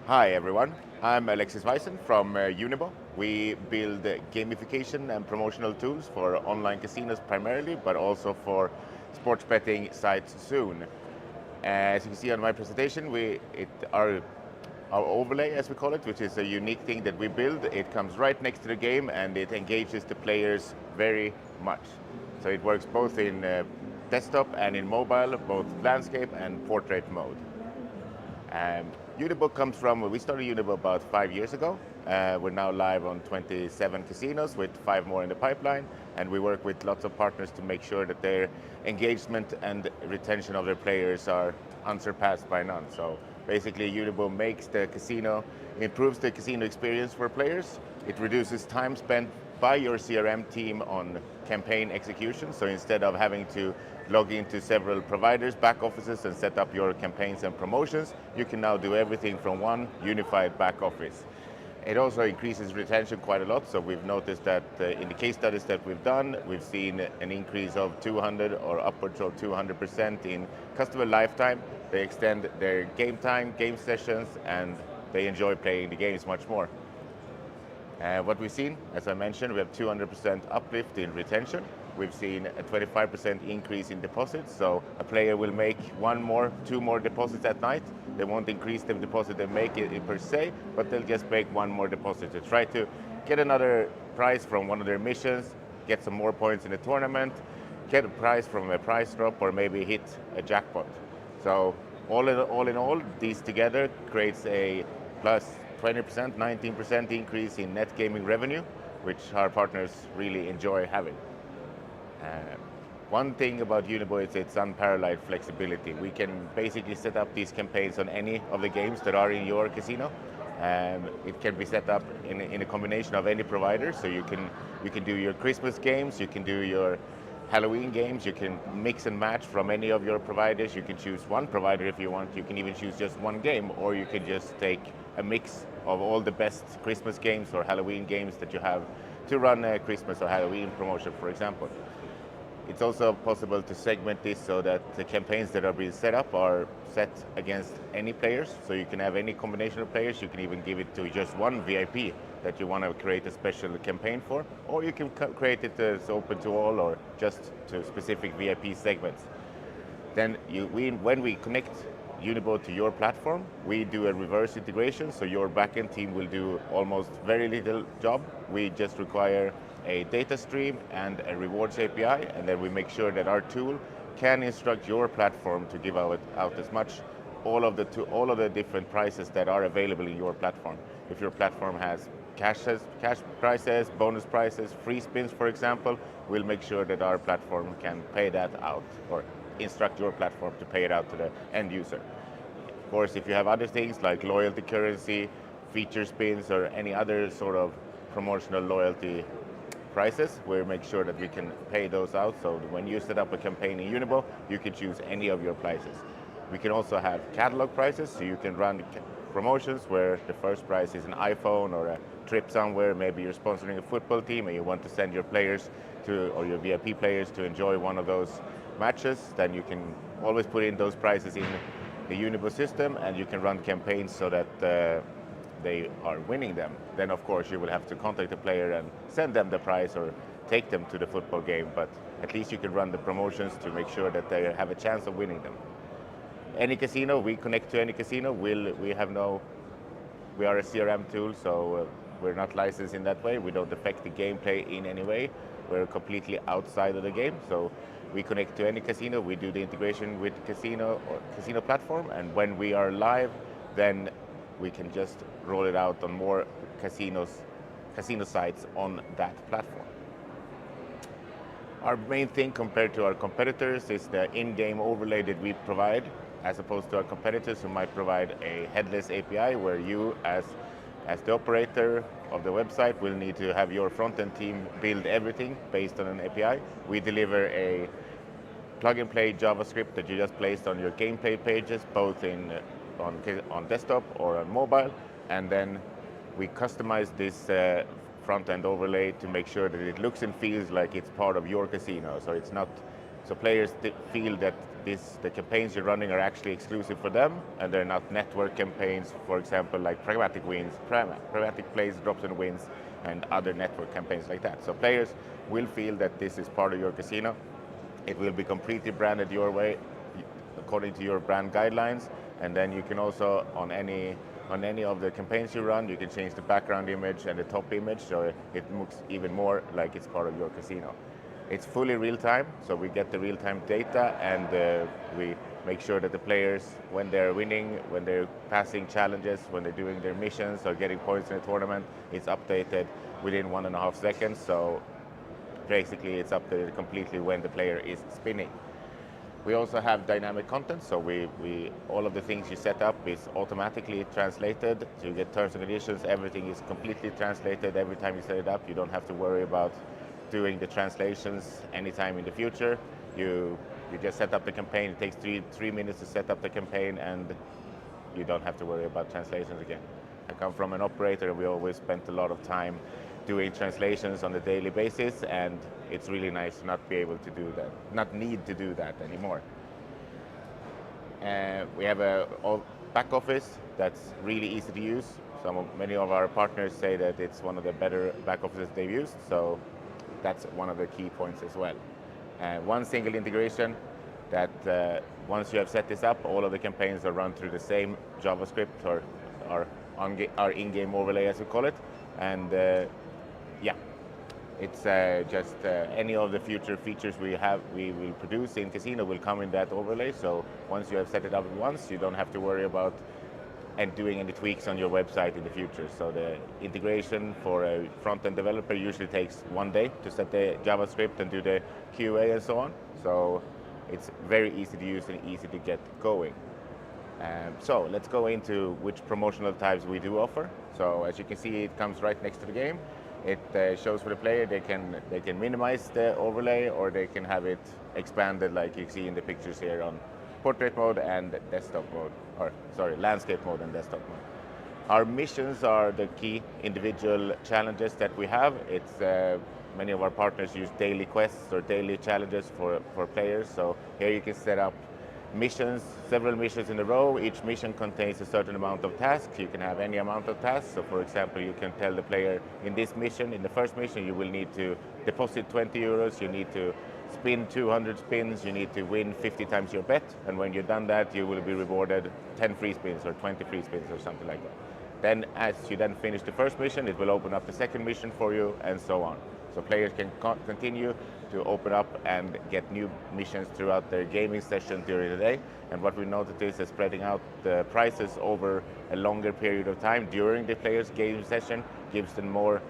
Hi everyone, I'm Alexis Weissen from Unibo. We build gamification and promotional tools for online casinos primarily, but also for sports betting sites soon. As you can see on my presentation, our overlay, as we call it, which is a unique thing that we build, it comes right next to the game and it engages the players very much. So it works both in desktop and in mobile, both landscape and portrait mode. Unibo comes from, we started Unibo about 5 years ago. We're now live on 27 casinos with 5 more in the pipeline, and we work with lots of partners to make sure that their engagement and retention of their players are unsurpassed by none. So basically Unibo improves the casino experience for players. It reduces time spent by your CRM team on campaign execution. So instead of having to log into several providers, back offices, and set up your campaigns and promotions, you can now do everything from one unified back office. It also increases retention quite a lot. So we've noticed that in the case studies that we've done, we've seen an increase of 200 or upwards of 200% in customer lifetime. They extend their game time, game sessions, and they enjoy playing the games much more. What we've seen, as I mentioned, we have 200% uplift in retention. We've seen a 25% increase in deposits. So a player will make 2 more deposits at night. They won't increase the deposit they make it per se, but they'll just make 1 more deposit to try to get another prize from one of their missions, get some more points in the tournament, get a prize from a prize drop, or maybe hit a jackpot. So all in all, these together creates a plus 20%, 19% increase in net gaming revenue, which our partners really enjoy having. One thing about Unibo is its unparalleled flexibility. We can basically set up these campaigns on any of the games that are in your casino. It can be set up in a combination of any provider, so you can do your Christmas games, you can do your Halloween games, you can mix and match from any of your providers. You can choose one provider if you want, you can even choose just one game, or you can just take a mix of all the best Christmas games or Halloween games that you have to run a Christmas or Halloween promotion, for example. It's also possible to segment this so that the campaigns that are being set up are set against any players. So you can have any combination of players. You can even give it to just one VIP that you want to create a special campaign for, or you can create it as open to all or just to specific VIP segments. Then when we connect Unibo to your platform, we do a reverse integration, so your backend team will do almost very little job. We just require a data stream and a rewards API, and then we make sure that our tool can instruct your platform to give out as much all of the different prices that are available in your platform. If your platform has cash prices, bonus prices, free spins, for example, we'll make sure that our platform can pay that out, or instruct your platform to pay it out to the end user. Of course, if you have other things like loyalty currency, feature spins, or any other sort of promotional loyalty prices. We make sure that we can pay those out. So when you set up a campaign in Unibo, you can choose any of your prices. We can also have catalog prices, so you can run promotions where the first prize is an iPhone or a trip somewhere. Maybe you're sponsoring a football team and you want to send your players to, or your VIP players to enjoy one of those matches. Then you can always put in those prices in the Unibo system, and you can run campaigns so that they are winning them. Then of course you will have to contact the player and send them the prize or take them to the football game, but at least you can run the promotions to make sure that they have a chance of winning them. Any casino, we connect to any casino. We are a CRM tool, so we're not licensed in that way. We don't affect the gameplay in any way. We're completely outside of the game, so we connect to any casino. We do the integration with casino or casino platform, and when we are live, then we can just roll it out on more casino sites on that platform. Our main thing compared to our competitors is the in-game overlay that we provide, as opposed to our competitors who might provide a headless API where you as the operator of the website will need to have your front-end team build everything based on an API. We deliver a plug-and-play JavaScript that you just place on your gameplay pages, both on desktop or on mobile, and then we customize this front-end overlay to make sure that it looks and feels like it's part of your casino. So it's not, so players feel that the campaigns you're running are actually exclusive for them, and they're not network campaigns, for example, like pragmatic plays, drops and wins, and other network campaigns like that. So players will feel that this is part of your casino. It will be completely branded your way, according to your brand guidelines, and then you can also, on any of the campaigns you run, you can change the background image and the top image, so it looks even more like it's part of your casino. It's fully real-time, so we get the real-time data, and we make sure that the players, when they're winning, when they're passing challenges, when they're doing their missions or getting points in a tournament, it's updated within 1.5 seconds. So basically it's updated completely when the player is spinning. We also have dynamic content, so all of the things you set up is automatically translated. So you get terms and conditions, everything is completely translated every time you set it up. You don't have to worry about doing the translations anytime in the future. You just set up the campaign. It takes three minutes to set up the campaign, and you don't have to worry about translations again. I come from an operator, and we always spent a lot of time doing translations on a daily basis, and it's really nice to not be able to do that, not need to do that anymore. We have a back office that's really easy to use. Many of our partners say that it's one of the better back offices they've used, so that's one of the key points as well. One single integration that once you have set this up, all of the campaigns are run through the same JavaScript or our in-game overlay, as we call it. And yeah, it's just any of the future features we will produce in Casino will come in that overlay. So once you have set it up once, you don't have to worry about doing any tweaks on your website in the future. So the integration for a front-end developer usually takes 1 day to set the JavaScript and do the QA and so on. So it's very easy to use and easy to get going. So let's go into which promotional types we do offer. So as you can see, it comes right next to the game. It shows for the player they can minimize the overlay, or they can have it expanded like you see in the pictures here on portrait mode and desktop mode, or sorry, landscape mode and desktop mode. Our missions are the key individual challenges that we have. It's many of our partners use daily quests or daily challenges for players. So here you can set up missions, several missions in a row. Each mission contains a certain amount of tasks. You can have any amount of tasks. So for example, you can tell the player in this mission, in the first mission, you will need to deposit 20 euros, you need to spin 200 spins, you need to win 50 times your bet, and when you've done that, you will be rewarded 10 free spins or 20 free spins or something like that. Then as you then finish the first mission, it will open up the second mission for you, and so on. So players can continue to open up and get new missions throughout their gaming session during the day. And what we noticed is that spreading out the prices over a longer period of time during the player's game session gives them more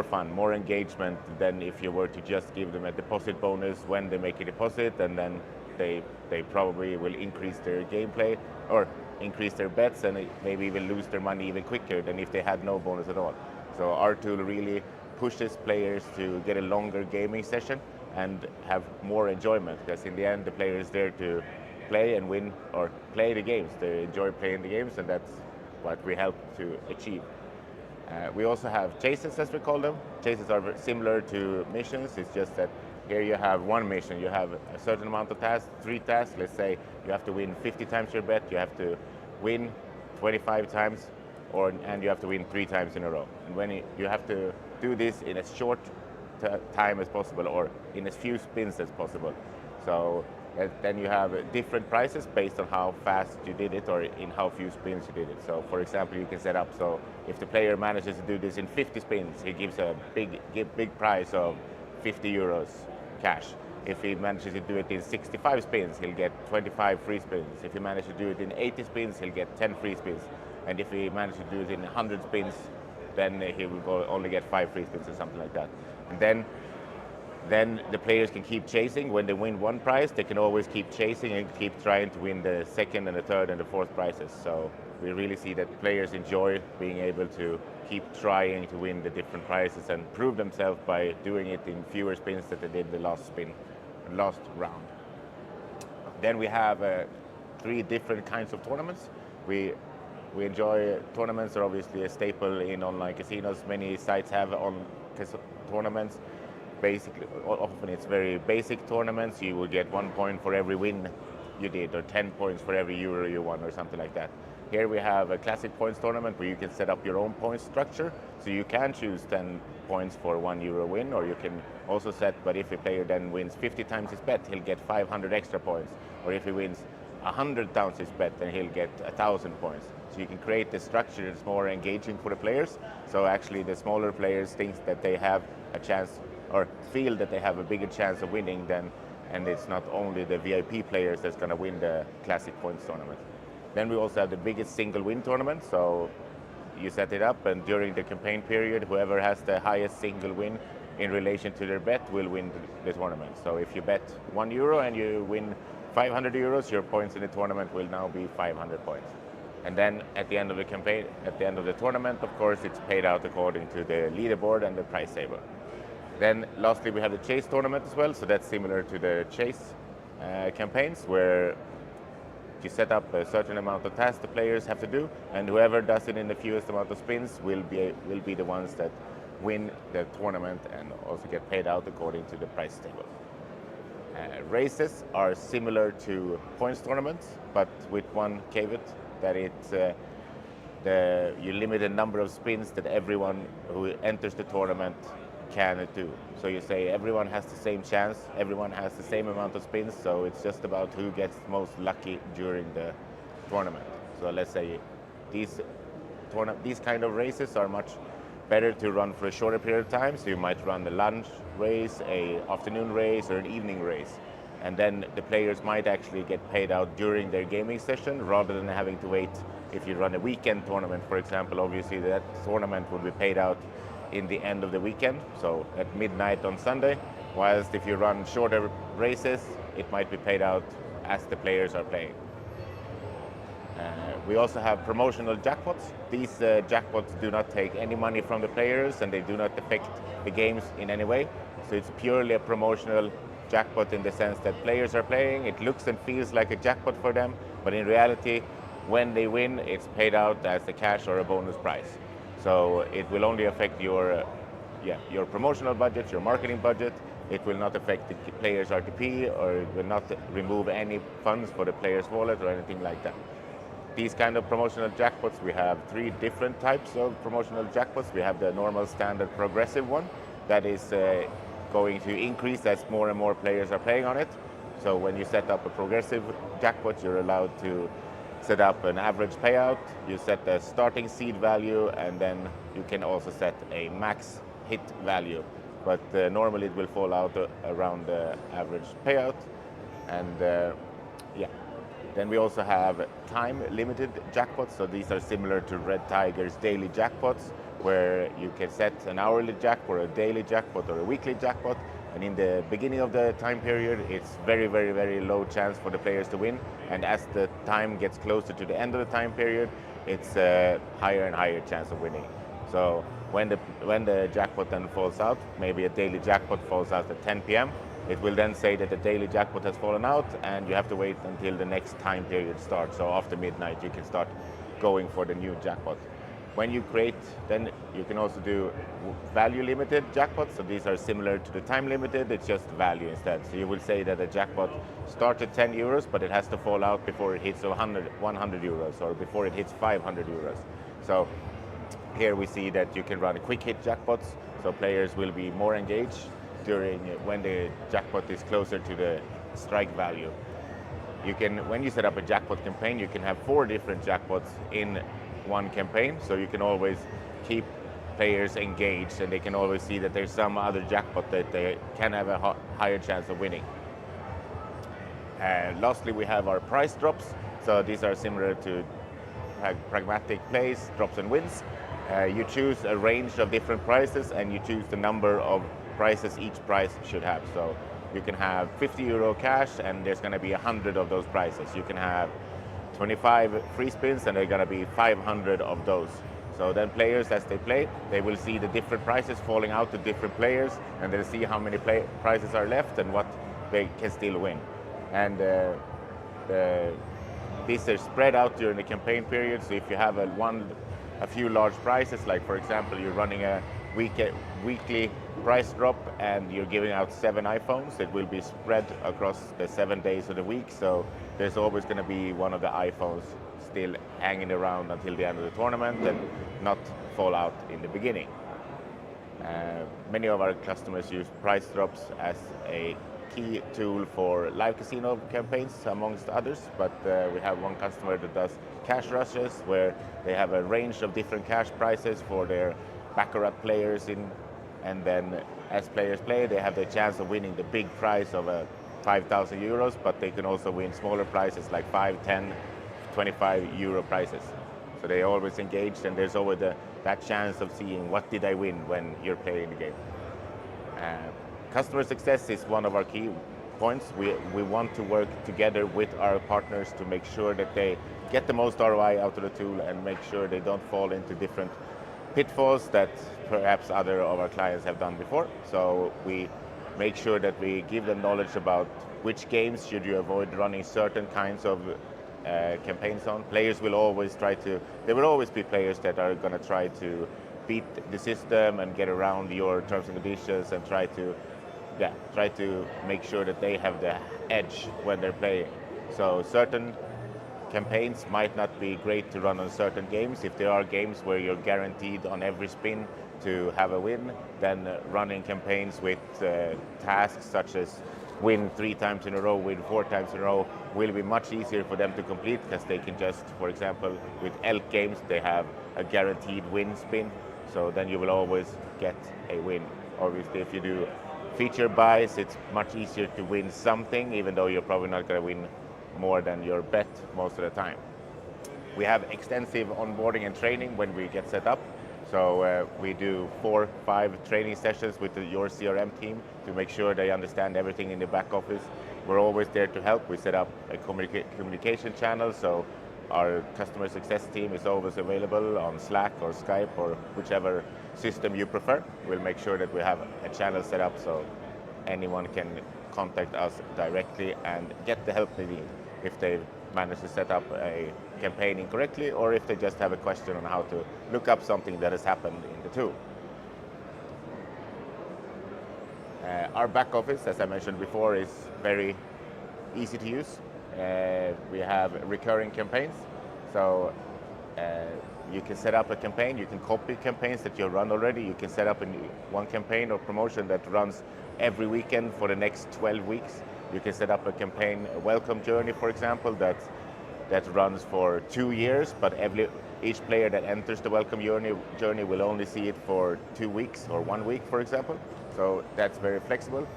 fun, more engagement than if you were to just give them a deposit bonus when they make a deposit, and then they probably will increase their gameplay or increase their bets, and maybe even lose their money even quicker than if they had no bonus at all. So our tool really pushes players to get a longer gaming session and have more enjoyment, because in the end the player is there to play and win, or play the games. They enjoy playing the games, and that's what we help to achieve. We also have chases, as we call them. Chases are similar to missions. It's just that here you have one mission. You have a certain amount of tasks, 3 tasks. Let's say you have to win 50 times your bet. You have to win 25 times, and you have to win 3 times in a row. And when you have to do this in as short time as possible, or in as few spins as possible. So then you have different prices based on how fast you did it, or in how few spins you did it. So for example, you can set up so if the player manages to do this in 50 spins, he gives a big prize of 50 euros cash. If he manages to do it in 65 spins, he'll get 25 free spins. If he manages to do it in 80 spins, he'll get 10 free spins. And if he manages to do it in 100 spins, then he will only get 5 free spins or something like that. And then the players can keep chasing. When they win one prize, they can always keep chasing and keep trying to win the second and the third and the fourth prizes. So we really see that players enjoy being able to keep trying to win the different prizes and prove themselves by doing it in fewer spins than they did the last round. Then we have 3 different kinds of tournaments. We enjoy tournaments, are obviously a staple in online casinos. Many sites have tournaments. Basically, often it's very basic tournaments. You will get 1 point for every win you did, or 10 points for every euro you won, or something like that. Here we have a classic points tournament where you can set up your own point structure. So you can choose 10 points for 1 euro win, or you can also set, but if a player then wins 50 times his bet, he'll get 500 extra points. Or if he wins 100 times his bet, then he'll get 1,000 points. So you can create the structure that's more engaging for the players. So actually the smaller players think that they have a chance, or feel that they have a bigger chance of winning than, and it's not only the VIP players that's going to win the classic points tournament. Then we also have the biggest single win tournament. So you set it up, and during the campaign period, whoever has the highest single win in relation to their bet will win the tournament. So if you bet 1 euro and you win 500 euros, your points in the tournament will now be 500 points. And then at the end of the campaign, at the end of the tournament, of course, it's paid out according to the leaderboard and the prize table. Then lastly, we have the chase tournament as well. So that's similar to the chase campaigns, where you set up a certain amount of tasks the players have to do, and whoever does it in the fewest amount of spins will be the ones that win the tournament and also get paid out according to the prize table. Races are similar to points tournaments, but with one caveat, that it's you limit the number of spins that everyone who enters the tournament can do. So you say everyone has the same chance, everyone has the same amount of spins, so it's just about who gets most lucky during the tournament. So let's say these kind of races are much better to run for a shorter period of time. So you might run a lunch race, a afternoon race, or an evening race. And then the players might actually get paid out during their gaming session, rather than having to wait. If you run a weekend tournament, for example, obviously that tournament will be paid out in the end of the weekend, so at midnight on Sunday. Whilst if you run shorter races, it might be paid out as the players are playing. We also have promotional jackpots. These jackpots do not take any money from the players, and they do not affect the games in any way. So it's purely a promotional jackpot in the sense that players are playing, it looks and feels like a jackpot for them, but in reality, when they win, it's paid out as a cash or a bonus prize. So it will only affect your promotional budget, your marketing budget. It will not affect the players' RTP, or it will not remove any funds for the player's wallet or anything like that. These kind of promotional jackpots, we have 3 different types of promotional jackpots. We have the normal standard progressive one that is going to increase as more and more players are playing on it. So when you set up a progressive jackpot, you're allowed to set up an average payout, you set the starting seed value, and then you can also set a max hit value. But normally it will fall out around the average payout. And then we also have time-limited jackpots. So these are similar to Red Tiger's daily jackpots, where you can set an hourly jackpot, or a daily jackpot, or a weekly jackpot. And in the beginning of the time period, it's very, very, very low chance for the players to win. And as the time gets closer to the end of the time period, it's a higher and higher chance of winning. So when the jackpot then falls out, maybe a daily jackpot falls out at 10 p.m., it will then say that the daily jackpot has fallen out, and you have to wait until the next time period starts. So after midnight, you can start going for the new jackpot. When you create, then you can also do value limited jackpots. So these are similar to the time limited, it's just value instead. So you will say that a jackpot starts at 10 euros, but it has to fall out before it hits 100 euros or before it hits 500 euros. So here we see that you can run quick hit jackpots, so players will be more engaged during when the jackpot is closer to the strike value. You can, when you set up a jackpot campaign, you can have 4 different jackpots in one campaign, so you can always keep players engaged, and they can always see that there's some other jackpot that they can have a higher chance of winning. Lastly, we have our price drops. So these are similar to pragmatic plays, drops and wins. You choose a range of different prices, and you choose the number of prices each price should have. So you can have 50 euro cash, and there's going to be 100 of those prices. You can have 25 free spins, and there are going to be 500 of those. So then players, as they play, they will see the different prices falling out to different players, and they'll see how many prizes are left and what they can still win. And these are spread out during the campaign period. So if you have a few large prizes, like for example, you're running a weekly price drop and you're giving out 7 iPhones, it will be spread across the 7 days of the week. So there's always going to be one of the iPhones still hanging around until the end of the tournament and not fall out in the beginning. Many of our customers use price drops as a key tool for live casino campaigns, amongst others, but we have one customer that does cash rushes, where they have a range of different cash prices for their baccarat players and then as players play, they have the chance of winning the big prize of 5,000 euros, but they can also win smaller prizes like 5, 10, 25 euro prizes. So they always engaged, and there's always that chance of seeing what did I win when you're playing the game. Customer success is one of our key points. We want to work together with our partners to make sure that they get the most ROI out of the tool and make sure they don't fall into different pitfalls that perhaps other of our clients have done before. So we make sure that we give them knowledge about which games should you avoid running certain kinds of campaigns on. Players will always there will always be players that are going to try to beat the system and get around your terms and conditions and try to make sure that they have the edge when they're playing. So certain campaigns might not be great to run on certain games. If there are games where you're guaranteed on every spin to have a win, then running campaigns with tasks such as win 3 times in a row, win 4 times in a row will be much easier for them to complete, because they can just, for example, with elk games, they have a guaranteed win spin. So then you will always get a win. Obviously, if you do feature buys, it's much easier to win something, even though you're probably not going to win more than your bet most of the time. We have extensive onboarding and training when we get set up. So we do 4, 5 training sessions with your CRM team to make sure they understand everything in the back office. We're always there to help. We set up a communication channel, so our customer success team is always available on Slack or Skype or whichever system you prefer. We'll make sure that we have a channel set up so anyone can contact us directly and get the help they need if they manage to set up a campaign incorrectly, or if they just have a question on how to look up something that has happened in the tool. Our back office, as I mentioned before, is very easy to use. We have recurring campaigns, so you can set up a campaign, you can copy campaigns that you run already, you can set up one campaign or promotion that runs every weekend for the next 12 weeks. You can set up a campaign, a welcome journey, for example, that runs for 2 years, but each player that enters the welcome journey will only see it for 2 weeks or 1 week, for example. So that's very flexible.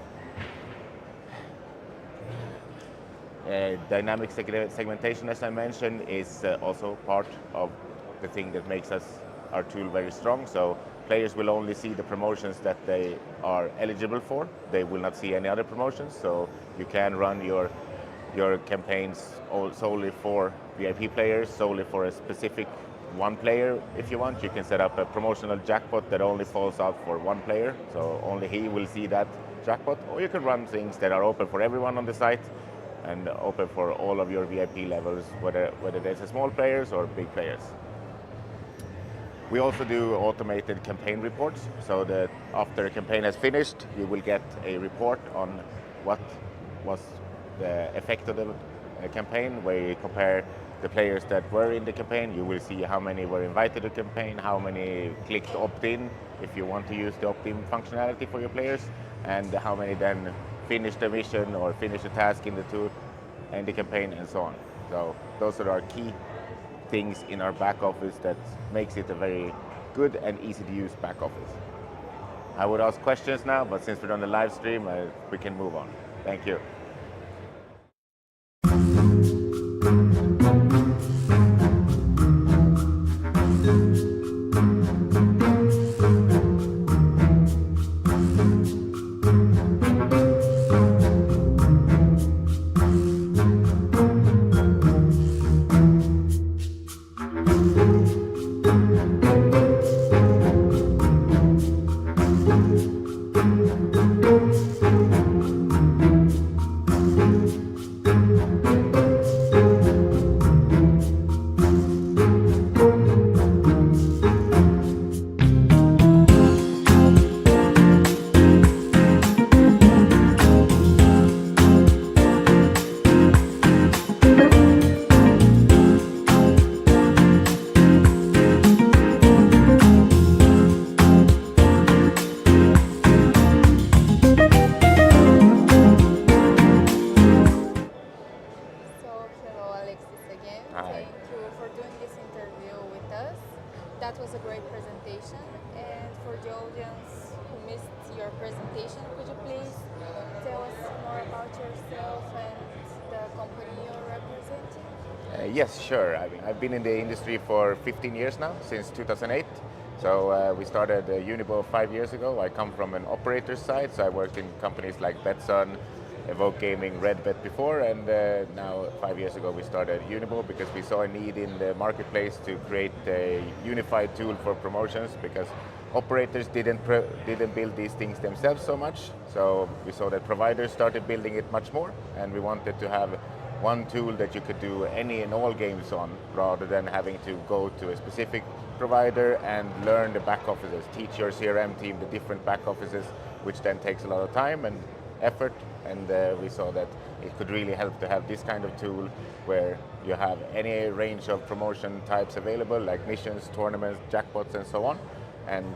Dynamic segmentation, as I mentioned, is also part of the thing that makes our tool very strong. So players will only see the promotions that they are eligible for. They will not see any other promotions. So you can run your campaigns solely for VIP players, solely for a specific one player if you want. You can set up a promotional jackpot that only falls out for one player, so only he will see that jackpot. Or you can run things that are open for everyone on the site and open for all of your VIP levels, whether there's small players or big players. We also do automated campaign reports, so that after a campaign has finished, you will get a report on what was the effect of the campaign, where you compare the players that were in the campaign. You will see how many were invited to the campaign, how many clicked opt-in if you want to use the opt-in functionality for your players, and how many then finished the mission or finished a task in the tool and the campaign, and so on. So those are our key things in our back office that makes it a very good and easy to use back office. I would ask questions now, but since we're on the live stream, we can move on. Thank you. Hi. Thank you for doing this interview with us. That was a great presentation. And for the audience who missed your presentation, could you please tell us more about yourself and the company you're representing? Yes, sure. I've been in the industry for 15 years now, since 2008. So we started Unibo 5 years ago. I come from an operator's side, so I worked in companies like Betson, Evoke Gaming, Redbet before, and now 5 years ago we started Unibo because we saw a need in the marketplace to create a unified tool for promotions, because operators didn't build these things themselves so much. So we saw that providers started building it much more, and we wanted to have one tool that you could do any and all games on, rather than having to go to a specific provider and learn the back offices, teach your CRM team the different back offices, which then takes a lot of time and effort. And we saw that it could really help to have this kind of tool where you have any range of promotion types available, like missions, tournaments, jackpots, and so on, and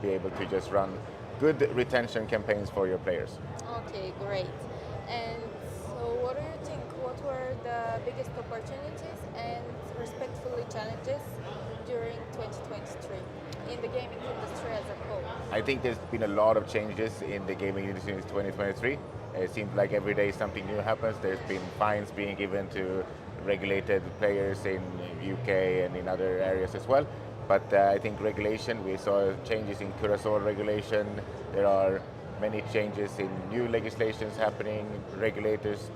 be able to just run good retention campaigns for your players. Okay, great. And so what do you think? What were the biggest opportunities and respectfully challenges during 2023 in the gaming industry as a whole? I think there's been a lot of changes in the gaming industry in 2023. It seems like every day something new happens. There's been fines being given to regulated players in UK and in other areas as well. But I think regulation, we saw changes in Curacao regulation. There are many changes in new legislations happening, regulators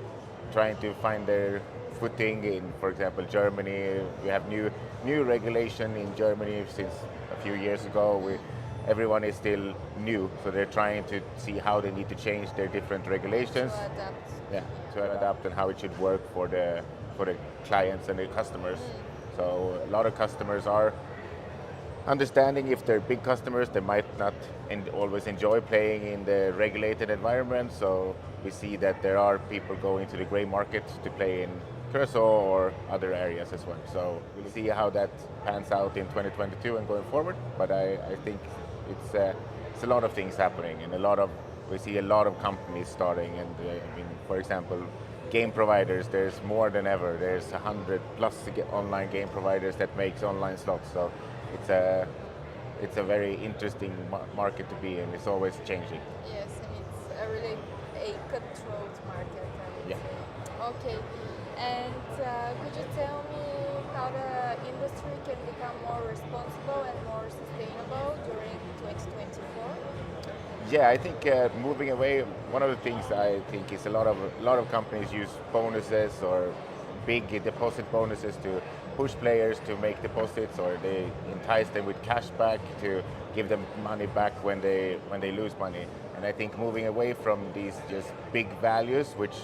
trying to find their footing in, for example, Germany. We have new regulation in Germany since a few years ago. Everyone is still new, so they're trying to see how they need to change their different regulations. To adapt. Yeah, to adapt and how it should work for the clients and the customers. So a lot of customers are understanding. If they're big customers, they might not always enjoy playing in the regulated environment. So we see that there are people going to the grey market to play in Curacao or other areas as well. So we'll see how that pans out in 2022 and going forward. But I think it's a lot of things happening, and we see a lot of companies starting. And for example, game providers, there's more than ever. There's 100 plus online game providers that makes online slots. So it's a very interesting market to be in. It's always changing. Yes, and it's a really a cutthroat market, I would say. Okay, and could you tell me how the industry can become more responsible and more sustainable during 2024? Yeah, I think moving away, one of the things I think is a lot of companies use bonuses or big deposit bonuses to push players to make deposits, or they entice them with cash back to give them money back when they lose money. And I think moving away from these just big values, which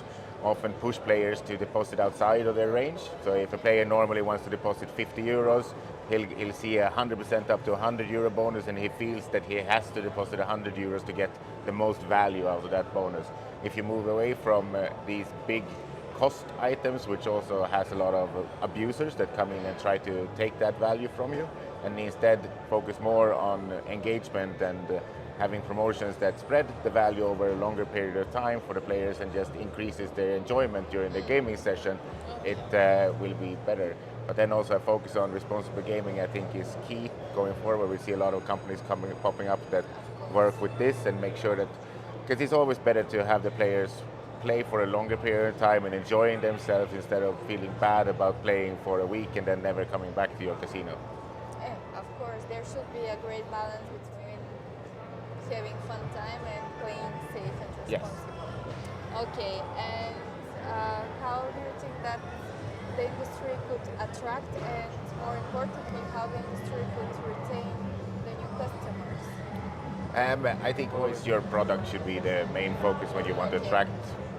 often push players to deposit outside of their range. So if a player normally wants to deposit 50 euros, he'll see a 100% up to 100 euro bonus, and he feels that he has to deposit 100 euros to get the most value out of that bonus. If you move away from these big cost items, which also has a lot of abusers that come in and try to take that value from you, and instead focus more on engagement and having promotions that spread the value over a longer period of time for the players and just increases their enjoyment during the gaming session, it will be better. But then also a focus on responsible gaming, I think, is key going forward. We see a lot of companies popping up that work with this and make sure that, because it's always better to have the players play for a longer period of time and enjoying themselves instead of feeling bad about playing for a week and then never coming back to your casino. Of course, there should be a great balance between having fun time and playing safe and responsible. Yes. Okay, and how do you think that the industry could attract, and more importantly, how the industry could retain the new customers? I think always your product should be the main focus when you want to attract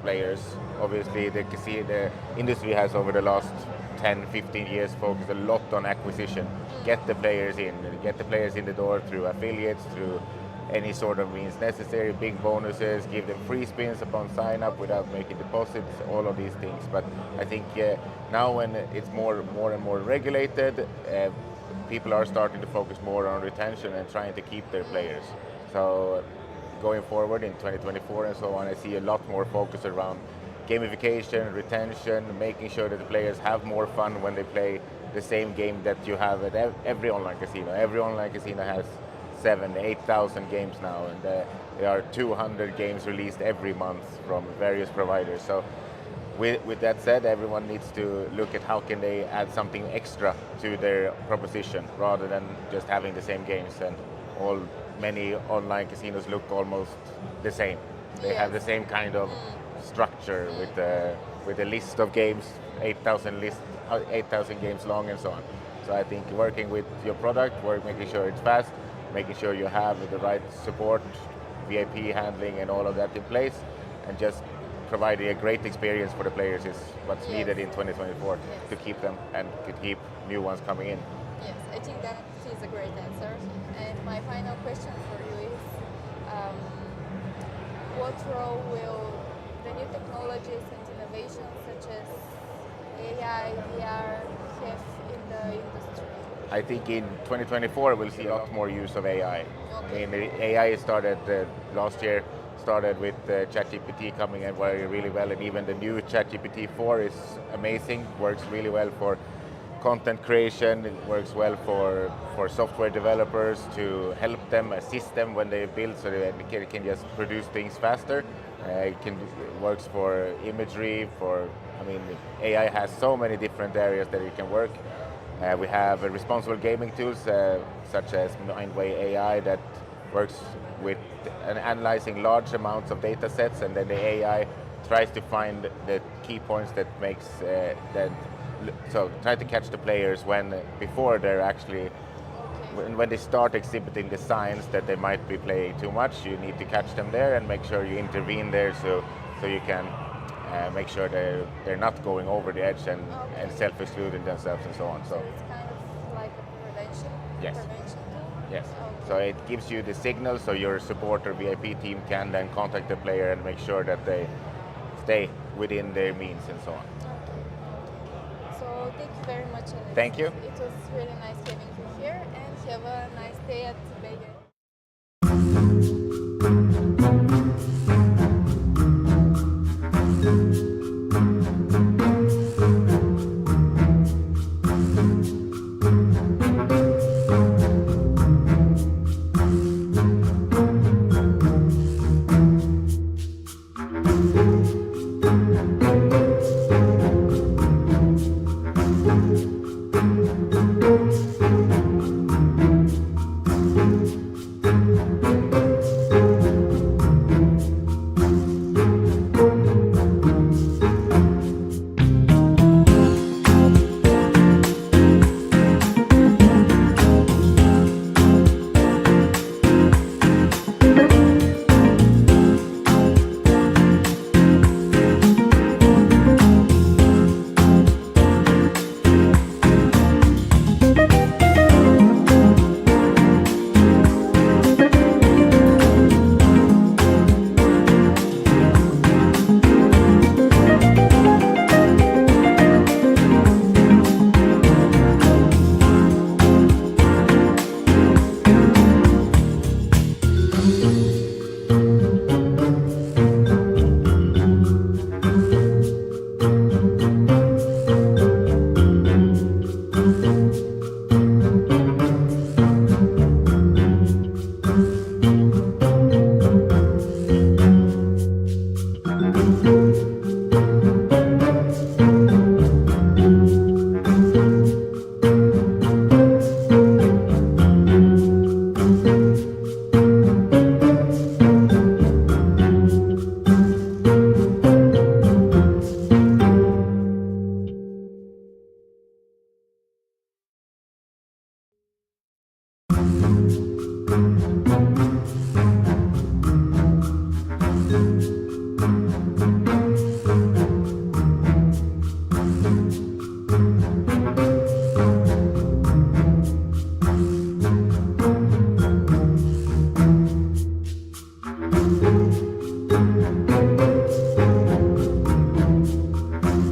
players. Obviously, the industry has over the last 10, 15 years focused a lot on acquisition. Get the players in the door through affiliates, through any sort of means necessary, big bonuses, give them free spins upon sign up without making deposits, all of these things. But I think now when it's more and more regulated, people are starting to focus more on retention and trying to keep their players. So going forward in 2024 and so on, I see a lot more focus around gamification, retention, making sure that the players have more fun when they play the same game that you have at every online casino. Every online casino has 7,000-8,000 games now, and there are 200 games released every month from various providers. So with that said, everyone needs to look at how can they add something extra to their proposition rather than just having the same games, and many online casinos look almost the same. They have the same kind of structure with a list of games, 8,000 games long and so on. So I think working with your product, making sure it's fast, making sure you have the right support, VIP handling and all of that in place, and just providing a great experience for the players is what's needed in 2024 to keep them and to keep new ones coming in. Yes, I think that is a great answer. And my final question for you is, what role will the new technologies and innovations such as AI, VR have in the industry? I think in 2024 we'll see a lot more use of AI. I mean, AI started last year, started with ChatGPT coming in really well, and even the new ChatGPT 4 is amazing, works really well for content creation, it works well for software developers to help them, assist them when they build so they can just produce things faster. It works for imagery, AI has so many different areas that it can work. We have responsible gaming tools such as Mindway AI that works with analyzing large amounts of data sets, and then the AI tries to find the key points that makes so try to catch the players before they're actually when they start exhibiting the signs that they might be playing too much. You need to catch them there and make sure you intervene there so you can make sure they're not going over the edge and self-excluding themselves and so on. So it's kind of like a prevention tool? Yes. So it gives you the signal so your support or VIP team can then contact the player and make sure that they stay within their means and so on. So thank you very much, Alex. Thank you. It was really nice having you here, and have a nice day at Bege.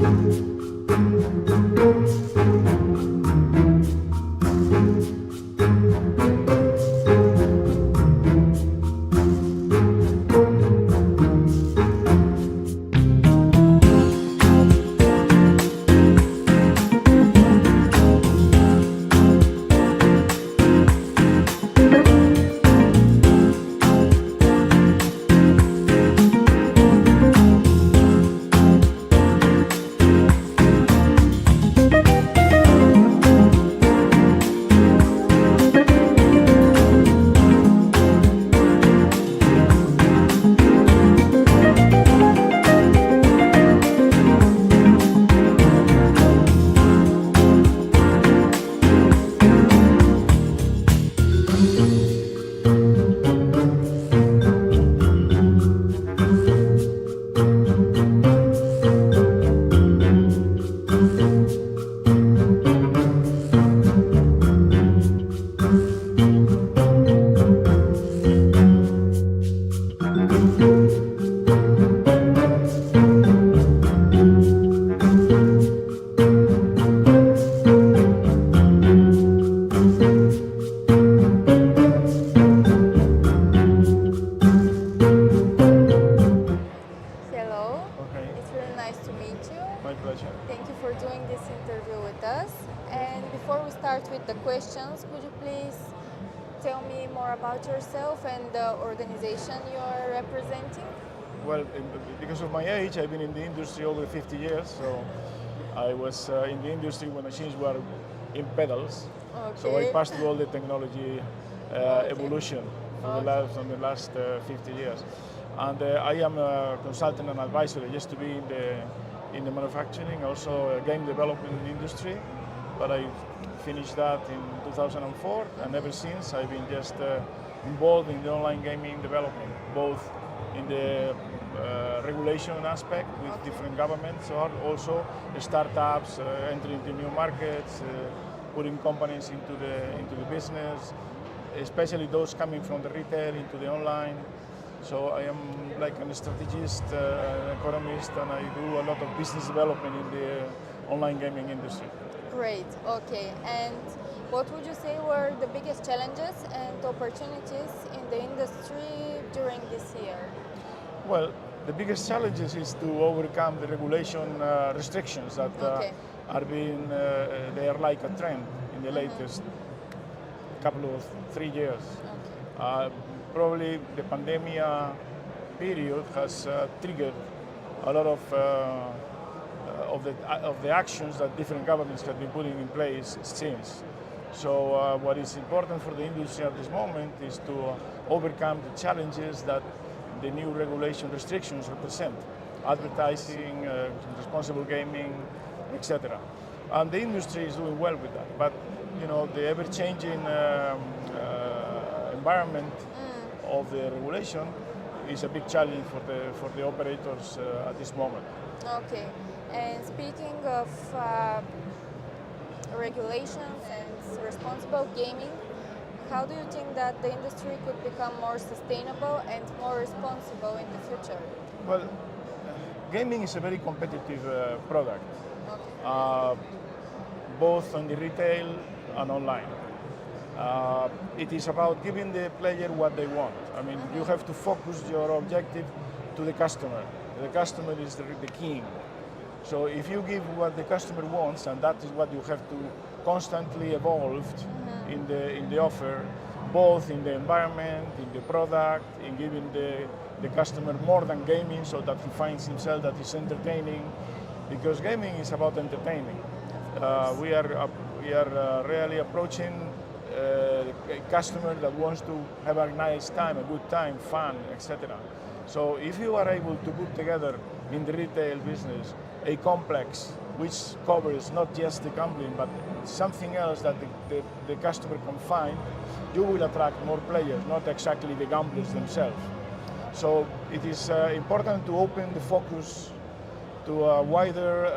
Hello, Okay, it's really nice to meet you. my pleasure. Thank you for doing this interview with us. And before we start with the questions, could you please tell me more about yourself and the organization you are representing? Well, because of my age, I've been in the industry over 50 years. So I was in the industry when machines were in pedals. So I Okay. passed through all the technology Okay. evolution Okay. from the last 50 years. And I am a consultant and advisor. I used to be in the manufacturing, also game development industry. But I finished that in 2004, and ever since I've been just involved in the online gaming development, both in the regulation aspect with different governments, or also startups entering into new markets, putting companies into the business, especially those coming from the retail into the online. So I am like a strategist, economist, and I do a lot of business development in the online gaming industry. Great. Okay. And what would you say were the biggest challenges and opportunities in the industry during this year? Well, the biggest challenges is to overcome the regulation restrictions that Okay. are being, they are like a trend in the latest couple of 3 years. Okay. Probably the pandemic period has triggered a lot of the actions that different governments have been putting in place since. So what is important for the industry at this moment is to overcome the challenges that the new regulation restrictions represent, advertising, responsible gaming, etc. And the industry is doing well with that. But you know, the ever-changing environment of the regulation is a big challenge for the operators at this moment. Okay. And speaking of regulations and responsible gaming, how do you think that the industry could become more sustainable and more responsible in the future? Well, gaming is a very competitive product, Okay. both on the retail and online. It is about giving the player what they want. I mean, you have to focus your objective to the customer. The customer is the king. So if you give what the customer wants, and that is what you have to constantly evolve in the offer, both in the environment, in the product, in giving the customer more than gaming, so that he finds himself that is entertaining, because gaming is about entertaining. We are really approaching a customer that wants to have a nice time, a good time, fun, etc. So if you are able to put together in the retail business a complex which covers not just the gambling but something else that the customer can find, you will attract more players, not exactly the gamblers themselves. So it is important to open the focus to a wider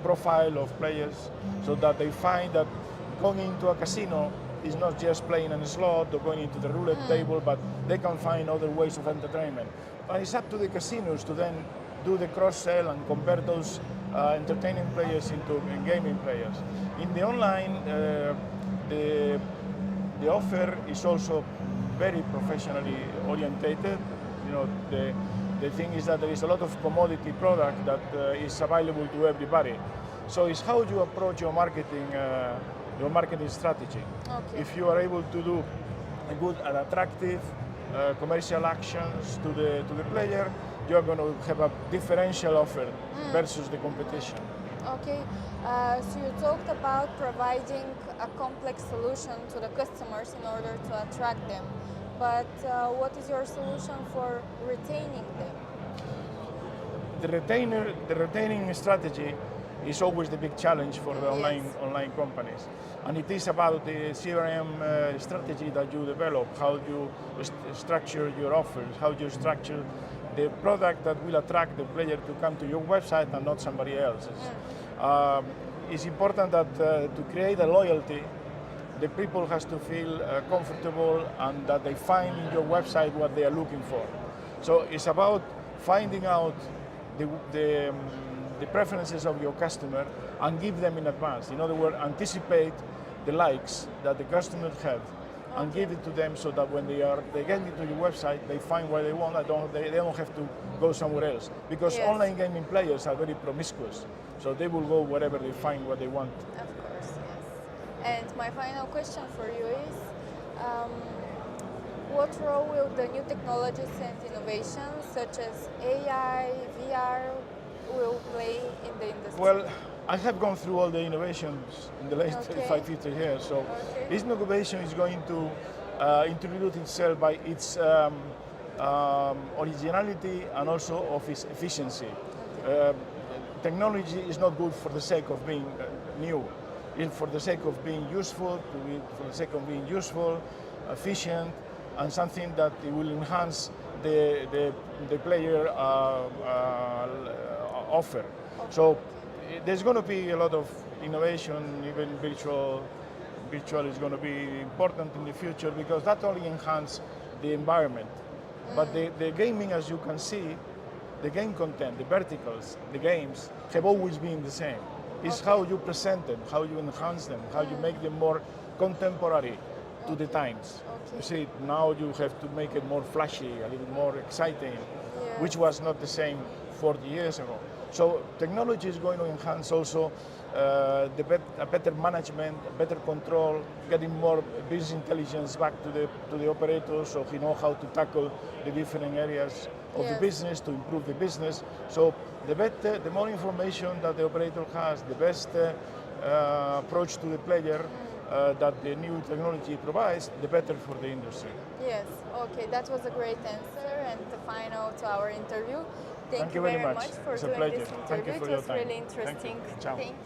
profile of players so that they find that going into a casino is not just playing on a slot or going into the roulette table, but they can find other ways of entertainment. But it's up to the casinos to then do the cross-sell and convert those entertaining players into gaming players. In the online, the offer is also very professionally orientated. You know, the thing is that there is a lot of commodity product that is available to everybody. So it's how you approach your marketing strategy. Okay. If you are able to do a good and attractive commercial actions to the player, you are going to have a differential offer versus the competition. Okay, so you talked about providing a complex solution to the customers in order to attract them, but what is your solution for retaining them? The retaining strategy is always the big challenge for the Yes. online companies, and it is about the CRM strategy that you develop, how you structure your offers, how you structure the product that will attract the player to come to your website and not somebody else's. It's important that to create a loyalty, the people has to feel comfortable and that they find in your website what they are looking for. So it's about finding out the preferences of your customer and give them in advance. In other words, anticipate the likes that the customers have and give it to them so that when they get into your website, they find what they want. They don't have to go somewhere else. Because Yes. online gaming players are very promiscuous. So they will go wherever they find what they want. Of course, yes. And my final question for you is, what role will the new technologies and innovations such as AI, VR, will play in the industry? Well, I have gone through all the innovations in the last Okay. 50 years. So Okay. this innovation is going to introduce itself by its originality and also of its efficiency. Technology is not good for the sake of being new. It's for the sake of being useful, for the sake of being useful, efficient, and something that it will enhance the player offer. So there's going to be a lot of innovation, even virtual is going to be important in the future because that only enhances the environment. But the gaming, as you can see, the game content, the verticals, the games have always been the same. It's how you present them, how you enhance them, how you make them more contemporary to the times. Okay. You see, now you have to make it more flashy, a little more exciting, Yes. which was not the same 40 years ago. So technology is going to enhance also a better management, better control, getting more business intelligence back to the operators, so he know how to tackle the different areas of the Yes. business to improve the business. So the more information that the operator has, the best approach to the player that the new technology provides, the better for the industry. Yes, okay, that was a great answer and the final to our interview. Thank you very very much. much for It's a doing pleasure. this interview. Thank you for it your was time. really Thank you. interesting. Ciao. Thank you.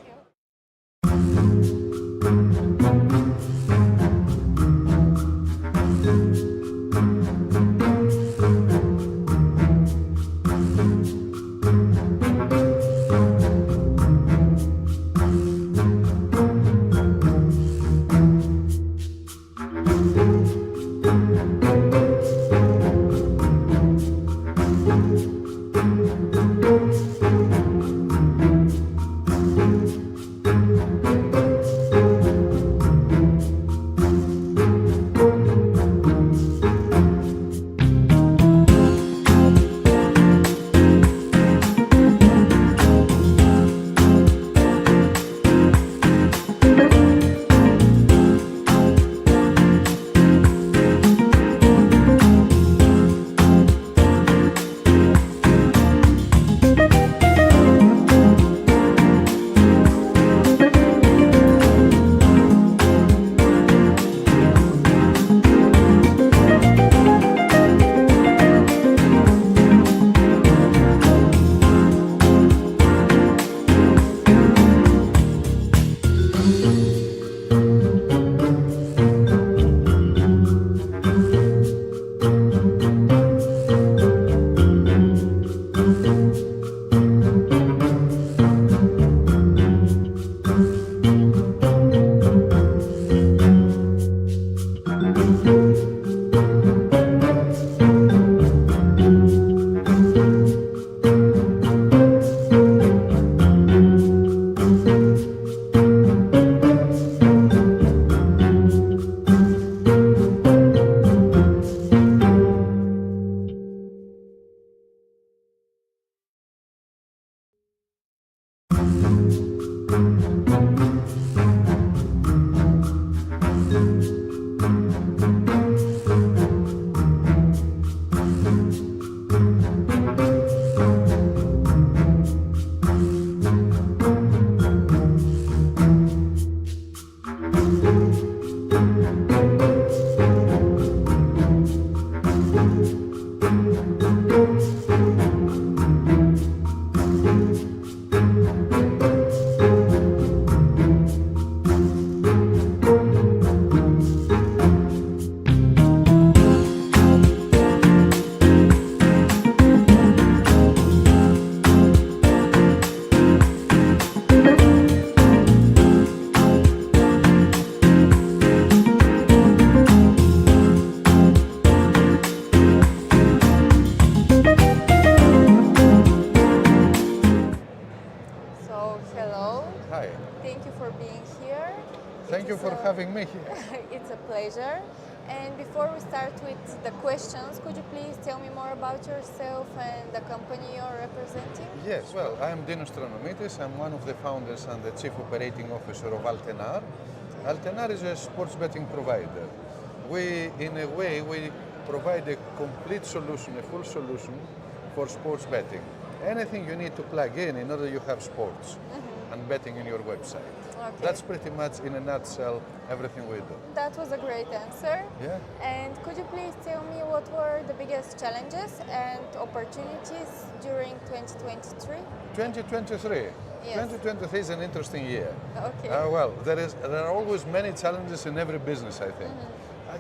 So, hello. Hi. Thank you for being here. Thank you for having me here. It's a pleasure. And before we start with the questions, could you please tell me more about yourself and the company you're representing? Yes, well, I'm Dinos Tranomitis. I'm one of the founders and the Chief Operating Officer of Altenar. Altenar is a sports betting provider. We, in a way, we provide a complete solution, a full solution for sports betting. Anything you need to plug in order you have sports and betting in your website. Okay. That's pretty much, in a nutshell, everything we do. That was a great answer. Yeah. And could you please tell me what were the biggest challenges and opportunities during 2023? 2023. Yes. 2023 is an interesting year. Okay. Well, there are always many challenges in every business, I think.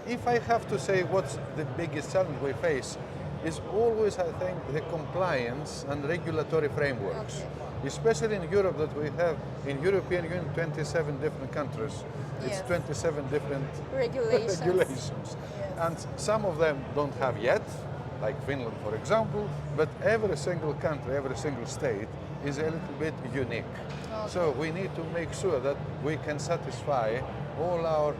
If I have to say what's the biggest challenge we face, is always, I think, the compliance and regulatory frameworks. Okay. Especially in Europe, that we have in European Union 27 different countries. It's Yes. 27 different Regulations. regulations. Yes. And some of them don't have yet, like Finland, for example, but every single country, every single state is a little bit unique. So we need to make sure that we can satisfy all our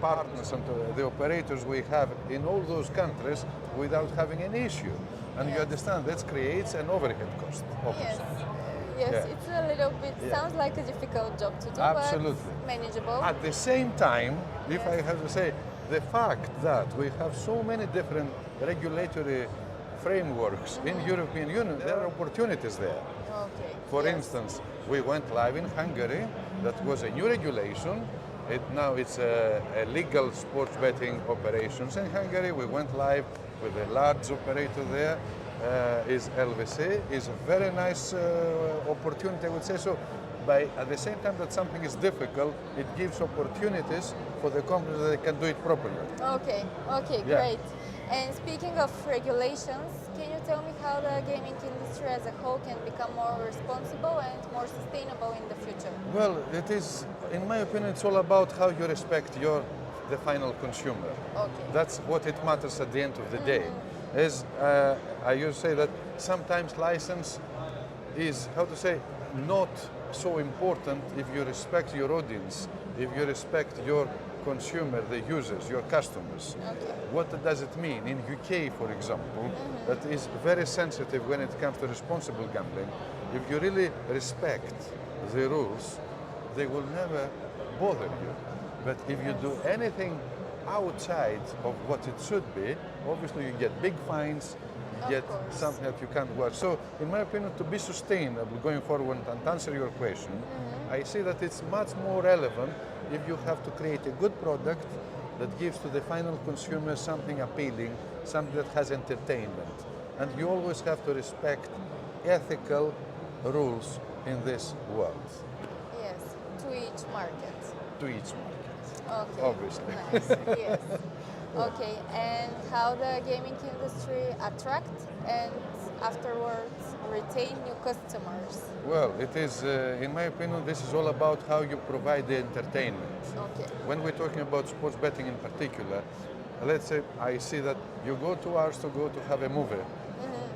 partners and the operators we have in all those countries without having an issue. And you understand that creates an overhead cost, Yes. obviously. Yes, Yeah. it's a little bit, Yeah. sounds like a difficult job to do, Absolutely. but manageable. At the same time, if Yes. I have to say, the fact that we have so many different regulatory frameworks in European Union, there are opportunities there. Okay. For Yes. instance, we went live in Hungary. That was a new regulation. Now it's a legal sports betting operations in Hungary. We went live with a large operator there. Is LVC. Is a very nice opportunity, I would say so. By at the same time that something is difficult, it gives opportunities for the companies that they can do it properly. Okay, okay, Yeah. great. And speaking of regulations, can you tell me how the gaming industry as a whole can become more responsible and more sustainable in the future? Well, it is, in my opinion, it's all about how you respect the final consumer. Okay. That's what it matters at the end of the day. As I used to say that sometimes license is, how to say, not so important if you respect your audience, if you respect your consumer, the users, your customers. Okay. What does it mean? In UK, for example, that is very sensitive when it comes to responsible gambling. If you really respect the rules, they will never bother you. But if you do anything outside of what it should be, obviously you get big fines, you get course. something that you can't watch. So, in my opinion, to be sustainable going forward and answer your question, I see that it's much more relevant if you have to create a good product that gives to the final consumer something appealing, something that has entertainment. And you always have to respect ethical rules in this world, Yes, to each market. to each market. Okay. Obviously. Nice. Yes. Okay. And how the gaming industry attract and afterwards retain new customers? Well, it is, in my opinion, this is all about how you provide the entertainment. Okay. When we're talking about sports betting in particular, let's say I see that you go 2 hours to go to have a movie,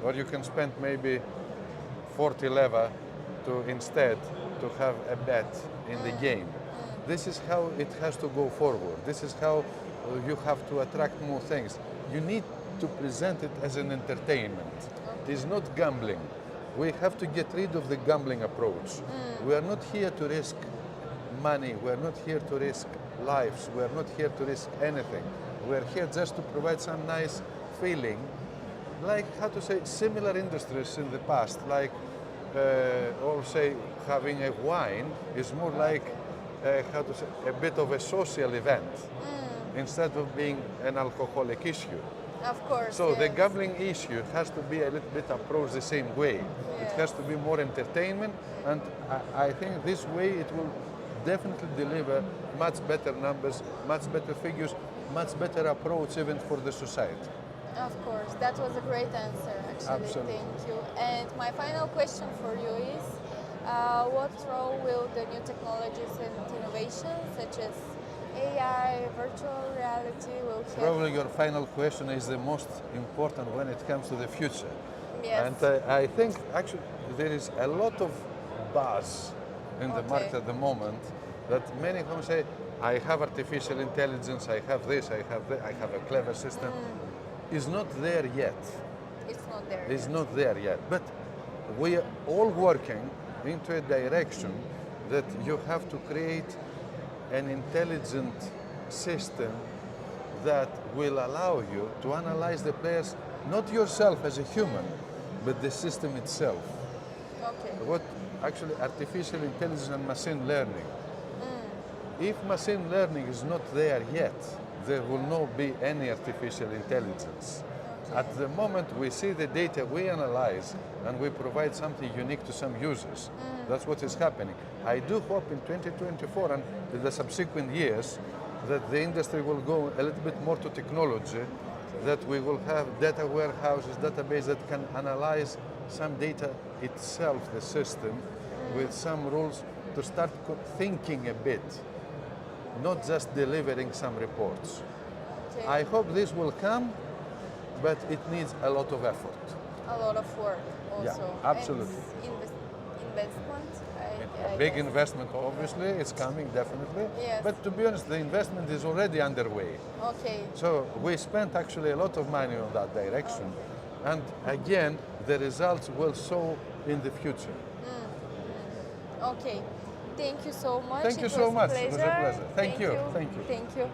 or you can spend maybe 40 leva to instead to have a bet in the game. This is how it has to go forward. This is how you have to attract more things. You need to present it as an entertainment. It is not gambling. We have to get rid of the gambling approach. We are not here to risk money. We are not here to risk lives. We are not here to risk anything. We are here just to provide some nice feeling, like, how to say, similar industries in the past, like, or say, having a wine is more like, how to say, a bit of a social event instead of being an alcoholic issue. Of course. So the yes. gambling issue has to be a little bit approached the same way. It has to be more entertainment, and I think this way it will definitely deliver much better numbers, much better figures, much better approach even for the society. Of course, that was a great answer, actually. Absolutely. Thank you. And my final question for you is, what role will the new technologies and innovations such as AI, virtual reality will have? Probably your final question is the most important when it comes to the future. Yes. And I think actually there is a lot of buzz in the Okay. market at the moment that many companies say, I have artificial intelligence, I have this, I have that, I have a clever system. It's not there yet. It's not there. It's yet. not there yet. But we are all working into a direction that you have to create an intelligent system that will allow you to analyze the players, not yourself as a human, but the system itself. Okay. What actually artificial intelligence and machine learning. If machine learning is not there yet, there will not be any artificial intelligence. At the moment we see the data, we analyze and we provide something unique to some users. That's what is happening. I do hope in 2024 and in the subsequent years that the industry will go a little bit more to technology, that we will have data warehouses, database that can analyze some data itself, the system, with some rules to start thinking a bit, not just delivering some reports. Okay. I hope this will come, but it needs a lot of effort. A lot of work also. Yeah, absolutely. And investment. A big investment, obviously, is coming definitely. Yes. But to be honest, the investment is already underway. Okay. So we spent actually a lot of money on that direction. And again, the results will show in the future. Okay. Thank you so much. Thank you It so was much. It was a pleasure. Thank you. Thank you. Thank you.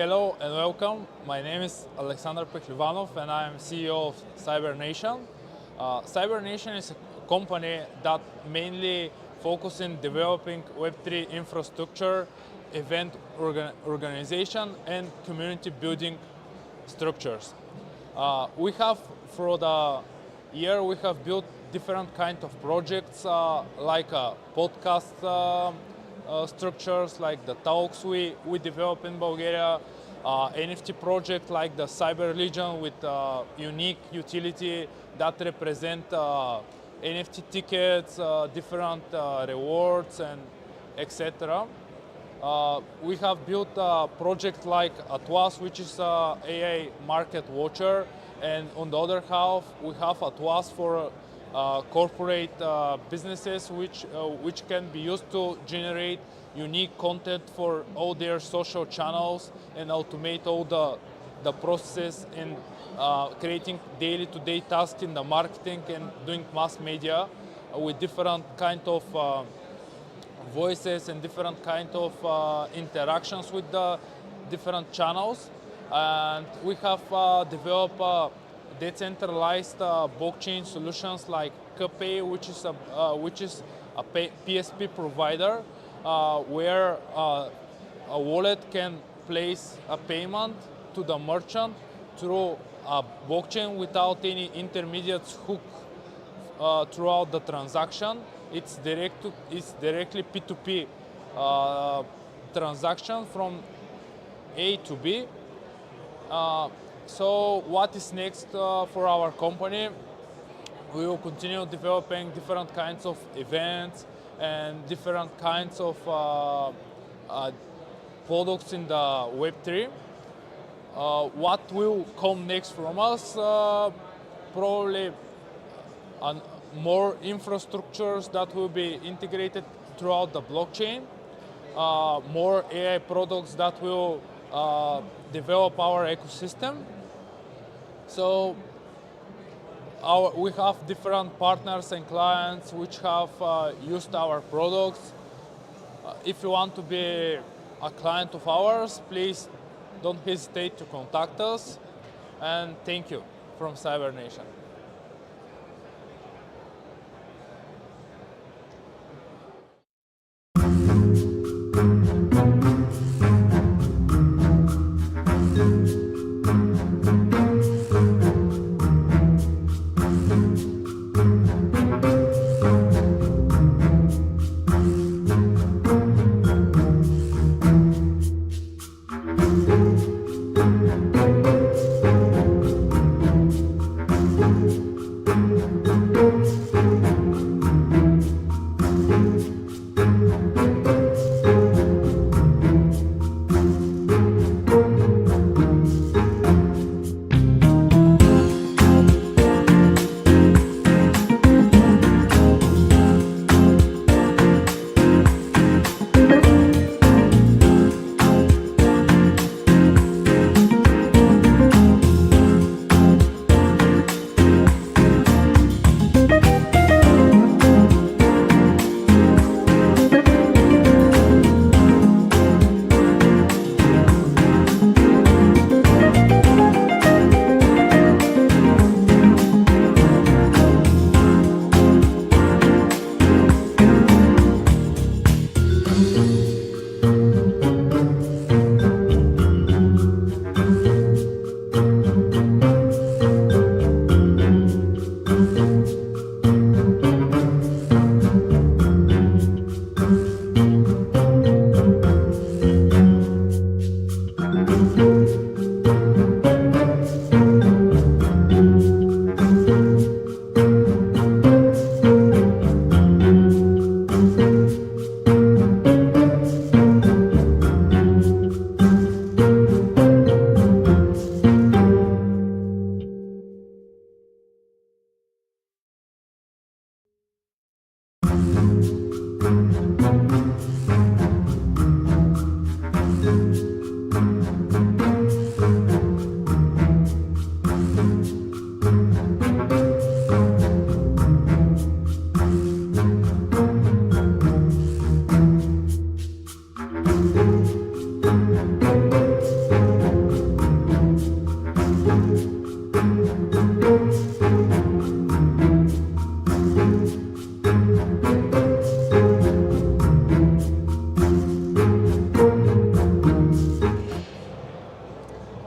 Hello and welcome. My name is Alexander Peklivanov and I am CEO of CyberNation. CyberNation is a company that mainly focuses in developing Web3 infrastructure, event organization and community building structures. We have, for the year, we have built different kind of projects like podcast structures, like the talks we develop in Bulgaria, NFT project like the Cyber Legion with unique utility that represent NFT tickets, different rewards and etc. We have built a project like Atlas, which is a AI market watcher, and on the other half we have Atlas for corporate businesses which can be used to generate unique content for all their social channels and automate all the processes in creating daily to day tasks in the marketing and doing mass media with different kind of voices and different kind of interactions with the different channels. And we have developed decentralized blockchain solutions like KPay, which is a PSP provider where a wallet can place a payment to the merchant through a blockchain without any intermediate hook throughout the transaction. It's directly P2P transaction from A to B. So what is next for our company? We will continue developing different kinds of events and different kinds of products in the Web3. What will come next from us? Probably more infrastructures that will be integrated throughout the blockchain, more AI products that will develop our ecosystem. So we have different partners and clients which have used our products. If you want to be a client of ours, please don't hesitate to contact us. And thank you from Cyber Nation.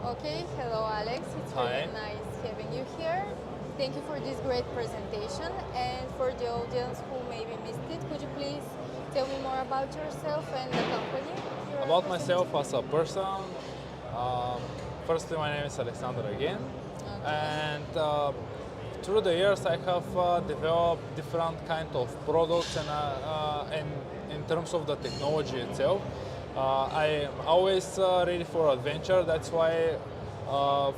Okay, hello Alex, it's Hi. really nice having you here. Thank you for this great presentation, and for the audience who maybe missed it, could you please tell me more about yourself and the company? you're About representing? myself as a person, um, firstly, my name is Alexander again, and through the years I have developed different kind of products and in terms of the technology itself. I am always ready for adventure. That's why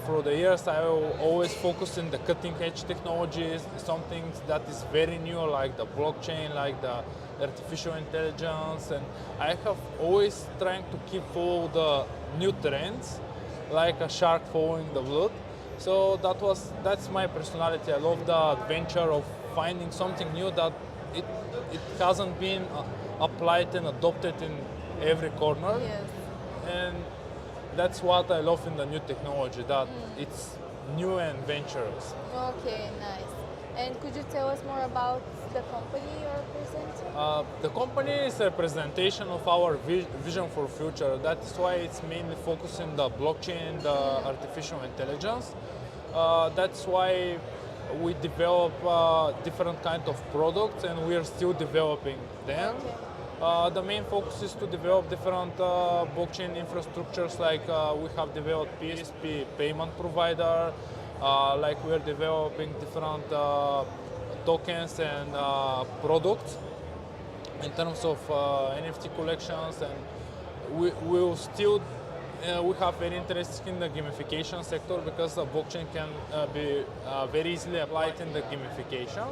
through the years I will always focus in the cutting edge technologies, something that is very new like the blockchain, like the artificial intelligence, and I have always trying to keep follow the new trends like a shark following the blood. So that's my personality. I love the adventure of finding something new that it hasn't been applied and adopted in every corner. Yes. And that's what I love in the new technology, that it's new and adventurous. Okay, nice. And could you tell us more about the company you're representing? The company is a representation of our vision for future. That's why it's mainly focused on the blockchain, the artificial intelligence. That's why we develop different kind of products, and we are still developing them. Okay. The main focus is to develop different blockchain infrastructures, like we have developed PSP payment provider, like we're developing different tokens and products in terms of NFT collections, and we will still we have very interest in the gamification sector because the blockchain can be very easily applied in the gamification.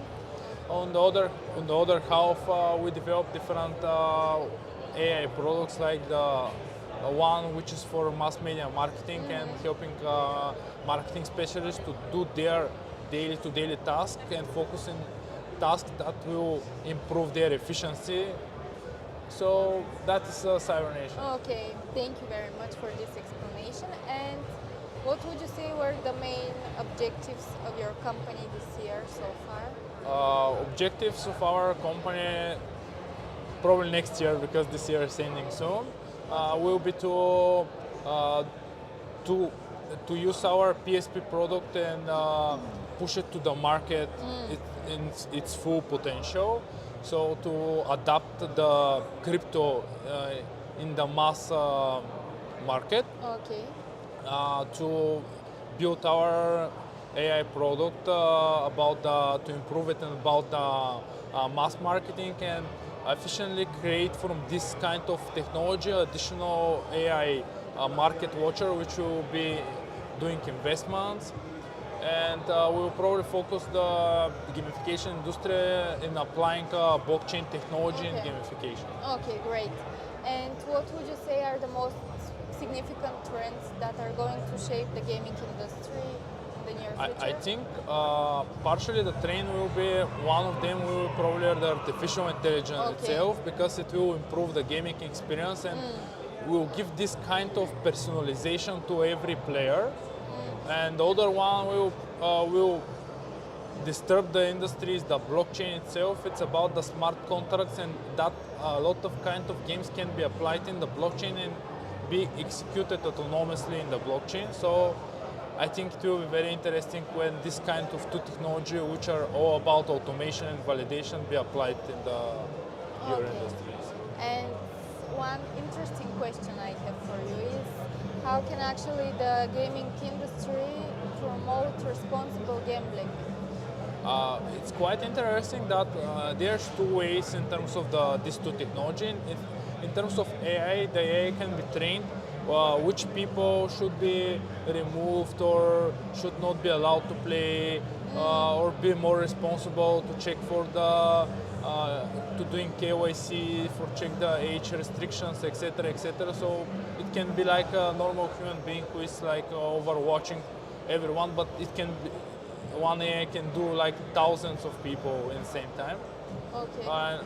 On the other half, we develop different AI products like the one which is for mass media marketing and helping marketing specialists to do their daily to daily task and focus in tasks that will improve their efficiency. So that is Cybernation. Okay, thank you very much for this explanation. And what would you say were the main objectives of your company this year so far? Objectives of our company, probably next year because this year is ending soon, will be to to use our PSP product and push it to the market in its full potential. So to adapt the crypto in the mass market, Okay. to build our AI product to improve it and about the mass marketing and efficiently create from this kind of technology additional AI market watcher which will be doing investments, and we will probably focus the gamification industry in applying blockchain technology in Okay. gamification. Okay, great. And what would you say are the most significant trends that are going to shape the gaming industry in the near future? I think partially the trend will be one of them will probably the artificial intelligence Okay. itself, because it will improve the gaming experience and will give this kind of personalization to every player. And the other one will disturb the industry is the blockchain itself. It's about the smart contracts, and that a lot of kind of games can be applied in the blockchain and be executed autonomously in the blockchain. So I think it will be very interesting when this kind of two technology, which are all about automation and validation, be applied in the your Okay. industries. And one interesting question I have for you is how can actually the gaming industry promote responsible gambling? It's quite interesting that there's two ways in terms of these two technology. In terms of AI, the AI can be trained which people should be removed or should not be allowed to play, or be more responsible to check for the to doing KYC, for check the age restrictions, etc., etc. So it can be like a normal human being who is like overwatching everyone, but it can be, one AI can do like thousands of people in the same time. Okay.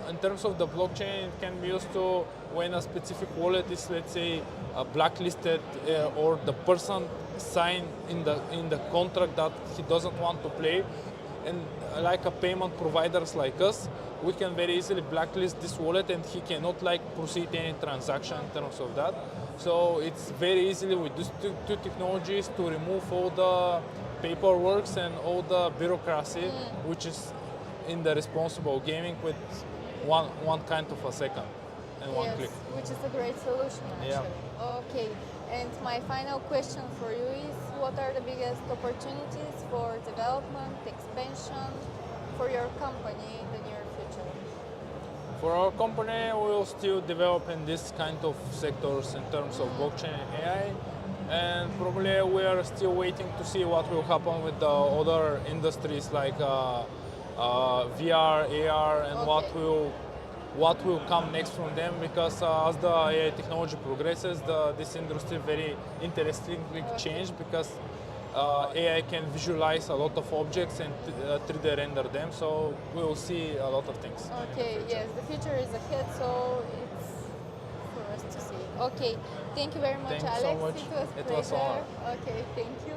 In terms of the blockchain, it can be used to when a specific wallet is, let's say, blacklisted, or the person signed in the contract that he doesn't want to play, and like a payment providers like us, we can very easily blacklist this wallet and he cannot like proceed any transaction in terms of that. So it's very easily with these two technologies to remove all the paperwork and all the bureaucracy, which is in the responsible gaming with one kind of a second and one Yes, click. which is a great solution actually. Yeah. Okay. And my final question for you is what are the biggest opportunities for development, expansion for your company in the near future? For our company, we will still develop in this kind of sectors in terms of blockchain and AI, and probably we are still waiting to see what will happen with the other industries like VR, AR, and Okay. what will come next from them, because as the AI technology progresses, this industry very interestingly change, because AI can visualize a lot of objects and 3D render them, so we will see a lot of things. Okay, yes, the future is ahead, so it's for us to see. Okay, thank you very much, Thank you so Alex. much. It was It pleasure. was honor. Okay, thank you.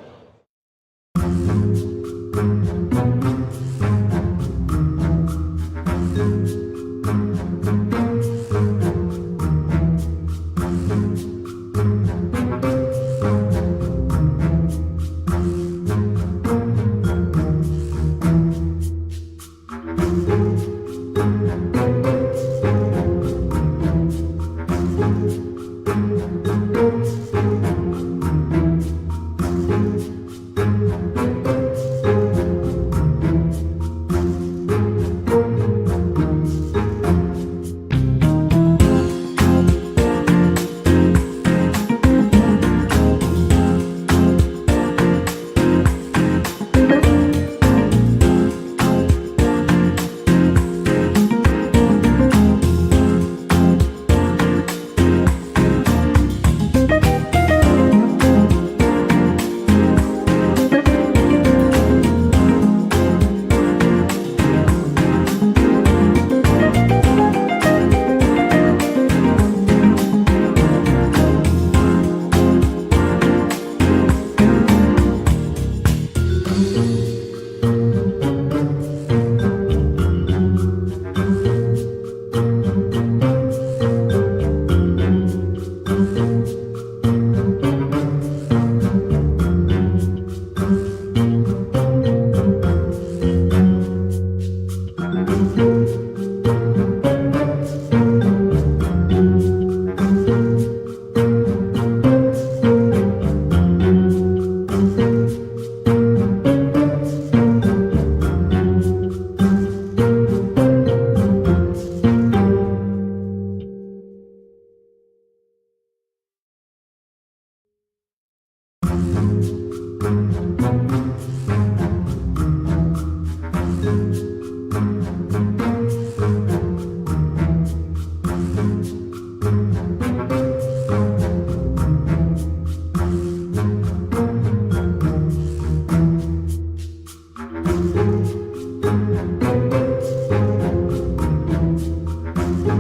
Okay.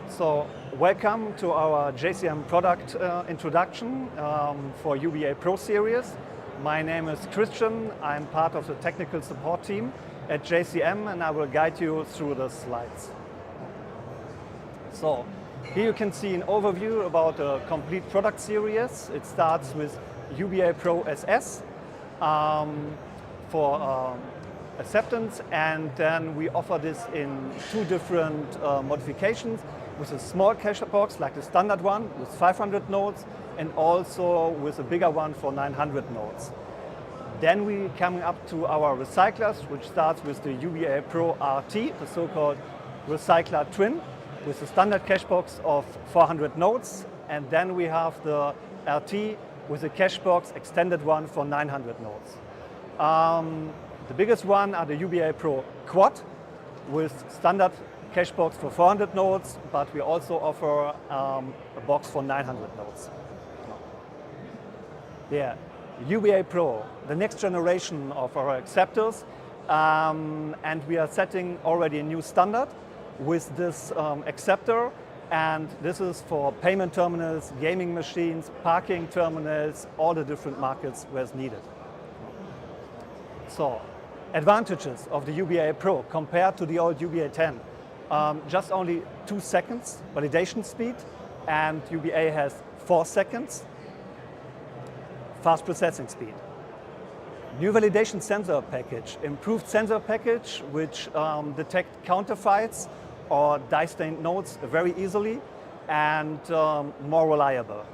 So welcome to our JCM product introduction for UBA Pro Series. My name is Christian. I'm part of the technical support team at JCM, and I will guide you through the slides. So here you can see an overview about a complete product series. It starts with UBA Pro SS for acceptance, and then we offer this in two different modifications, with a small cache box like the standard one with 500 nodes, and also with a bigger one for 900 nodes. Then we come up to our recyclers, which starts with the UBA Pro RT, the so-called recycler twin, with a standard cache box of 400 nodes, and then we have the RT with a cache box, extended one for 900 nodes. The biggest one are the UBA Pro Quad with standard cache box for 400 nodes, but we also offer a box for 900 nodes. Yeah, UBA Pro, the next generation of our acceptors, and we are setting already a new standard with this acceptor, and this is for payment terminals, gaming machines, parking terminals, all the different markets where it's needed. So, advantages of the UBA Pro compared to the old UBA 10. Just only 2 seconds validation speed, and UBA has 4 seconds fast processing speed. New validation sensor package, improved sensor package which detect counterfeits or dye-stained nodes very easily, and more reliable.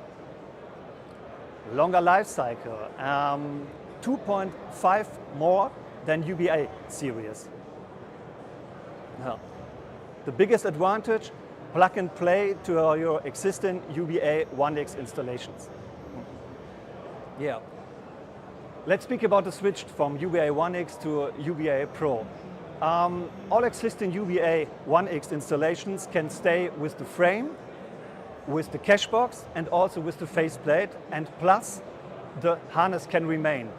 Longer life cycle, 2.5 more than UBA series. The biggest advantage, plug and play to your existing UBA 1X installations. Yeah. Let's speak about the switch from UBA 1X to UBA Pro. All existing UBA 1X installations can stay with the frame, with the cache box, and also with the faceplate, and plus the harness can remain.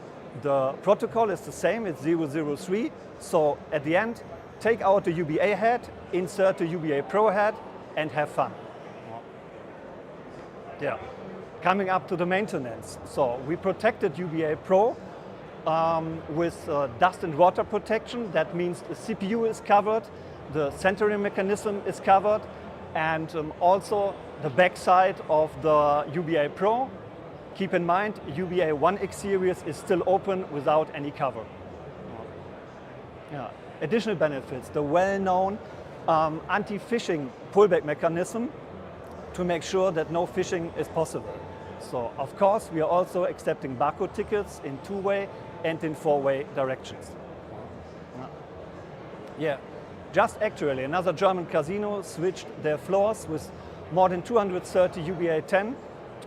The protocol is the same, it's 003, so at the end, take out the UBA head, insert the UBA Pro head, and have fun. Yeah. Coming up to the maintenance. So we protected UBA Pro with dust and water protection. That means the CPU is covered, the centering mechanism is covered, and also the backside of the UBA Pro. Keep in mind, UBA 1X series is still open without any cover. Yeah. Additional benefits, the well-known anti-phishing pullback mechanism to make sure that no phishing is possible. So, of course, we are also accepting barcode tickets in 2-way and in 4-way directions. Yeah, just actually, another German casino switched their floors with more than 230 UBA 10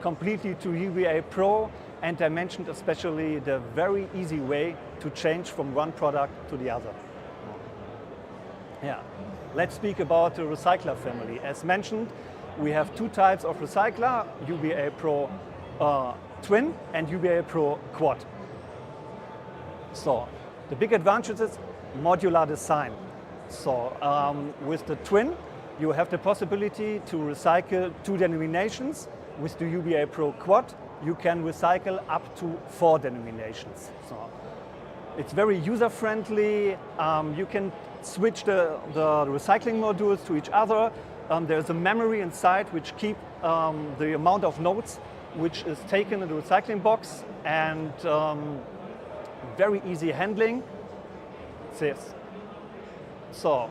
completely to UBA Pro, and I mentioned especially the very easy way to change from one product to the other. Yeah, let's speak about the recycler family. As mentioned, we have two types of recycler, UBA Pro Twin and UBA Pro Quad. So, the big advantage is modular design. So, with the Twin, you have the possibility to recycle 2 denominations. With the UBA Pro Quad, you can recycle up to 4 denominations. So, it's very user-friendly. You can switch the recycling modules to each other. There's a memory inside which keep the amount of nodes which is taken in the recycling box, and very easy handling. This. So,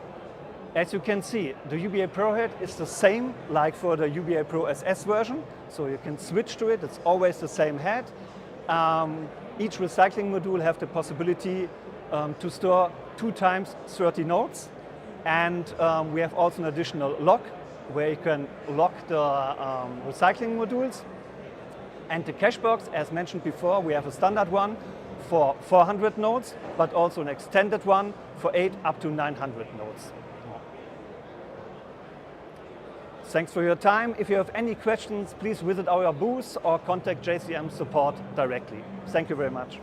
as you can see, the UBA Pro head is the same like for the UBA Pro SS version. So you can switch to it, it's always the same head. Each recycling module have the possibility to store 2 times 30 nodes. And we have also an additional lock where you can lock the recycling modules. And the cache box, as mentioned before, we have a standard one for 400 nodes, but also an extended one for 8 up to 900 nodes. Thanks for your time. If you have any questions, please visit our booth or contact JCM support directly. Thank you very much.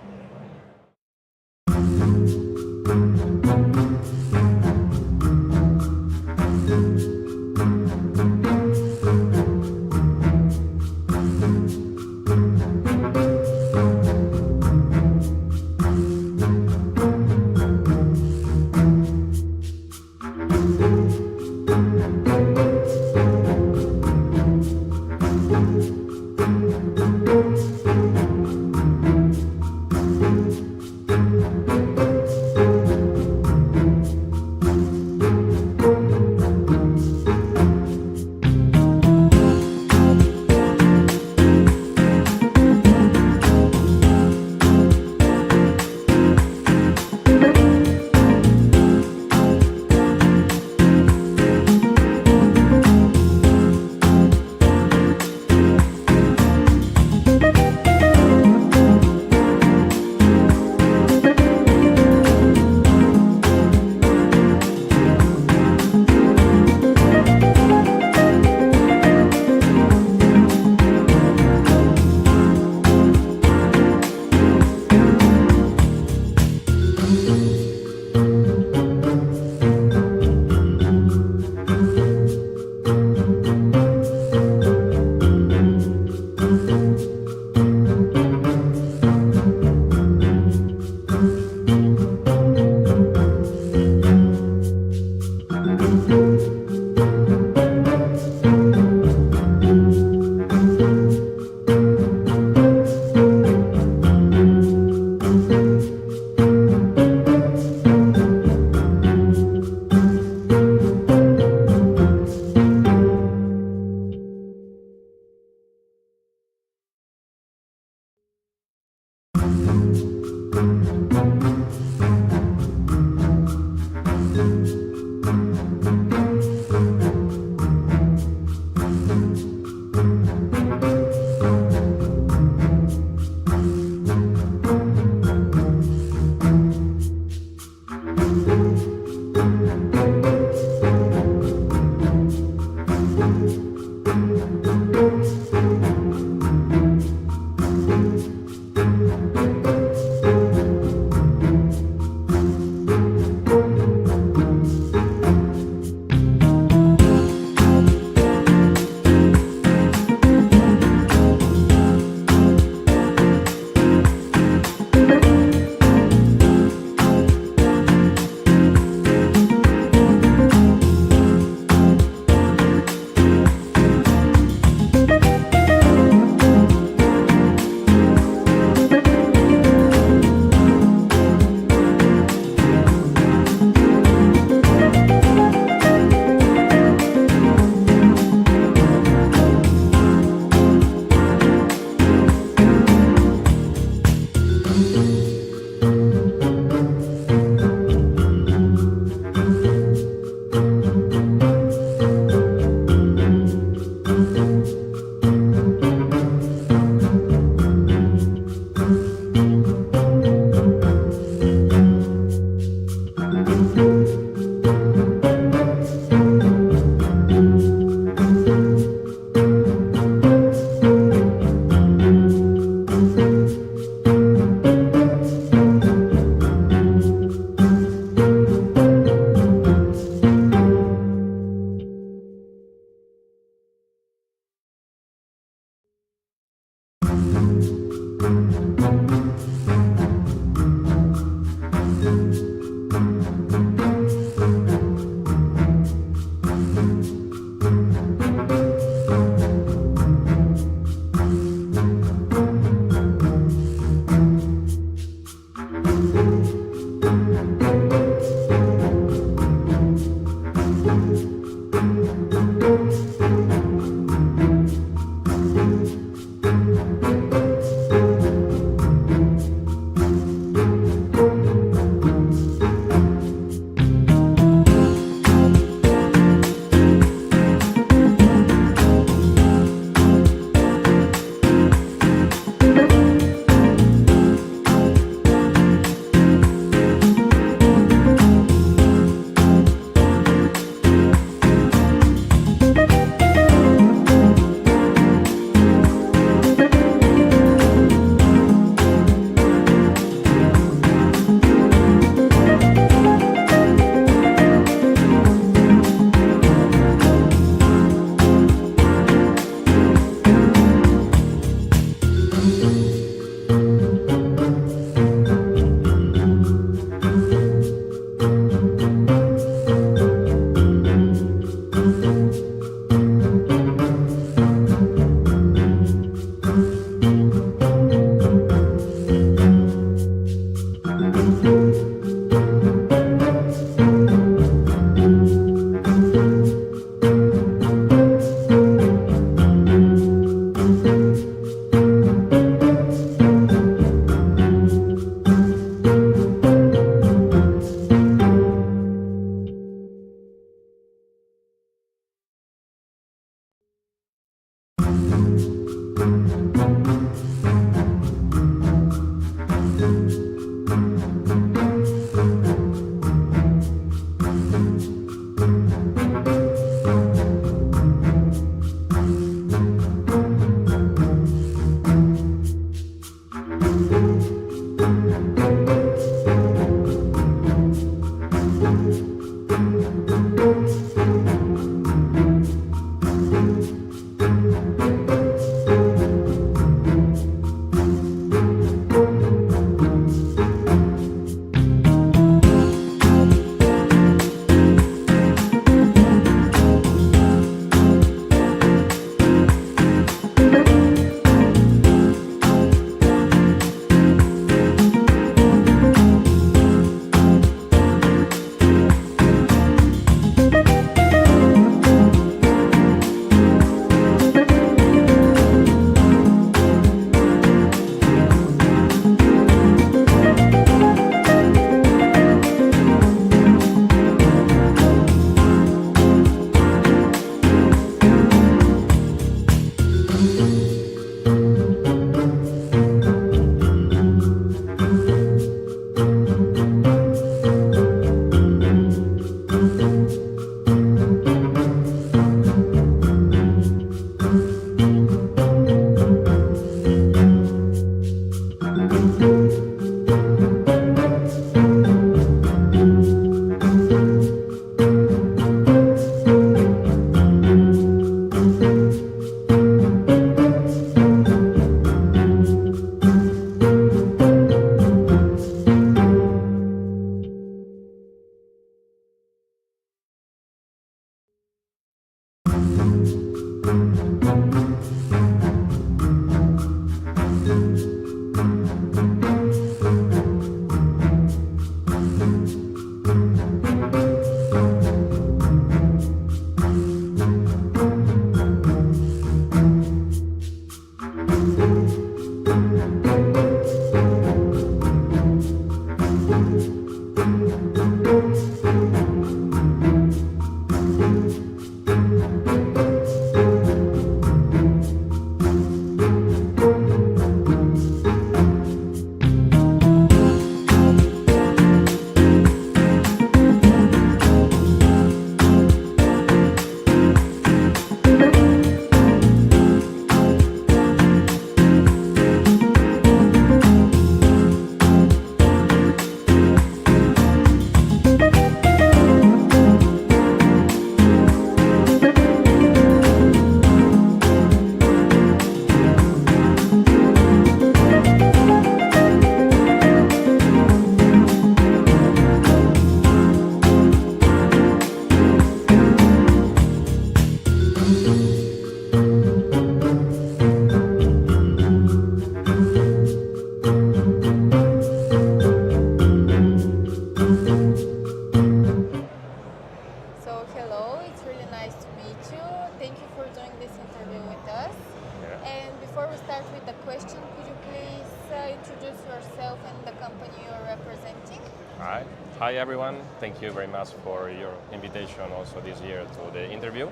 So hello, it's really nice to meet you. Thank you for doing this interview with us. Yeah. And before we start with the question, could you please introduce yourself and the company you're representing? All right. Hi, everyone. Thank you very much for your invitation also this year to the interview.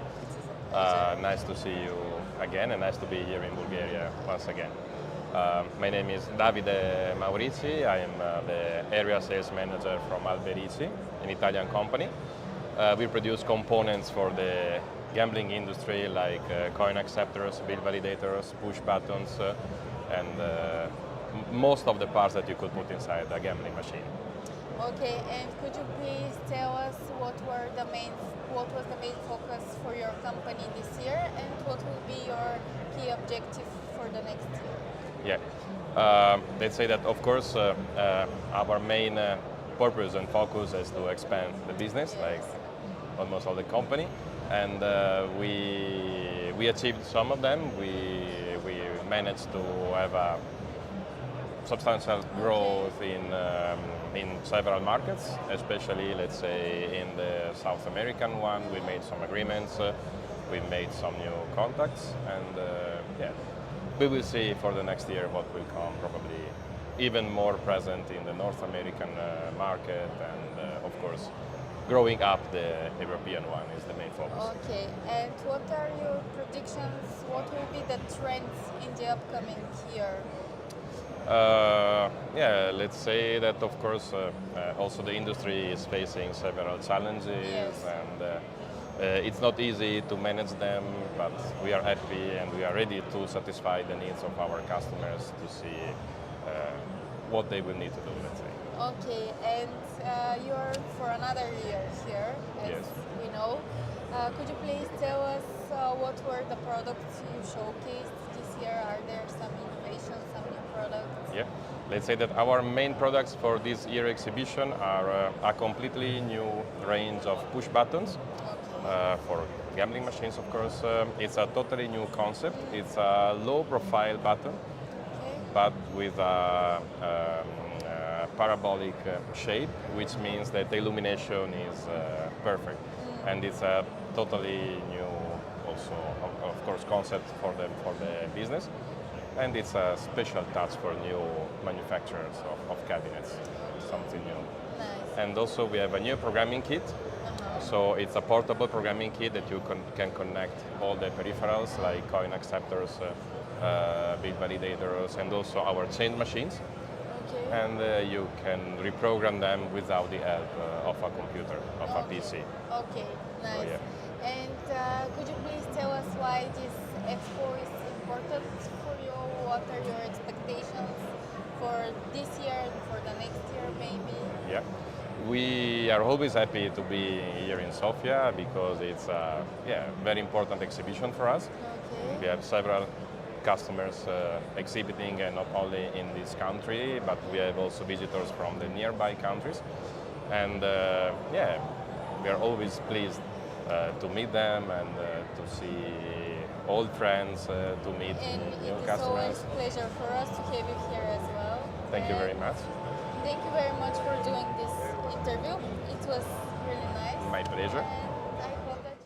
Nice to see you again and nice to be here in Bulgaria once again. My name is Davide Maurizi. I am the area sales manager from Alberici, an Italian company. We produce components for the gambling industry like coin acceptors, bill validators, push buttons, and most of the parts that you could put inside a gambling machine. Okay, and could you please tell us what was the main focus for your company this year, and what will be your key objective for the next year? Yeah, let's say that of course our main purpose and focus is to expand the business, Yes. like almost all the company, and we achieved some of them. We managed to have a substantial growth in several markets, especially let's say in the South American one. We made some agreements, we made some new contacts, and yeah, we will see for the next year what will come. Probably even more present in the North American market, and of course, growing up the European one is the main focus. Okay, and what are your predictions? What will be the trends in the upcoming year? Yeah, let's say that of course also the industry is facing several challenges, Yes. and it's not easy to manage them, but we are happy and we are ready to satisfy the needs of our customers to see what they will need to do, let's say. Okay, and you're for another year here, as Yes. we know. Could you please tell us what were the products you showcased this year? Are there some innovations, some new products? Yeah, let's say that our main products for this year exhibition are a completely new range of push buttons for gambling machines, of course. It's a totally new concept. It's a low-profile button, Okay. but with a parabolic shape, which means that the illumination is perfect. And it's a totally new, also, of course, concept for the business. And it's a special touch for new manufacturers of cabinets, something new. Nice. And also we have a new programming kit. So it's a portable programming kit that you can connect all the peripherals like coin acceptors, bit validators, and also our chain machines. Okay. And you can reprogram them without the help of a computer, of a PC. Okay, nice. yeah. And could you please tell us why this expo is important for you? What are your expectations for this year and for the next year, maybe? Yeah. We are always happy to be here in Sofia because it's a very important exhibition for us. Okay. We have several customers exhibiting, and not only in this country, but we have also visitors from the nearby countries. And we are always pleased to meet them and to see old friends, to meet And new it is customers. always a pleasure for us to have you here as well. Thank you very And much. Thank you very much for doing this interview. It was really nice. My pleasure. And I hope that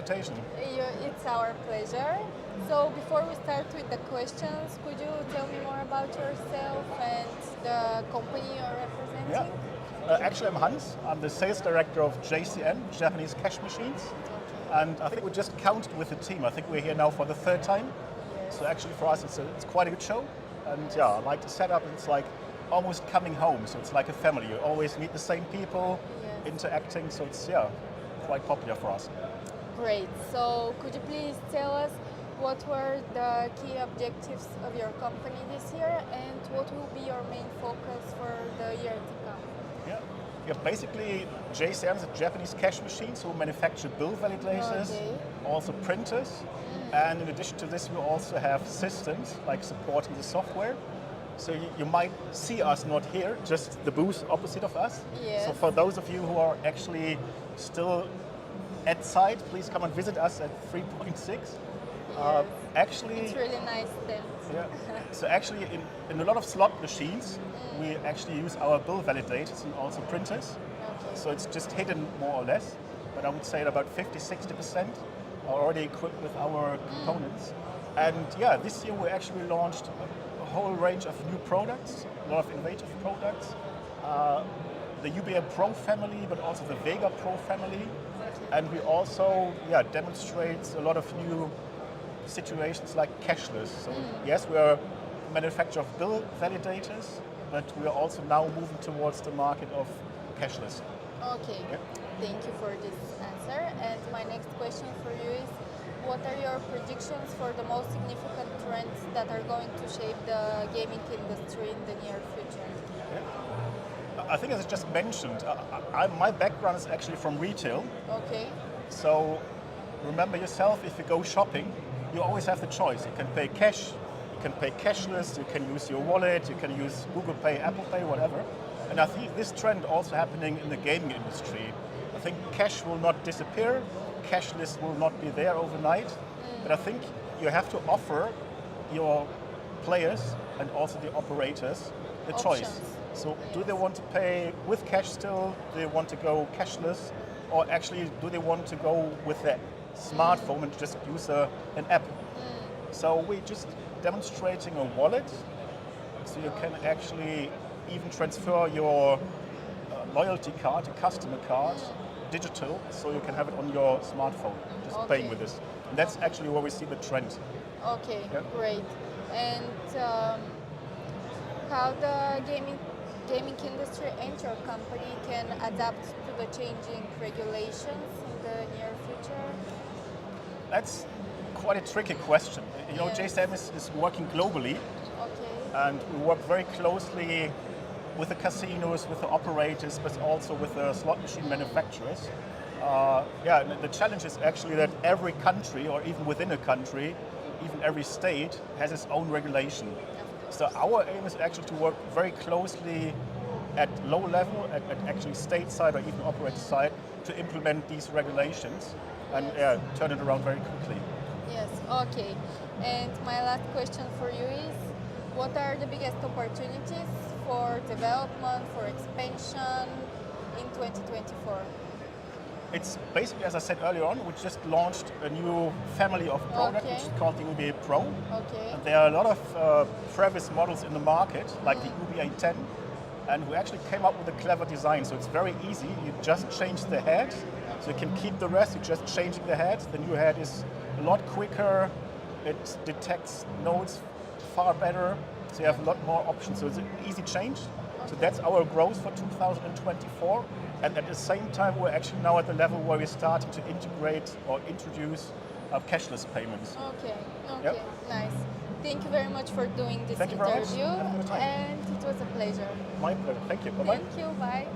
invitation. It's our pleasure. So before we start with the questions, could you tell me more about yourself and the company you're representing? Yeah. Actually, I'm Hans. I'm the sales director of JCM, Japanese Cash Machines. And I think we just counted with the team. I think we're here now for the third time. Yes. So actually for us, it's quite a good show. And yeah, I like the setup. It's like almost coming home. So it's like a family. You always meet the same people, Yes. interacting. So it's, quite popular for us. Great. So could you please tell us what were the key objectives of your company this year and what will be your main focus for the year to come? Yeah, basically JCM is a Japanese cash machines who manufacture bill validators, Okay. also printers. And in addition to this, we also have systems like supporting the software. So you might see us not here, just the booth opposite of us. Yes. So for those of you who are actually still at site, please come and visit us at 3.6. Yes. Actually, It's really nice tent. yeah. So actually, in a lot of slot machines, we actually use our bill validators and also printers. Okay. So it's just hidden more or less. But I would say about 50-60% are already equipped with our components. And yeah, this year we actually launched a whole range of new products, a lot of innovative products. The UBA Pro family, but also the Vega Pro family. And we also demonstrate a lot of new situations like cashless. So yes, we are a manufacturer of bill validators, but we are also now moving towards the market of cashless. Okay. Yeah. Thank you for this answer. And my next question for you is, what are your predictions for the most significant trends that are going to shape the gaming industry in the near future? I think as I just mentioned, my background is actually from retail. Okay. So remember yourself, if you go shopping, you always have the choice. You can pay cash, you can pay cashless, you can use your wallet, you can use Google Pay, Apple Pay, whatever. And I think this trend also happening in the gaming industry. I think cash will not disappear, cashless will not be there overnight, but I think you have to offer your players and also the operators the choice. Options. So do they want to pay with cash still? Do they want to go cashless? Or actually, do they want to go with their smartphone and just use an app? So we're just demonstrating a wallet, so you can actually even transfer your loyalty card, a customer card, digital, so you can have it on your smartphone, just paying with this. And that's actually where we see the trend. Okay, Yeah. great. And how the gaming industry and your company can adapt to the changing regulations in the near future? That's quite a tricky question. You know, Yes. JSM is working globally, Okay. and we work very closely with the casinos, with the operators, but also with the slot machine manufacturers. And the challenge is actually that every country, or even within a country, even every state has its own regulation. So our aim is actually to work very closely at low level, at actually state side or even operator side, to implement these regulations and turn it around very quickly. Yes, okay. And my last question for you is, what are the biggest opportunities for development, for expansion in 2024? It's basically, as I said earlier on, we just launched a new family of products, which is called the UBA Pro. Okay. And there are a lot of previous models in the market, like the UBA 10, and we actually came up with a clever design. So it's very easy. You just change the head, so you can keep the rest. You're just changing the head. The new head is a lot quicker. It detects nodes far better. So you have a lot more options. So it's an easy change. So that's our growth for 2024. And at the same time, we're actually now at the level where we're starting to integrate or introduce cashless payments. Okay, Yep. nice. Thank you very much for doing this Thank you very much. interview. Have a good time. And it was a pleasure. My pleasure. Thank you. Bye-bye. Thank you, bye.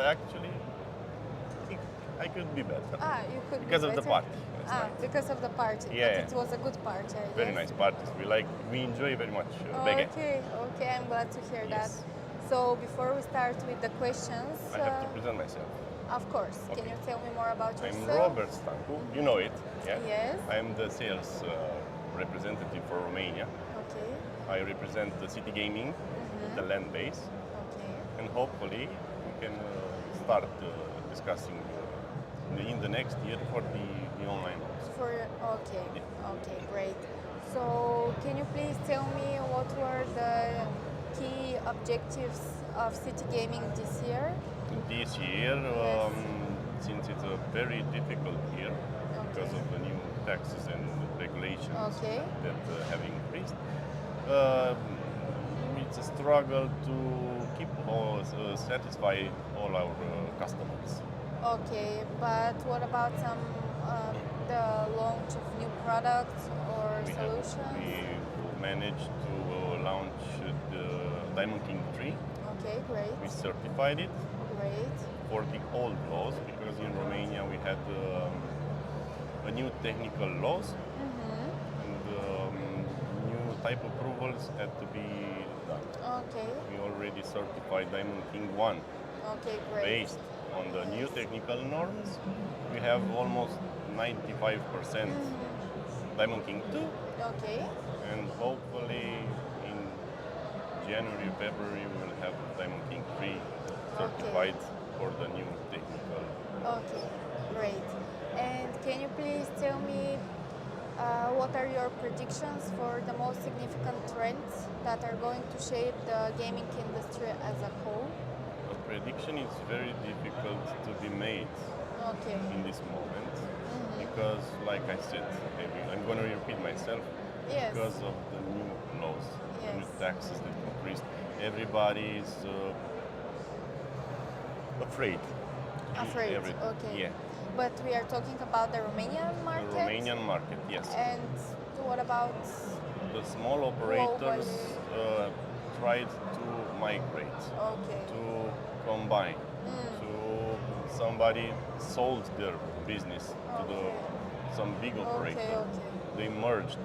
Actually, I think I could be better. You could because be of the better. party. last night. Because of the party. Yeah. But it was a good party. Very nice parties. We enjoy very much. Bege. Okay, I'm glad to hear Yes. that. So before we start with the questions, I have to present myself. of course, can Okay. you tell me more about I'm yourself? Robert Stancu. You know it, yeah? Yes. I'm the sales representative for Romania. Okay. I represent the City Gaming, the land base, Okay. and hopefully we can start discussing in the next year for the online ones. Okay. Yeah. Okay. Great. So can you please tell me what were the key objectives of City Gaming this year? This year, since it's a very difficult year because of the new taxes and regulations Okay. that have increased, it's a struggle to keep satisfy all our customers. Okay, but what about some the launch of new products or solutions? We managed to launch the Diamond King 3. Okay, great, We certified it great. for the old laws because in Romania we had a new technical laws and new type approvals had to be done. Okay, We already certified Diamond King 1. okay, great. Based on the new technical norms, we have almost 95% Diamond King 2, Okay, and hopefully in January, February, we will have Diamond King 3 certified for the new technical. okay, great. And can you please tell me what are your predictions for the most significant trends that are going to shape the gaming industry as a whole? A prediction is very difficult to be made Okay, in this moment because, like I said, maybe I'm going to repeat myself yes, because of the new laws, the new Yes. taxes that increased. Everybody is afraid. afraid. Everything. Okay, Yeah, but we are talking about the Romanian the market. Romanian market, yes. And what about The small operators tried to migrate, okay? to combine, to somebody sold their business to some big operator. Okay. They merged.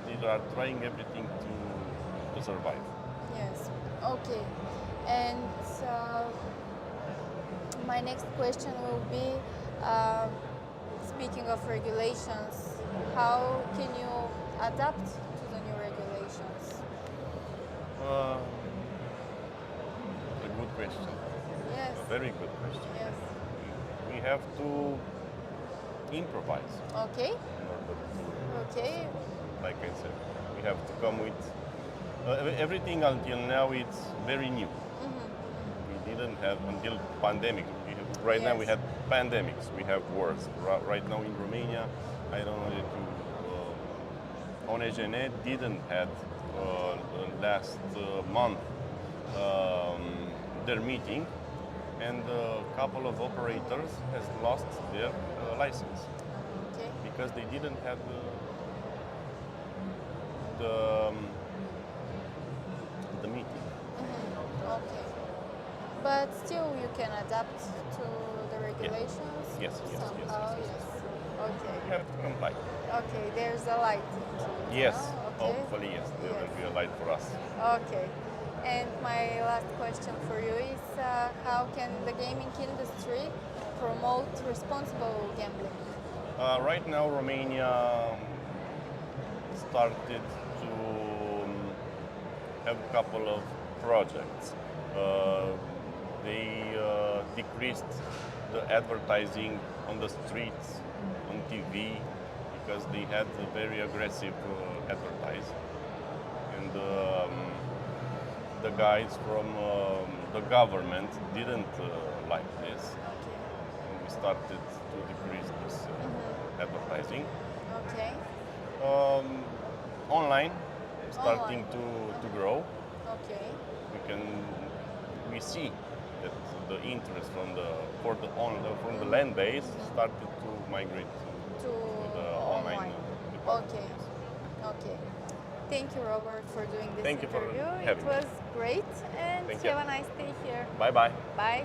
They are trying everything to survive. Yes. Okay. And my next question will be, speaking of regulations, how can you adapt to the new regulations? A good question. Yes. A very good question. Yes. We have to improvise Okay. in order to, Okay. like I said, we have to come with everything until now. It's very new. We didn't have until pandemic. Right now we Yes. had pandemics. We have wars. Right now in Romania, I don't know if you, ONEJN didn't have last month their meeting, and a couple of operators has lost their license Okay. because they didn't have the meeting. Okay. But still, you can adapt to the regulations. Yes, yes, somehow. yes. Yes. Okay. We have to comply. Okay. There's a light. into it, Yes, no? Okay. hopefully yes, there will be a light for us. Okay. And my last question for you is how can the gaming industry promote responsible gambling? Right now, Romania started to have a couple of projects. They decreased the advertising on the streets, on TV, because they had a very aggressive advertise. And the guys from the government didn't like this. Okay. And we started to decrease this advertising. Okay. Online, starting to grow. Okay. We see that the interest from the land base started to migrate To the online department. Okay. Okay. Thank you, Robert, for doing this Thank you for interview. having It me. was great, and Thank have you. a nice day here. Bye bye. Bye.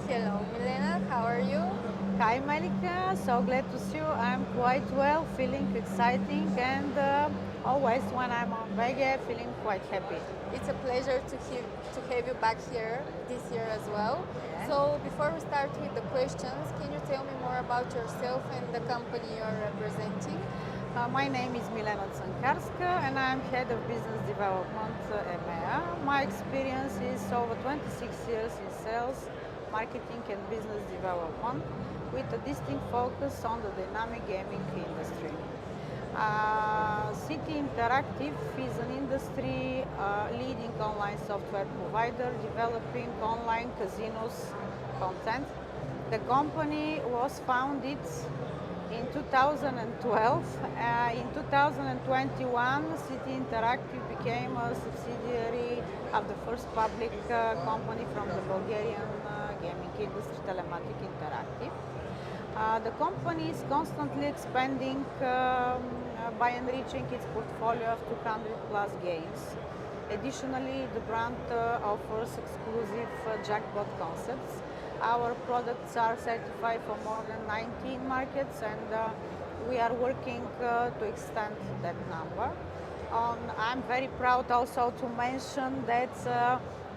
Hello, Milena. How are you? Hi Malika, so glad to see you. I'm quite well, feeling exciting, and always when I'm on Bege, feeling quite happy. It's a pleasure to have you back here this year as well. Yeah. So before we start with the questions, can you tell me more about yourself and the company you're representing? My name is Milena Tsankarska, and I'm head of business development EMEA. My experience is over 26 years in sales, marketing, and business development, with a distinct focus on the dynamic gaming industry. City Interactive is an industry leading online software provider developing online casinos content. The company was founded in 2012. In 2021, City Interactive became a subsidiary of the first public company from the Bulgarian gaming industry, Telematic Interactive. The company is constantly expanding by enriching its portfolio of 200 plus games. Additionally, the brand offers exclusive jackpot concepts. Our products are certified for more than 19 markets, and we are working to extend that number. I'm very proud also to mention that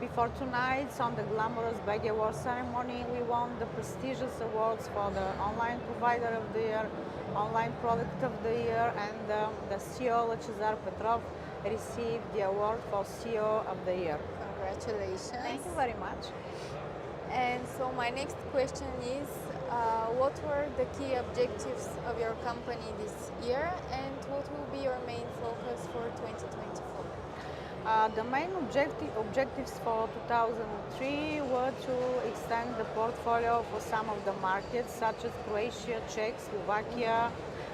before tonight, on the glamorous Bege Award ceremony, we won the prestigious awards for the Online Provider of the Year, Online Product of the Year, and the CEO, Lachazar Petrov, received the award for CEO of the Year. Congratulations. Thank you very much. And so my next question is, what were the key objectives of your company this year, and what will be your main focus for 2024? The main objectives for 2003 were to extend the portfolio for some of the markets, such as Croatia, Czech, Slovakia.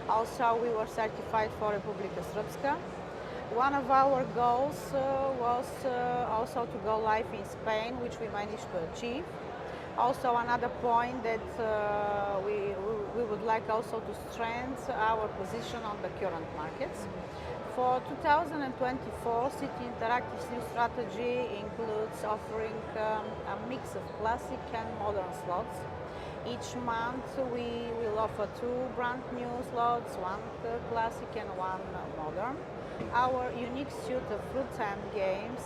Also, we were certified for Republika Srpska. One of our goals was also to go live in Spain, which we managed to achieve. Also, another point that we would like also to strengthen our position on the current markets. For 2024, City Interactive's new strategy includes offering a mix of classic and modern slots. Each month we will offer 2 brand new slots, 1 classic and 1 modern. Our unique suite of full-time games,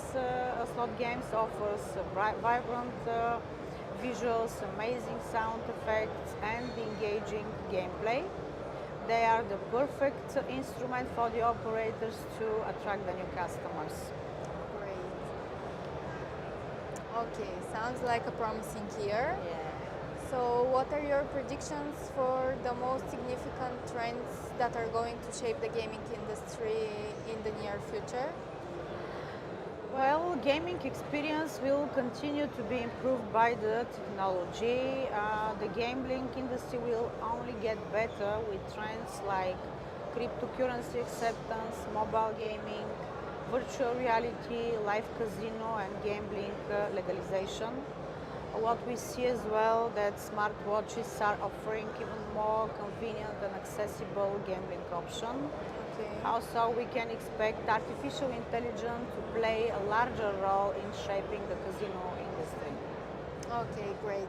slot games, offers vibrant visuals, amazing sound effects and engaging gameplay. They are the perfect instrument for the operators to attract the new customers. Great. Okay, sounds like a promising year. Yeah. So what are your predictions for the most significant trends that are going to shape the gaming industry in the near future? Well, gaming experience will continue to be improved by the technology. The gambling industry will only get better with trends like cryptocurrency acceptance, mobile gaming, virtual reality, live casino and gambling legalization. What we see as well that smartwatches are offering even more convenient and accessible gambling option. Okay. Also, we can expect artificial intelligence to play a larger role in shaping the casino industry. Okay, great.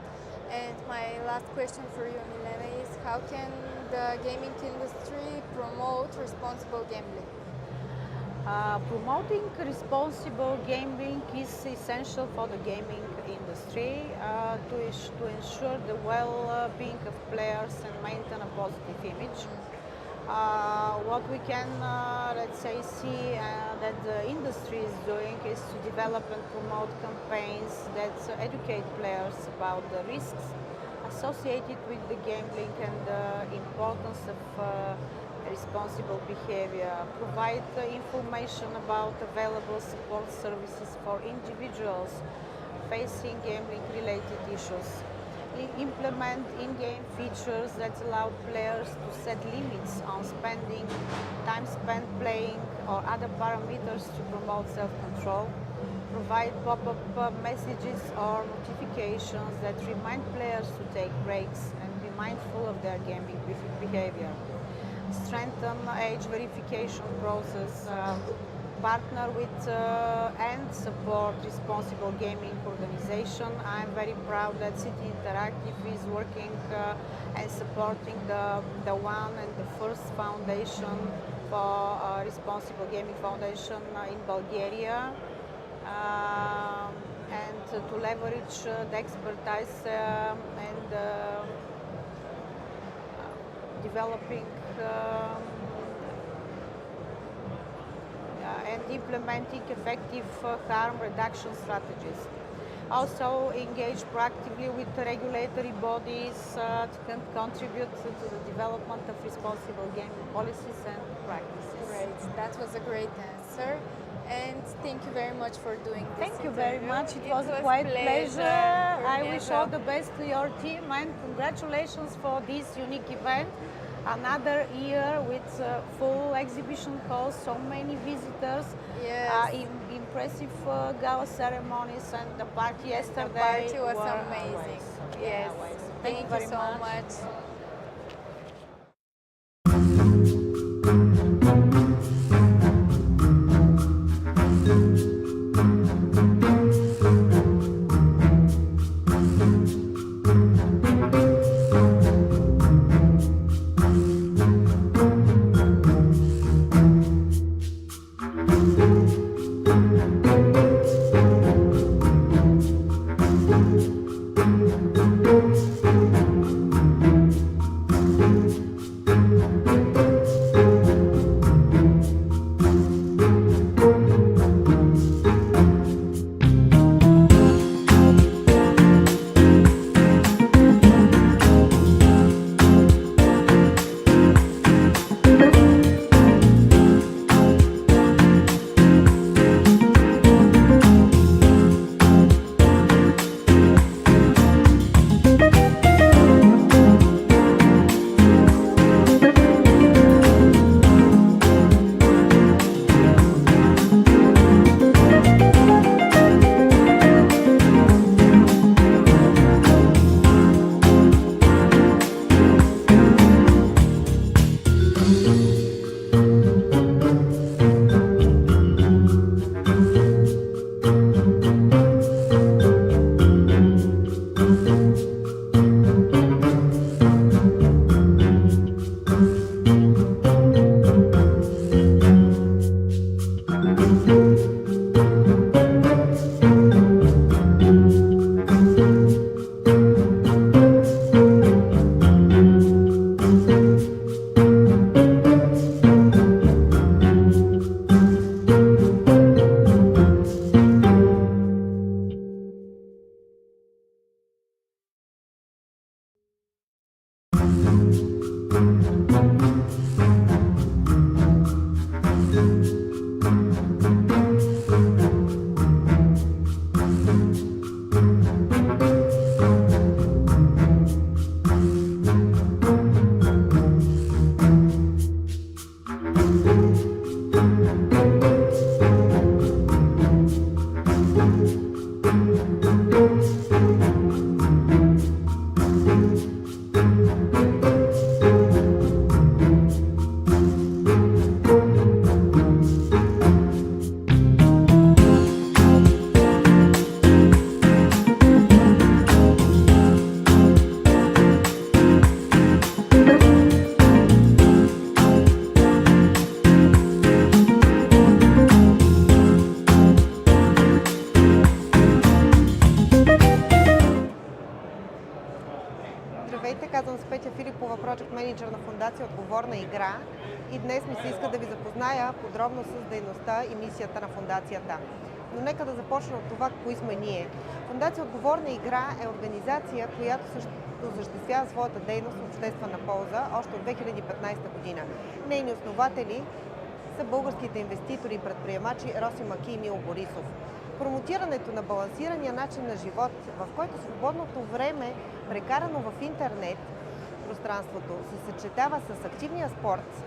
And my last question for you, Milena, is how can the gaming industry promote responsible gambling? Promoting responsible gambling is essential for the gaming industry to ensure the well-being of players and maintain a positive image. What we can, let's say, see that the industry is doing is to develop and promote campaigns that educate players about the risks associated with the gambling and the importance of responsible behavior, provide information about available support services for individuals facing gambling-related issues, implement in-game features that allow players to set limits on spending, time spent playing, or other parameters to promote self-control, provide pop-up messages or notifications that remind players to take breaks and be mindful of their gambling behavior. Strengthen age verification process, partner with and support responsible gaming organization. I'm very proud that City Interactive is working and supporting the one and the first foundation for responsible gaming foundation in Bulgaria. And to leverage the expertise and developing and implementing effective harm reduction strategies. Also engage proactively with the regulatory bodies to contribute to the development of responsible gaming policies and practices. Great, that was a great answer. And thank you very much for doing this Thank you very interview. much. It was a quite pleasure. for I me wish as all well. the best to your team and congratulations for this unique event. Another year with full exhibition halls, so many visitors, Yes. impressive gala ceremonies, and the party yesterday The party was were amazing. always, Yes. always. Thank you very so much. Здравейте, казвам се Петя Филипова, Project Manager на фондация Отговорна игра и днес ми се иска да ви запозная подробно с дейността и мисията на фондацията. Но нека да започна от това, кои сме ние. Фондация Отговорна игра е организация, която осъществява своята дейност в обществена полза още от 2015 година. Нейни основатели са българските инвеститори и предприемачи Роси Маки и Мило Борисов. Промотирането на балансирания начин на живот, в който свободното време, прекарано в интернет пространството, се съчетава с активния спорт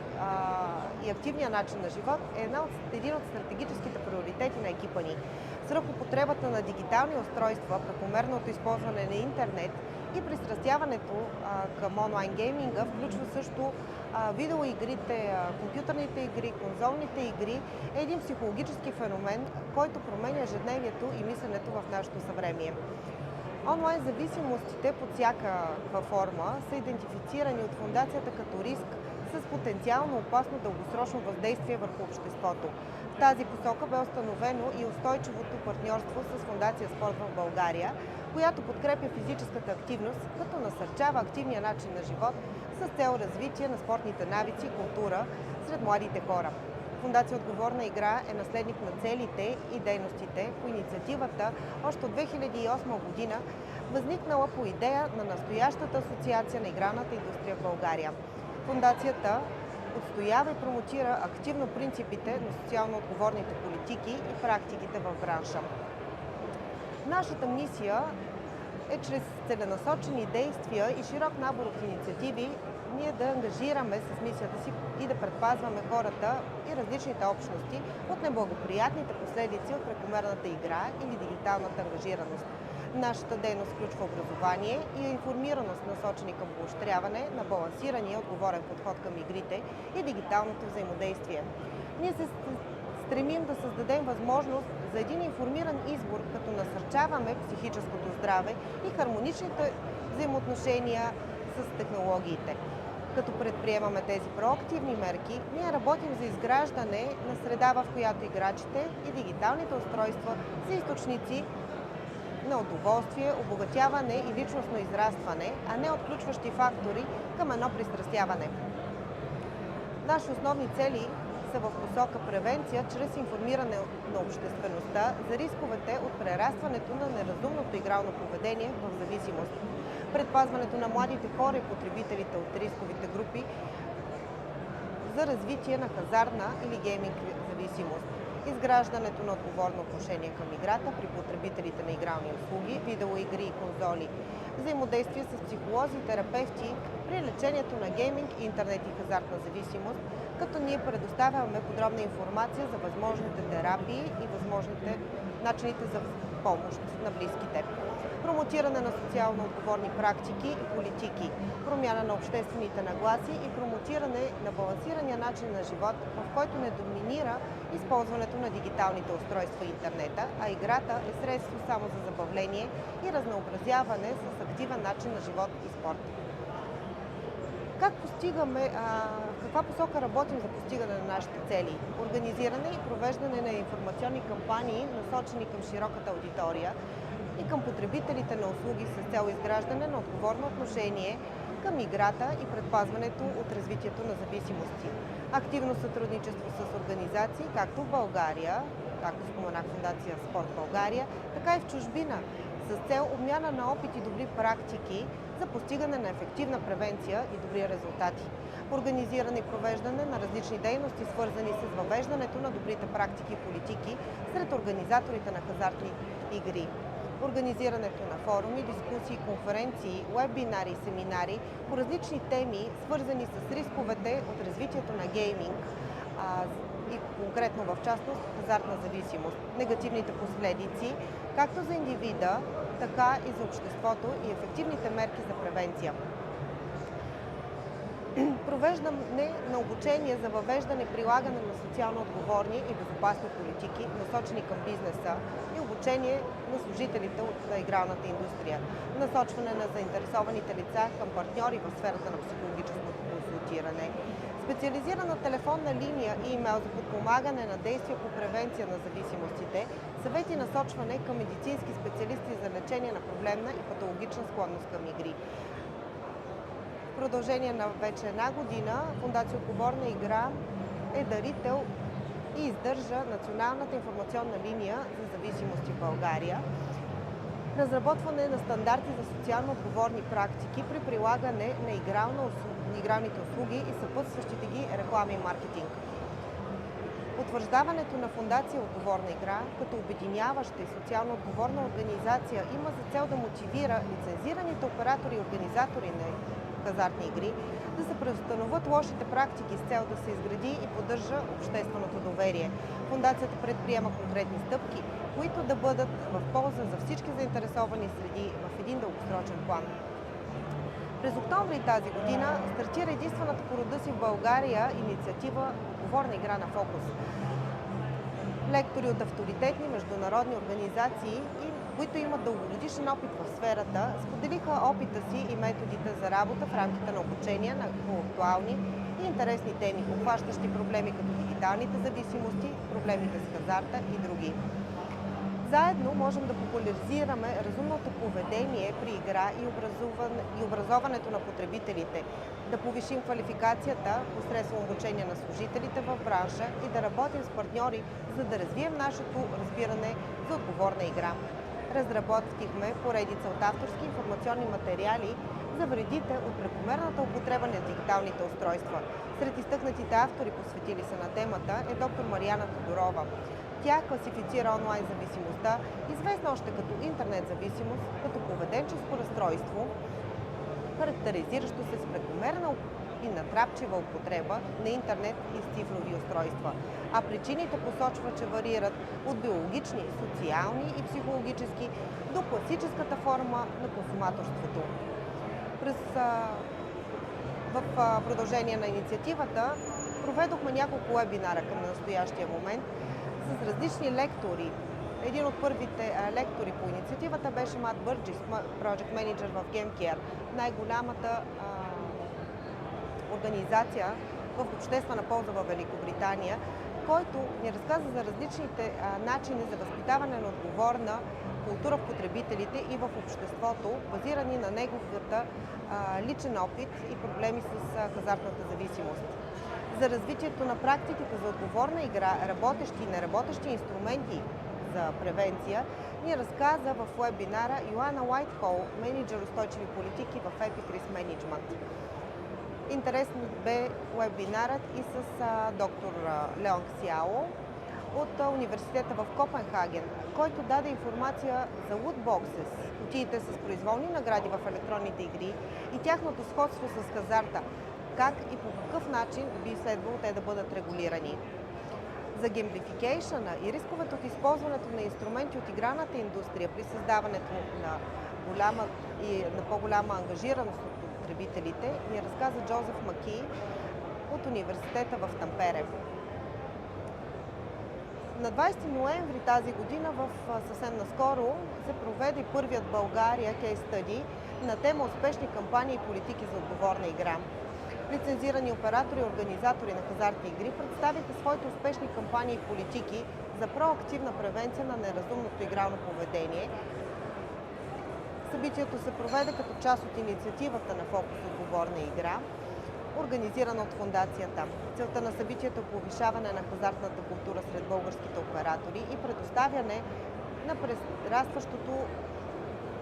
и активния начин на живот, е един от стратегическите приоритети на екипа ни. Свръхупотребата на дигитални устройства, прекомерното използване на интернет и пристрастяването към онлайн гейминга включва също видеоигрите, компютърните игри, конзолните игри е един психологически феномен, който променя ежедневието и мисленето в нашето съвремие. Онлайн зависимостите под всякаква форма са идентифицирани от фондацията като риск с потенциално опасно дългосрочно въздействие върху обществото. В тази посока бе установено и устойчивото партньорство с фондация Спорт в България, която подкрепя физическата активност, като насърчава активния начин на живот с цел развитие на спортните навици и култура сред младите хора. Фондация Отговорна игра е наследник на целите и дейностите по инициативата още от 2008 година, възникнала по идея на настоящата асоциация на игралната индустрия в България. Фондацията отстоява и промотира активно принципите на социално отговорните политики и практиките в бранша. Нашата мисия е чрез целенасочени действия и широк набор от инициативи ние да ангажираме с мисията си и да предпазваме хората и различните общности от неблагоприятните последици от прекомерната игра или дигиталната ангажираност. Нашата дейност включва образование и информираност, насочени към поощряване на балансирания отговорен подход към игрите и дигиталното взаимодействие. Ние се стремим да създадем възможност за един информиран избор, като насърчаваме психическото здраве и хармоничните взаимоотношения с технологиите. Като предприемаме тези проактивни мерки, ние работим за изграждане на среда, в която играчите и дигиталните устройства са източници на удоволствие, обогатяване и личностно израстване, а не отключващи фактори към едно пристрастяване. Наши основни цели са в посока превенция чрез информиране на обществеността за рисковете от прерастването на неразумното игрално поведение в зависимост, предпазването на младите хора и потребителите от рисковите групи за развитие на хазартна или гейминг зависимост, изграждането на отговорно отношение към играта при потребителите на игрални услуги, видеоигри и конзоли, взаимодействие с психолози и терапевти при лечението на гейминг, интернет и хазартна зависимост, като ние предоставяме подробна информация за възможните терапии и възможните начините за помощ на близките. Промотиране на социално отговорни практики и политики, промяна на обществените нагласи и промотиране на балансирания начин на живот, в който не доминира използването на дигиталните устройства и интернета, а играта е средство само за забавление и разнообразяване с активен начин на живот и спорт. Как постигаме, в каква посока работим за постигане на нашите цели? Организиране и провеждане на информационни кампании, насочени към широката аудитория и към потребителите на услуги с цел изграждане на отговорно отношение към играта и предпазването от развитието на зависимости. Активно сътрудничество с организации, както в България, както споменах Фондация Спорт България, така и в чужбина, с цел обмяна на опит и добри практики за постигане на ефективна превенция и добри резултати. Организиране и провеждане на различни дейности, свързани с въвеждането на добрите практики и политики сред организаторите на хазартни игри. Организирането на форуми, дискусии, конференции, вебинари и семинари по различни теми, свързани с рисковете от развитието на гейминг и конкретно в частност хазартна зависимост, негативните последици, както за индивида, така и за обществото и ефективните мерки за превенция. Провеждане на обучение за въвеждане, прилагане на социално отговорни и безопасни политики, насочени към бизнеса и обучение на служителите от игралната индустрия, насочване на заинтересованите лица към партньори в сферата на психологическото консултиране, специализирана телефонна линия и имейл за подпомагане на действия по превенция на зависимостите, съвети и насочване към медицински специалисти за лечение на проблемна и патологична склонност към игри. В продължение на вече една година Фондация Отговорна игра е дарител и издържа Националната информационна линия за зависимости в България, разработване на стандарти за социално отговорни практики при прилагане на игралните услуги и съпътстващите ги реклами и маркетинг. Утвърждаването на Фондация Отговорна игра като обединяваща и социално отговорна организация има за цел да мотивира лицензираните оператори и организатори на хазартни игри да се преустановят лошите практики с цел да се изгради и поддържа общественото доверие. Фондацията предприема конкретни стъпки, които да бъдат в полза за всички заинтересовани среди в един дългосрочен план. През октомври тази година стартира единствената по рода си в България инициатива Отговорна игра на фокус. Лектори от авторитетни международни организации, които имат дългогодишен опит в сферата, споделиха опита си и методите за работа в рамките на обучение на актуални и интересни теми, обхващащи проблеми като дигиталните зависимости, проблемите с хазарта и други. Заедно можем да популяризираме разумното поведение при игра и образоването на потребителите, да повишим квалификацията посредством обучение на служителите в бранша и да работим с партньори, за да развием нашето разбиране за отговорна игра. Разработихме поредица от авторски информационни материали за вредите от прекомерната употреба на дигиталните устройства. Сред изтъкнатите автори, посветили се на темата, е доктор Мариана Тодорова. Тя класифицира онлайн зависимостта, известна още като интернет зависимост, като поведенческо разстройство, характеризиращо се с прекомерна и натрапчива употреба на интернет и с цифрови устройства. А причините посочва, че варират от биологични, социални и психологически до класическата форма на консуматорството. В продължение на инициативата проведохме няколко вебинара към настоящия момент с различни лектори. Един от първите лектори по инициативата беше Мат Бърджис, Project Manager в GameCare, най-голямата организация в обществена полза в Великобритания, който ни разказа за различните начини за възпитаване на отговорна култура в потребителите и в обществото, базирани на неговата личен опит и проблеми с хазартната зависимост. За развитието на практиките за отговорна игра, работещи и неработещи инструменти за превенция, ни разказа в вебинара Йоана Уайтхол, менеджер устойчиви политики в Epic Risk Management. Интересен бе вебинарът и с доктор Леон Ксиало от университета в Копенхаген, който даде информация за лутбоксес, кутиите с произволни награди в електронните игри и тяхното сходство с хазарта, как и по какъв начин би следвало те да бъдат регулирани. За геймификейшъна и рисковете от използването на инструменти от игралната индустрия при създаването на по-голяма ангажираност от потребителите ни разказа Джозеф Маки от университета в Тампере. На 20 ноември тази година, съвсем наскоро, се проведе първият в България кейс стъди на тема успешни кампании и политики за отговорна игра. Лицензирани оператори и организатори на хазартни игри представиха своите успешни кампании и политики за проактивна превенция на неразумното игрално поведение. Събитието се проведе като част от инициативата на Фокус Отговорна игра, организирана от фондацията. Целта на събитието е повишаване на хазартната култура сред българските оператори и предоставяне на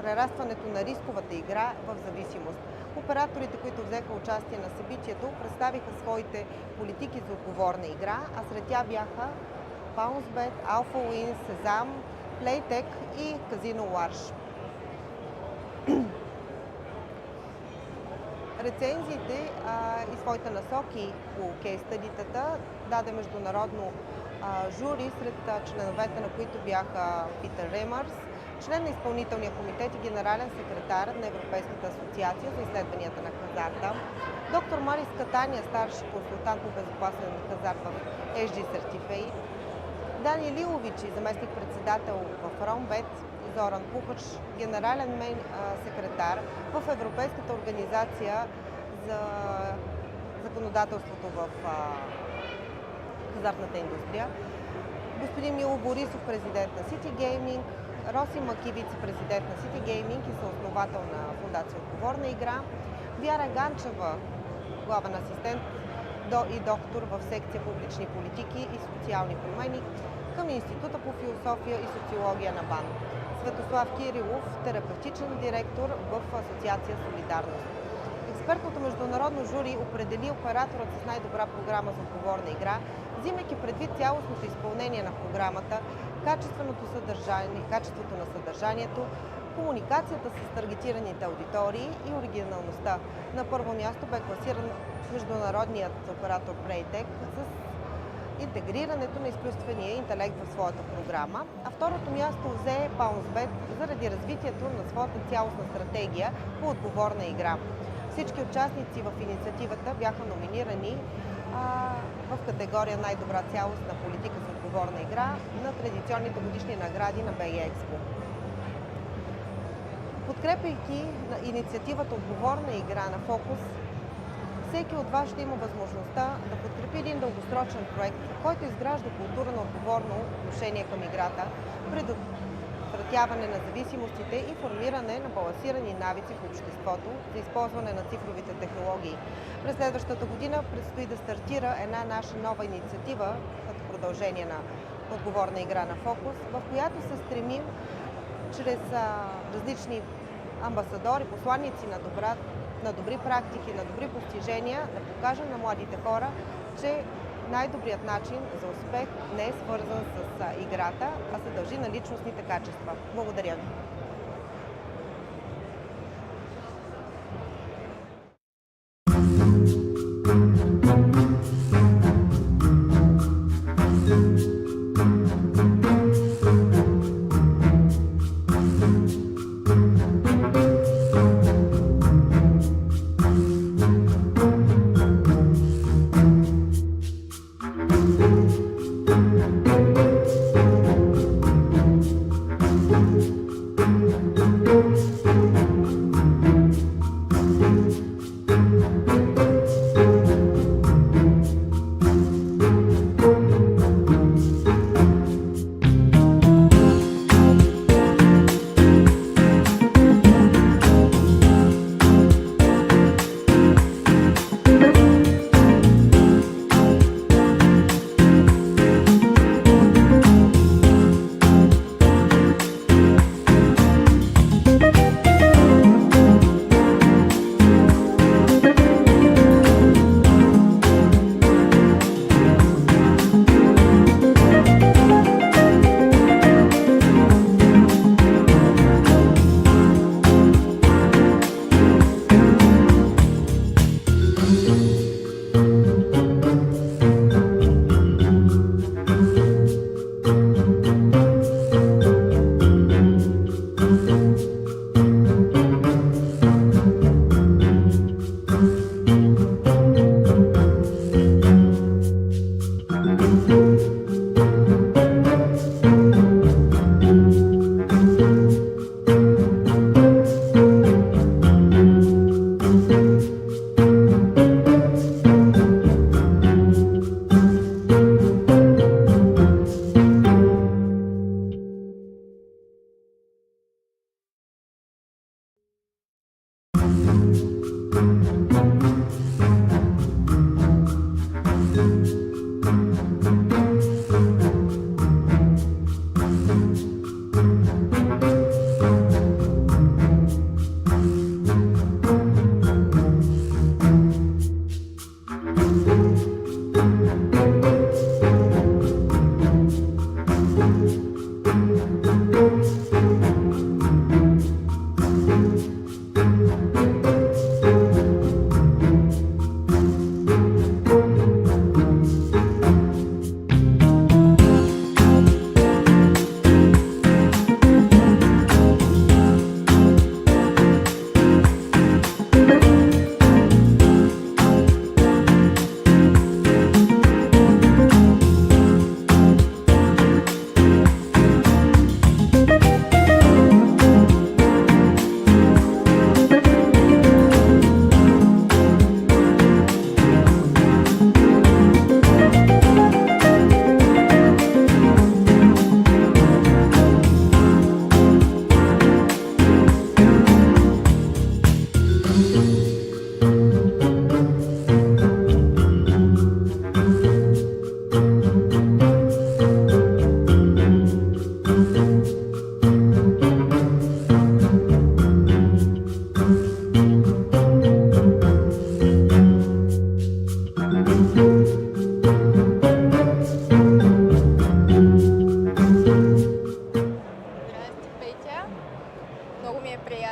прерастването на рисковата игра в зависимост. Операторите, които взеха участие на събитието, представиха своите политики за отговорна игра, а сред тях бяха PounceBet, Alpha Win, Sezam, Playtech и казино Ларш. Рецензиите и своите насоки по кейс-стъдитата даде международно жури, сред членовете на които бяха Питър Ремърс, член на изпълнителния комитет и генерален секретар на Европейската асоциация за изследванията на хазарта, доктор Марис Катания, старши консултант по безопасен хазарт в SG Certificate, Дани Лиловичи, заместник-председател в Ромбет, и Зоран Пухач, генерален секретар в Европейската организация за законодателството в хазартната индустрия, господин Мило Борисов, президент на City Gaming, Роси Маки, вице-президент на City Gaming и съосновател на Фондация Отговорна игра, Вяра Ганчева, главен асистент и доктор в секция публични политики и социални промени към Института по философия и социология на БАН. Светослав Кирилов, терапевтичен директор в Асоциация Солидарност. Експертното международно жури определи операторът с най-добра програма за отговорна игра, взимайки предвид цялостното изпълнение на програмата, качеството на съдържанието, комуникацията с таргетираните аудитории и оригиналността. На първо място бе класиран международният оператор Playtech с интегрирането на изкуствения интелект в своята програма, а второто място взе BounceBet заради развитието на своята цялостна стратегия по отговорна игра. Всички участници в инициативата бяха номинирани в категория най-добра цялостна политика за отговорна игра на традиционните годишни награди на Bege Eegs. Подкрепяйки инициативата отговорна игра на фокус, всеки от вас ще има възможността да подкрепи един дългосрочен проект, който изгражда култура на отговорно отношение към играта, предотвратяване на зависимостите и формиране на балансирани навици в обществото за използване на цифровите технологии. През следващата година предстои да стартира една наша нова инициатива като продължение на отговорна игра на фокус, в която се стремим чрез различни амбасадори, посланици на добри практики, на добри постижения, да покажем на младите хора, че най-добрият начин за успех не е свързан с играта, а се дължи на личностните качества. Благодаря ви!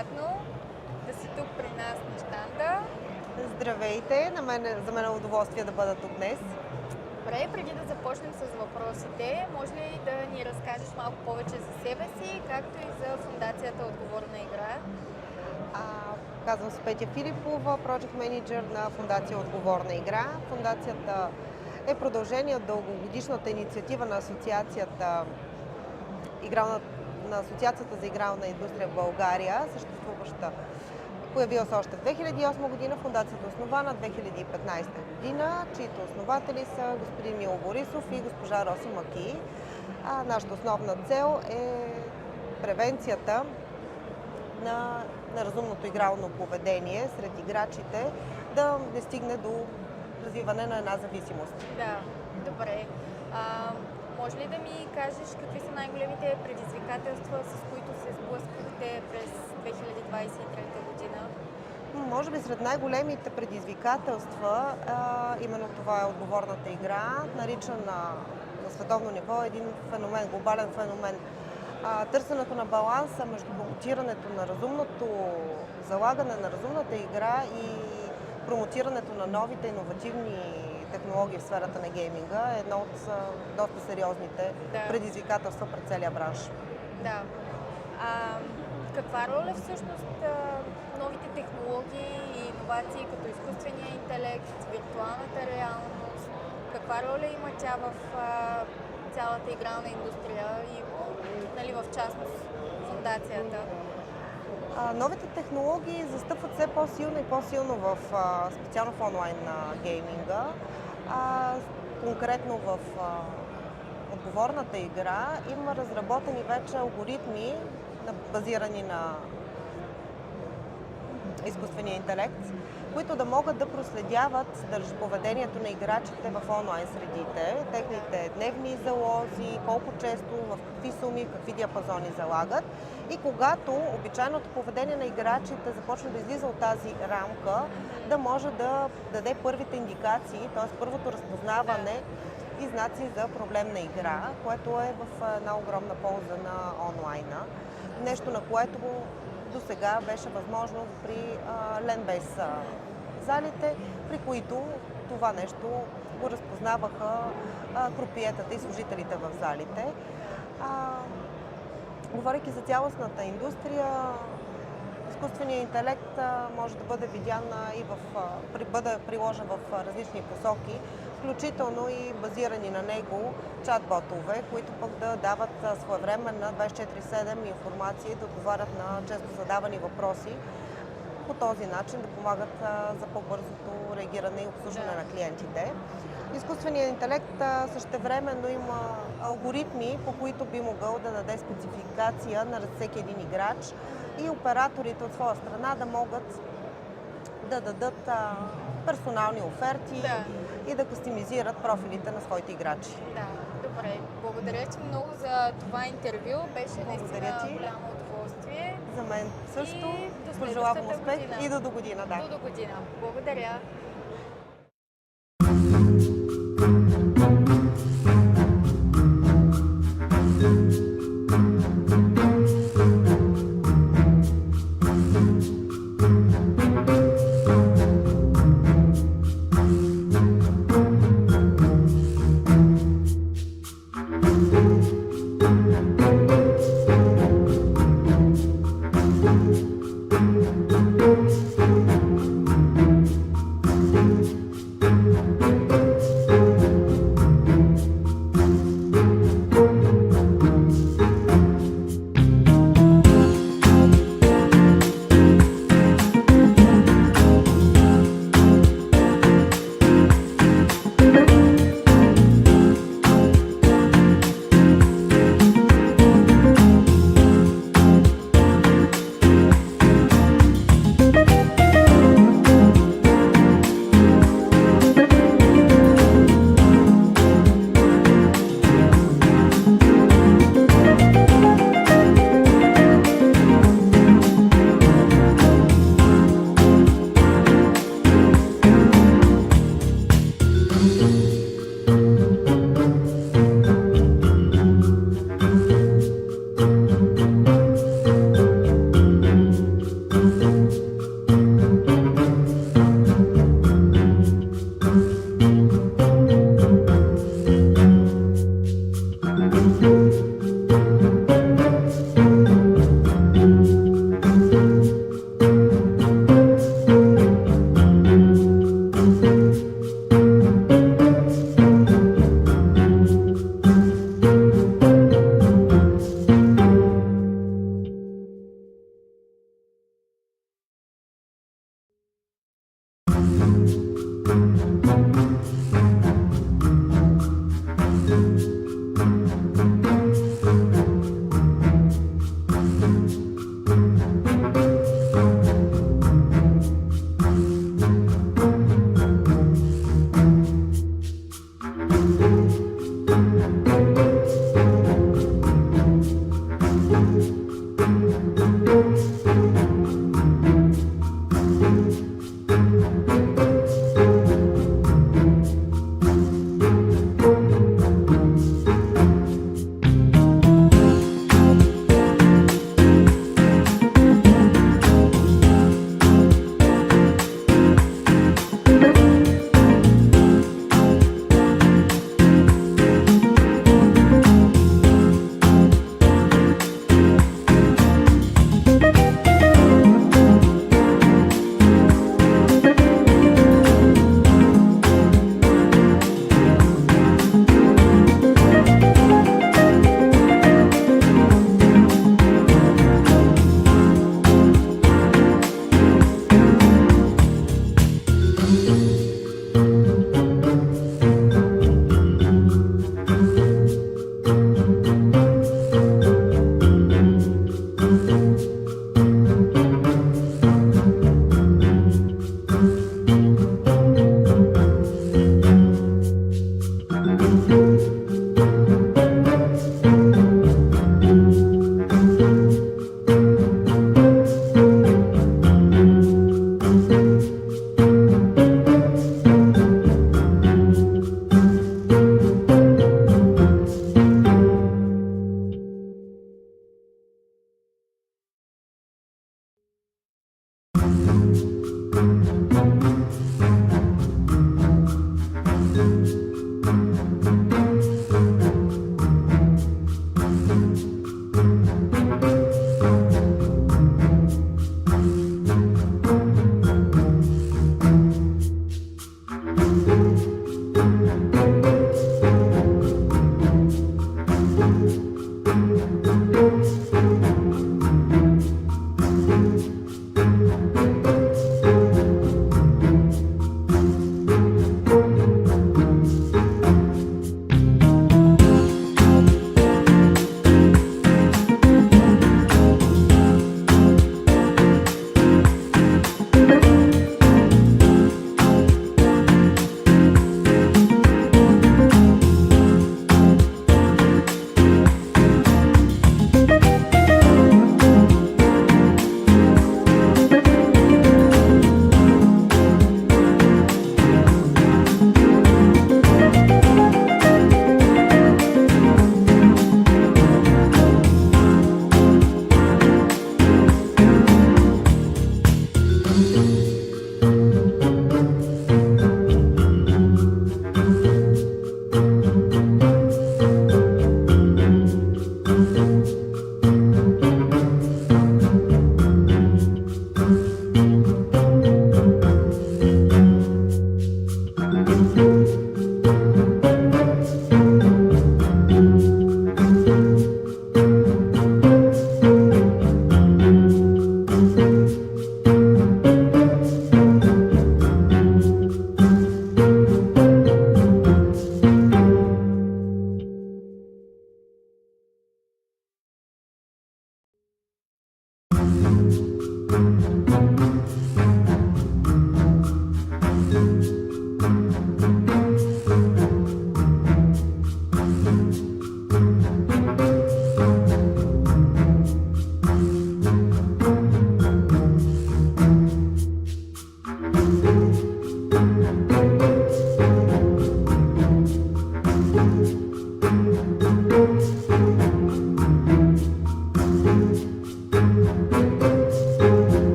приятно да си тук при нас на щанда. Здравейте, за мен е удоволствие да бъда тук днес. Добре, преди да започнем с въпросите, може ли да ни разкажеш малко повече за себе си, както и за фундацията Отговорна игра? Казвам се Петя Филипова, Project Manager на фундация Отговорна игра. Фундацията е продължение от дългогодишната инициатива на Асоциацията за игрална индустрия в България, съществуваща. Появила се още в 2008 година, фундацията е основана 2015 година, чието основатели са господин Мило Борисов и госпожа Роси Маки. Нашата основна цел е превенцията на разумното игрално поведение сред играчите, да не стигне до развиване на една зависимост. Да, добре. Може ли да ми кажеш какви са най-големите предизвикателства, с които се сблъскахте през 2023 година? Може би сред най-големите предизвикателства именно това е отговорната игра, наричан на световно ниво един феномен, глобален феномен. Търсенето на баланса между промотирането на разумното залагане на разумната игра и промотирането на новите иновативни технологии в сферата на гейминга е едно от доста сериозните предизвикателства пред целия бранш. Да. Каква роля всъщност новите технологии и иновации като изкуствения интелект, виртуалната реалност, каква роля има тя в цялата игрална индустрия и в частност фундацията? Новите технологии застъпват все по-силно и по-силно специално в онлайн гейминга. Конкретно в отговорната игра има разработени вече алгоритми, базирани на изкуствения интелект, които да могат да проследяват поведението на играчите в онлайн средите, техните дневни залози, колко често, в какви суми, в какви диапазони залагат. И когато обичайното поведение на играчите започне да излиза от тази рамка, да може да даде първите индикации, т.е. първото разпознаване и знаци за проблемна игра, което е в една огромна полза на онлайна. Нещо, на което до сега беше възможно при land-based залите, при които това нещо го разпознаваха крупиетата и служителите в залите. Говорейки за цялостната индустрия, изкуственият интелект може да бъде видян и бъде приложен в различни посоки, включително и базирани на него чат-ботове, които пък да дават своевременна 24/7 информация и да отговарят на често задавани въпроси. По този начин да помагат за по-бързото реагиране и обслужване на клиентите. Изкуственият интелект същевременно има алгоритми, по които би могъл да даде спецификация на всеки един играч и операторите от своя страна да могат да дадат персонални оферти и да кастомизират профилите на своите играчи. Да, добре. Благодаря ти много за това интервю. Беше наистина голямо удоволствие. За мен също. Пожелавам успех и до година. Да. До година. Благодаря.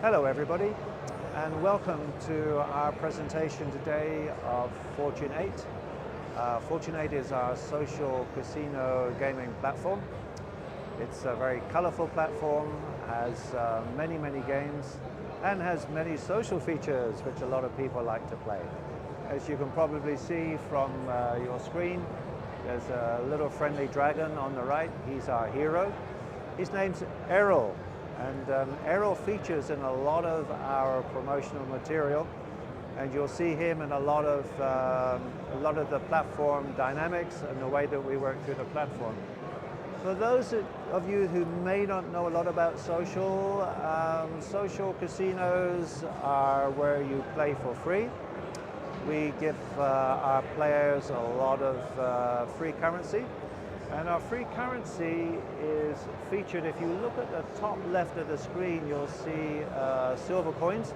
Hello everybody, and welcome to our presentation today of Fortune 8. Fortune 8 is our social casino gaming platform. It's a very colorful platform, has many games, and has many social features which a lot of people like to play. As you can probably see from your screen, there's a little friendly dragon on the right. He's our hero. His name's Errol. And Errol features in a lot of our promotional material, and you'll see him in a lot of the platform dynamics and the way that we work through the platform. For those of you who may not know a lot about social, social casinos are where you play for free. We give our players a lot of free currency. And our free currency is featured, if you look at the top left of the screen, you'll see silver coins.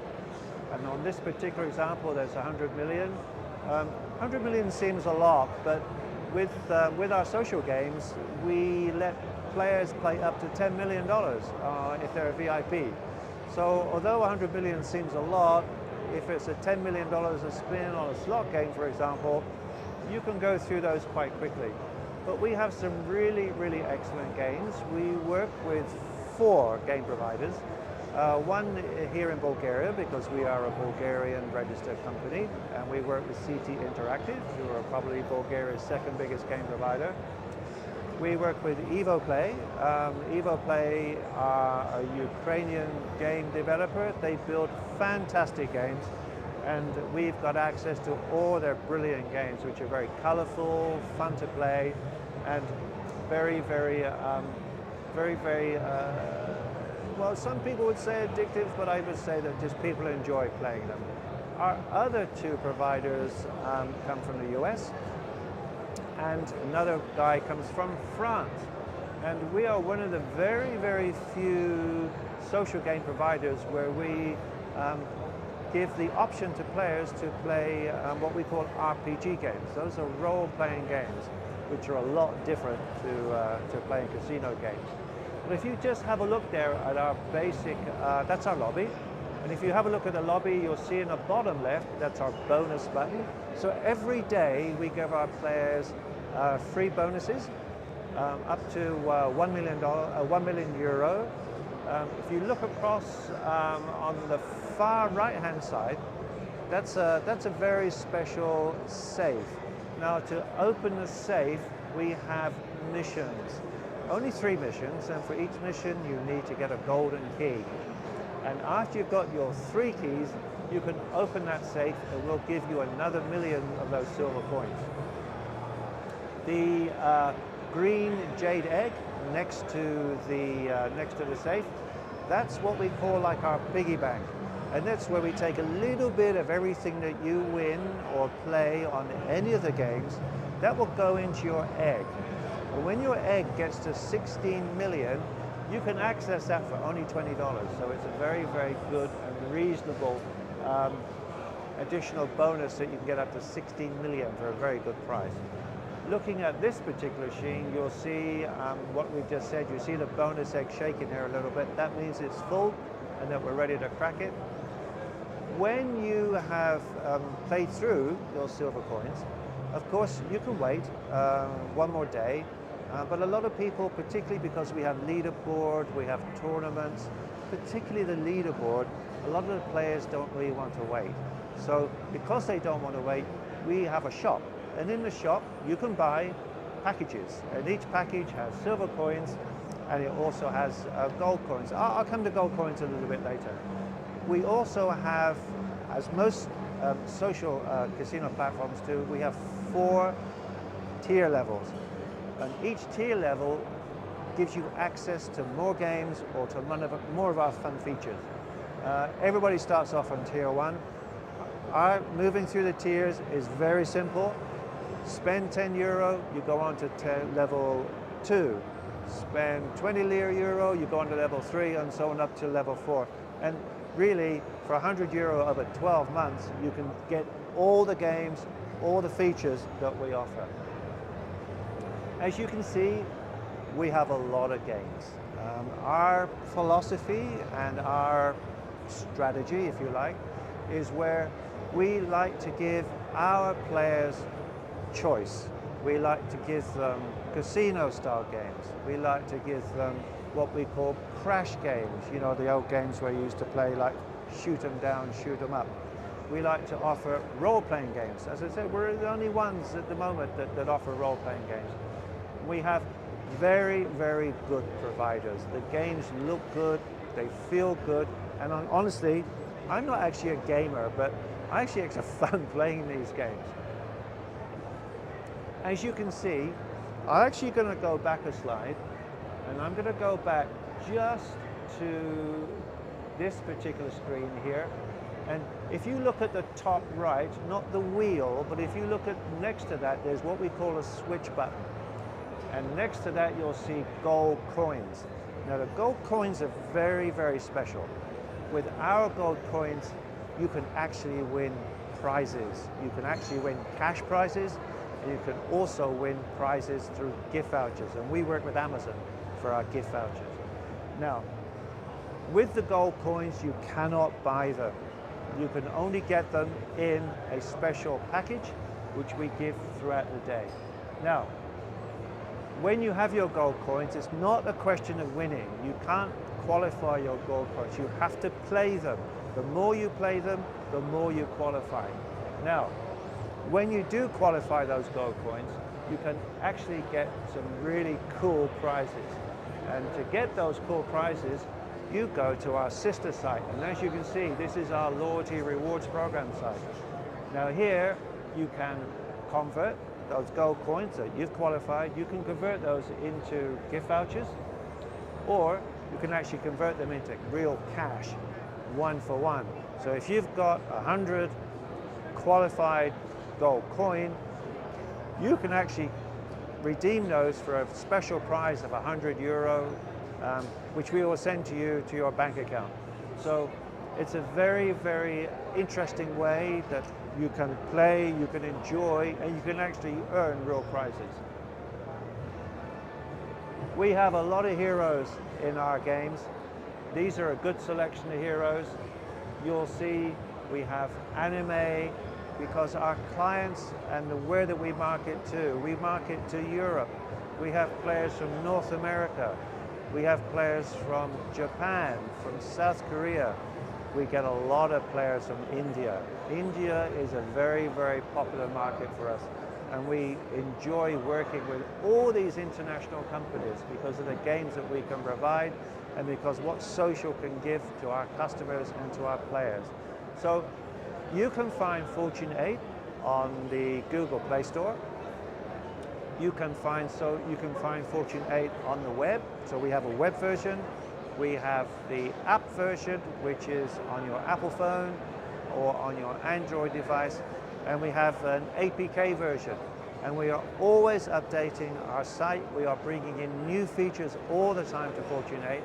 And on this particular example, there's 100 million. 100 million seems a lot, but with our social games, we let players play up to $10 million if they're a VIP. So although 100 million seems a lot, if it's a $10 million a spin on a slot game, for example, you can go through those quite quickly. But we have some really excellent games. We work with 4 game providers. One here in Bulgaria, because we are a Bulgarian registered company, and we work with CT Interactive, who are probably Bulgaria's second biggest game provider. We work with EvoPlay. EvoPlay are a Ukrainian game developer. They build fantastic games, and we've got access to all their brilliant games, which are very colorful, fun to play, and very, well, some people would say addictive, but I would say that just people enjoy playing them. Our other two providers come from the US, and another guy comes from France. And we are one of the very, very few social game providers where we give the option to players to play what we call RPG games. Those are role-playing games, which are a lot different to playing casino games. But if you just have a look there at our basic, that's our lobby. And if you have a look at the lobby, you'll see in the bottom left, that's our bonus button. So every day we give our players free bonuses up to $1 million euro. If you look across on the far right-hand side, that's a very special safe. Now, to open the safe, we have missions. Only 3 missions, and for each mission you need to get a golden key. And after you've got your 3 keys, you can open that safe and we'll give you another 1 million of those silver coins. The green jade egg next to the safe, that's what we call like our piggy bank. And that's where we take a little bit of everything that you win or play on any of the games, that will go into your egg. And when your egg gets to 16 million, you can access that for only $20. So it's a very, very good and reasonable additional bonus that you can get up to 16 million for a very good price. Looking at this particular machine, you'll see what we just said. You see the bonus egg shaking here a little bit. That means it's full and that we're ready to crack it. When you have played through your silver coins, of course, you can wait one more day. But a lot of people, particularly because we have leaderboard, we have tournaments, particularly the leaderboard, a lot of the players don't really want to wait. So because they don't want to wait, we have a shop. And in the shop, you can buy packages. And each package has silver coins, and it also has gold coins. I'll come to gold coins a little bit later. We also have, as most social casino platforms do, we have 4 tier levels. And each tier level gives you access to more games or to more of our fun features. Everybody starts off on tier 1. Moving through the tiers is very simple. Spend 10 euro, you go on to level 2. Spend 20 euro, you go on to level 3, and so on up to level 4. And really, for 100 euro over 12 months, you can get all the games, all the features that we offer. As you can see, we have a lot of games. Our philosophy and our strategy, if you like, is where we like to give our players choice. We like to give them casino-style games. We like to give them what we call crash games, you know, the old games where you used to play like shoot 'em down, shoot 'em up. We like to offer role-playing games. As I said, we're the only ones at the moment that offer role-playing games. We have very, very good providers. The games look good, they feel good, and honestly, I'm not actually a gamer, but I actually have fun playing these games. As you can see, I'm actually going to go back a slide, and I'm going to go back just to this particular screen here. And if you look at the top right, not the wheel, but if you look at next to that, there's what we call a switch button. And next to that, you'll see gold coins. Now, the gold coins are very, very special. With our gold coins, you can actually win prizes. You can actually win cash prizes, and you can also win prizes through gift vouchers. And we work with Amazon for our gift vouchers. Now, with the gold coins, you cannot buy them. You can only get them in a special package, which we give throughout the day. Now, when you have your gold coins, it's not a question of winning. You can't qualify your gold coins. You have to play them. The more you play them, the more you qualify. Now, when you do qualify those gold coins, you can actually get some really cool prizes. And to get those cool prizes, you go to our sister site. And as you can see, this is our loyalty rewards program site. Now here, you can convert those gold coins that you've qualified, you can convert those into gift vouchers, or you can actually convert them into real cash, one for one. So if you've got 100 qualified gold coin, you can actually redeem those for a special prize of €100, which we will send to you to your bank account. So it's a very, very interesting way that you can play, you can enjoy, and you can actually earn real prizes. We have a lot of heroes in our games. These are a good selection of heroes. You'll see we have anime, because our clients and where that we market to, we market to Europe. We have players from North America. We have players from Japan, from South Korea. We get a lot of players from India. India is a very, very popular market for us. And we enjoy working with all these international companies because of the games that we can provide and because what social can give to our customers and to our players. So you can find Fortune 8 on the Google Play Store. You can find Fortune 8 on the web. So we have a web version. We have the app version, which is on your Apple phone or on your Android device. And we have an APK version. And we are always updating our site. We are bringing in new features all the time to Fortune 8.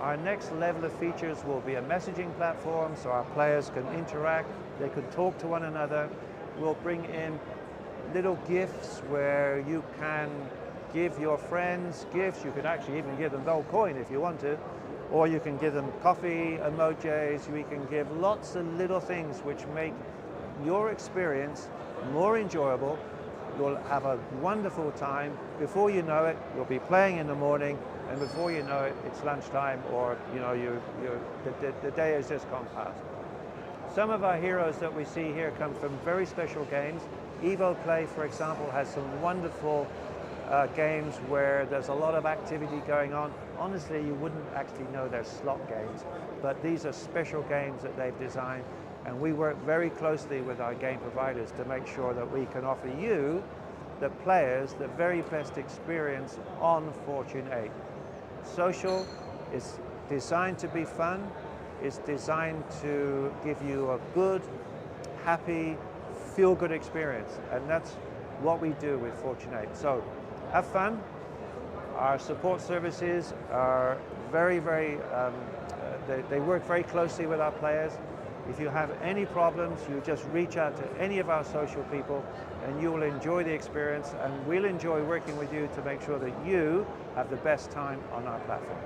Our next level of features will be a messaging platform so our players can interact, they can talk to one another. We'll bring in little gifts where you can give your friends gifts. You could actually even give them gold coin if you want to, or you can give them coffee emojis. We can give lots of little things which make your experience more enjoyable. You'll have a wonderful time. Before you know it, you'll be playing in the morning, and before you know it, it's lunchtime, or the day has just gone past. Some of our heroes that we see here come from very special games. Evo Play, for example, has some wonderful games where there's a lot of activity going on. Honestly, you wouldn't actually know they're slot games, but these are special games that they've designed, and we work very closely with our game providers to make sure that we can offer you, the players, the very best experience on Fortune 8. Social is designed to be fun. It's designed to give you a good, happy, feel-good experience, and that's what we do with Fortune 8. So have fun. Our support services are very, they work very closely with our players. If you have any problems, you just reach out to any of our social people and you will enjoy the experience, and we'll enjoy working with you to make sure that you have the best time on our platform.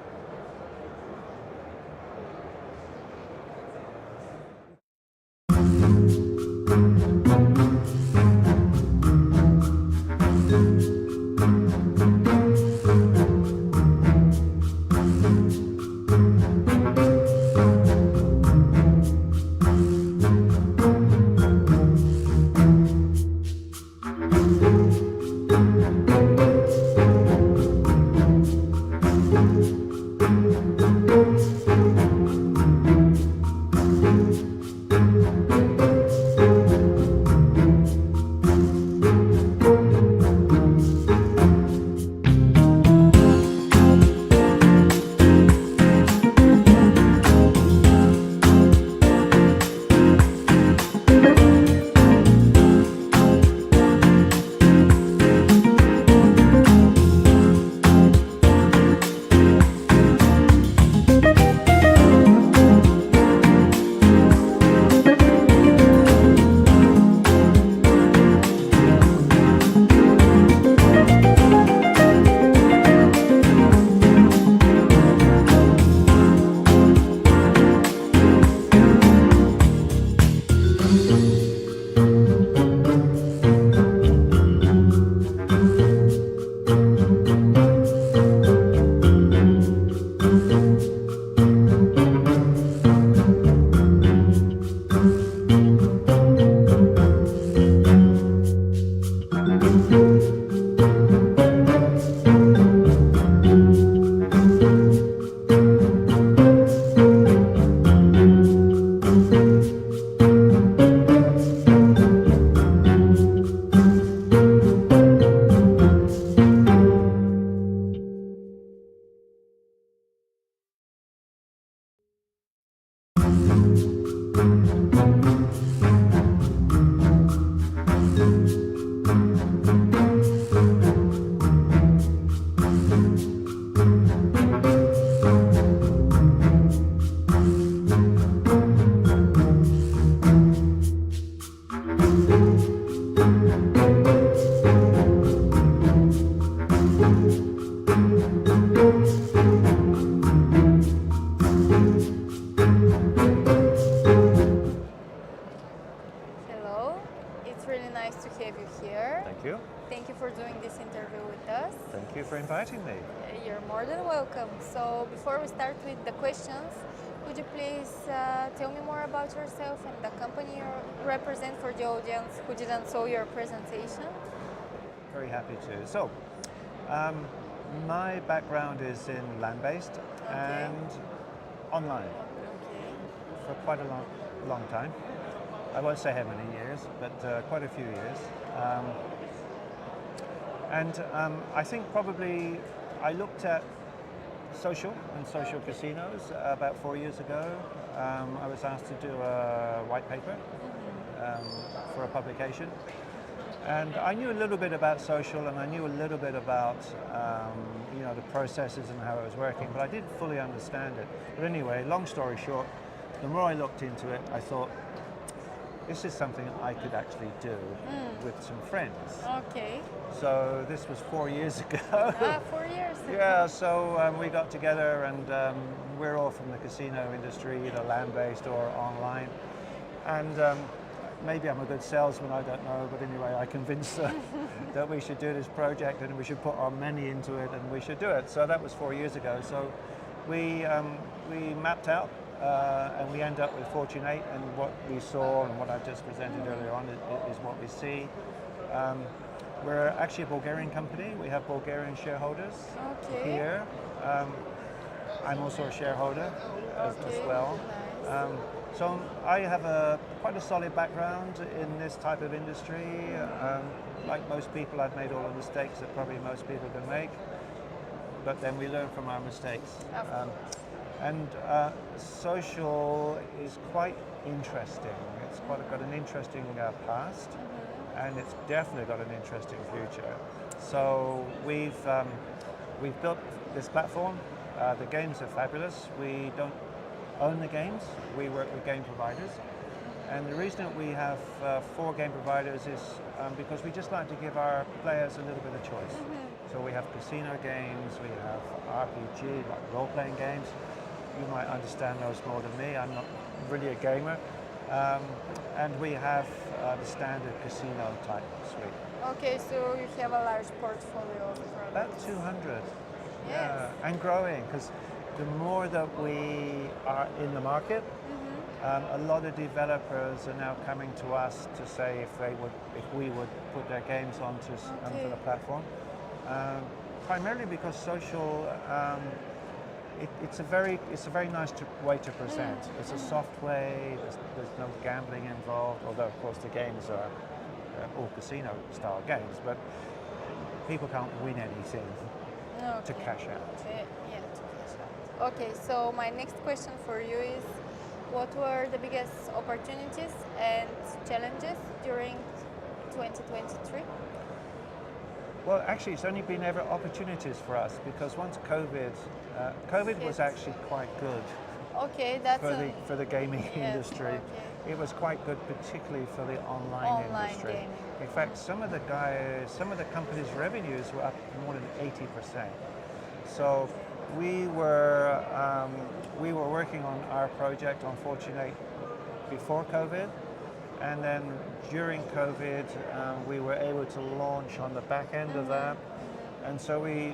Hello, it's really nice to have you here. Thank you. Thank you for doing this interview with us. Thank you for inviting me. You're more than welcome. So before we start with the questions, could you please tell me more about yourself and the company you represent for the audience who didn't saw your presentation? Very happy to. So, my background is in land-based and online for quite a long time. I won't say how many years, but quite a few years. I think probably I looked at social and social casinos about 4 years ago. I was asked to do a white paper for a publication. And I knew a little bit about social, and I knew a little bit about the processes and how it was working, but I didn't fully understand it. But anyway, long story short, the more I looked into it, I thought, this is something I could actually do with some friends. Okay. So this was 4 years ago. 4 years ago. Yeah, so we got together, and we're all from the casino industry, either land-based or online. And maybe I'm a good salesman, I don't know, but anyway, I convinced that we should do this project and we should put our money into it and we should do it. So that was 4 years ago. So we mapped out and we end up with Fortune 8, and what we saw and what I just presented earlier on is what we see. We're actually a Bulgarian company. We have Bulgarian shareholders here. I'm also a shareholder as well. Nice. So I have quite a solid background in this type of industry. Like most people, I've made all the mistakes that probably most people can make, but then we learn from our mistakes. Social is quite interesting. It's got an interesting past, and it's definitely got an interesting future. So we've built this platform. The games are fabulous. We don't own the games. We work with game providers. And the reason that we have 4 game providers is because we just like to give our players a little bit of choice. So we have casino games, we have RPG, like role-playing games. You might understand those more than me. I'm not really a gamer. And we have the standard casino type suite. Okay, so you have a large portfolio of products. About 200. Yes. Yeah, and growing, because the more that we are in the market, a lot of developers are now coming to us to say if we would put their games onto the platform. Primarily because social, it's a very nice way to present. It's a soft way. There's no gambling involved, although of course the games are all casino-style games, but people can't win anything to cash out. Yeah, to cash out. Okay, so my next question for you is, what were the biggest opportunities and challenges during 2023? Well, actually, it's only been ever opportunities for us, because once COVID was actually quite good. Okay, that's for the gaming industry. Okay. It was quite good, particularly for the online industry. Gaming. In fact, some of the companies' revenues were up more than 80%. So we were working on our project on Fortune 8 before COVID, and then during COVID we were able to launch on the back end of that, and so we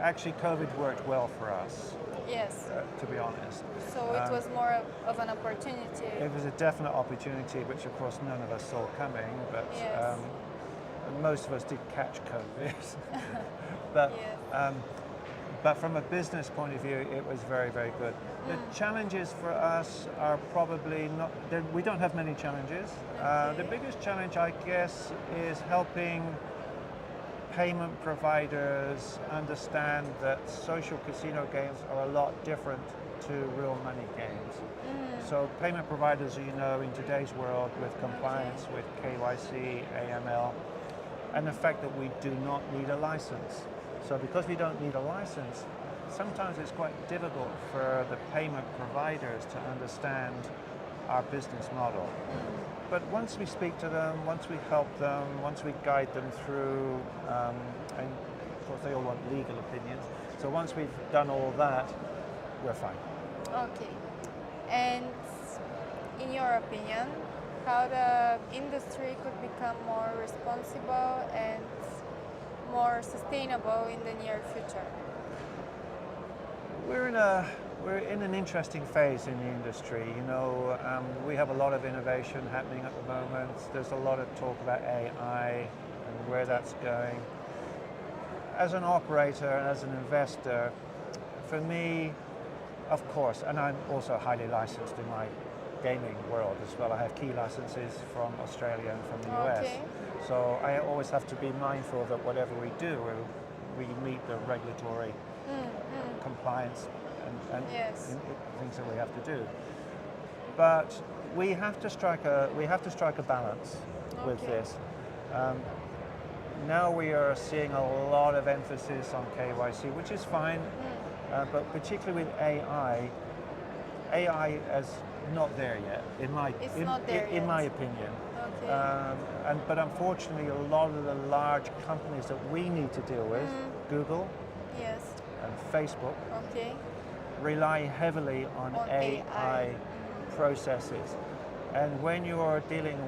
actually COVID worked well for us. Yes. To be honest. So it was more of an opportunity. It was a definite opportunity, which of course none of us saw coming, but yes. Most of us did catch COVID. But yes. But from a business point of view, it was very, very good. The challenges for us are probably not, we don't have many challenges. The biggest challenge, I guess, is helping payment providers understand that social casino games are a lot different to real money games. So payment providers, you know, in today's world with compliance, with KYC, AML, and the fact that we do not need a license. So because we don't need a license, sometimes it's quite difficult for the payment providers to understand our business model. But once we speak to them, once we help them, once we guide them through, and of course they all want legal opinions, so once we've done all that, we're fine. Okay. And in your opinion, how the industry could become more responsible and more sustainable in the near future? We're in an interesting phase in the industry. You know, we have a lot of innovation happening at the moment. There's a lot of talk about AI and where that's going. As an operator and as an investor, for me, of course, and I'm also highly licensed in my gaming world as well. I have key licenses from Australia and from the US. So I always have to be mindful that whatever we do, we meet the regulatory compliance and things that we have to do. But we have to strike a balance with this. Now we are seeing a lot of emphasis on KYC, which is fine, but particularly with AI is not there yet, in my opinion. Okay. But unfortunately, a lot of the large companies that we need to deal with, Google, and Facebook, rely heavily on AI processes. And when you are dealing,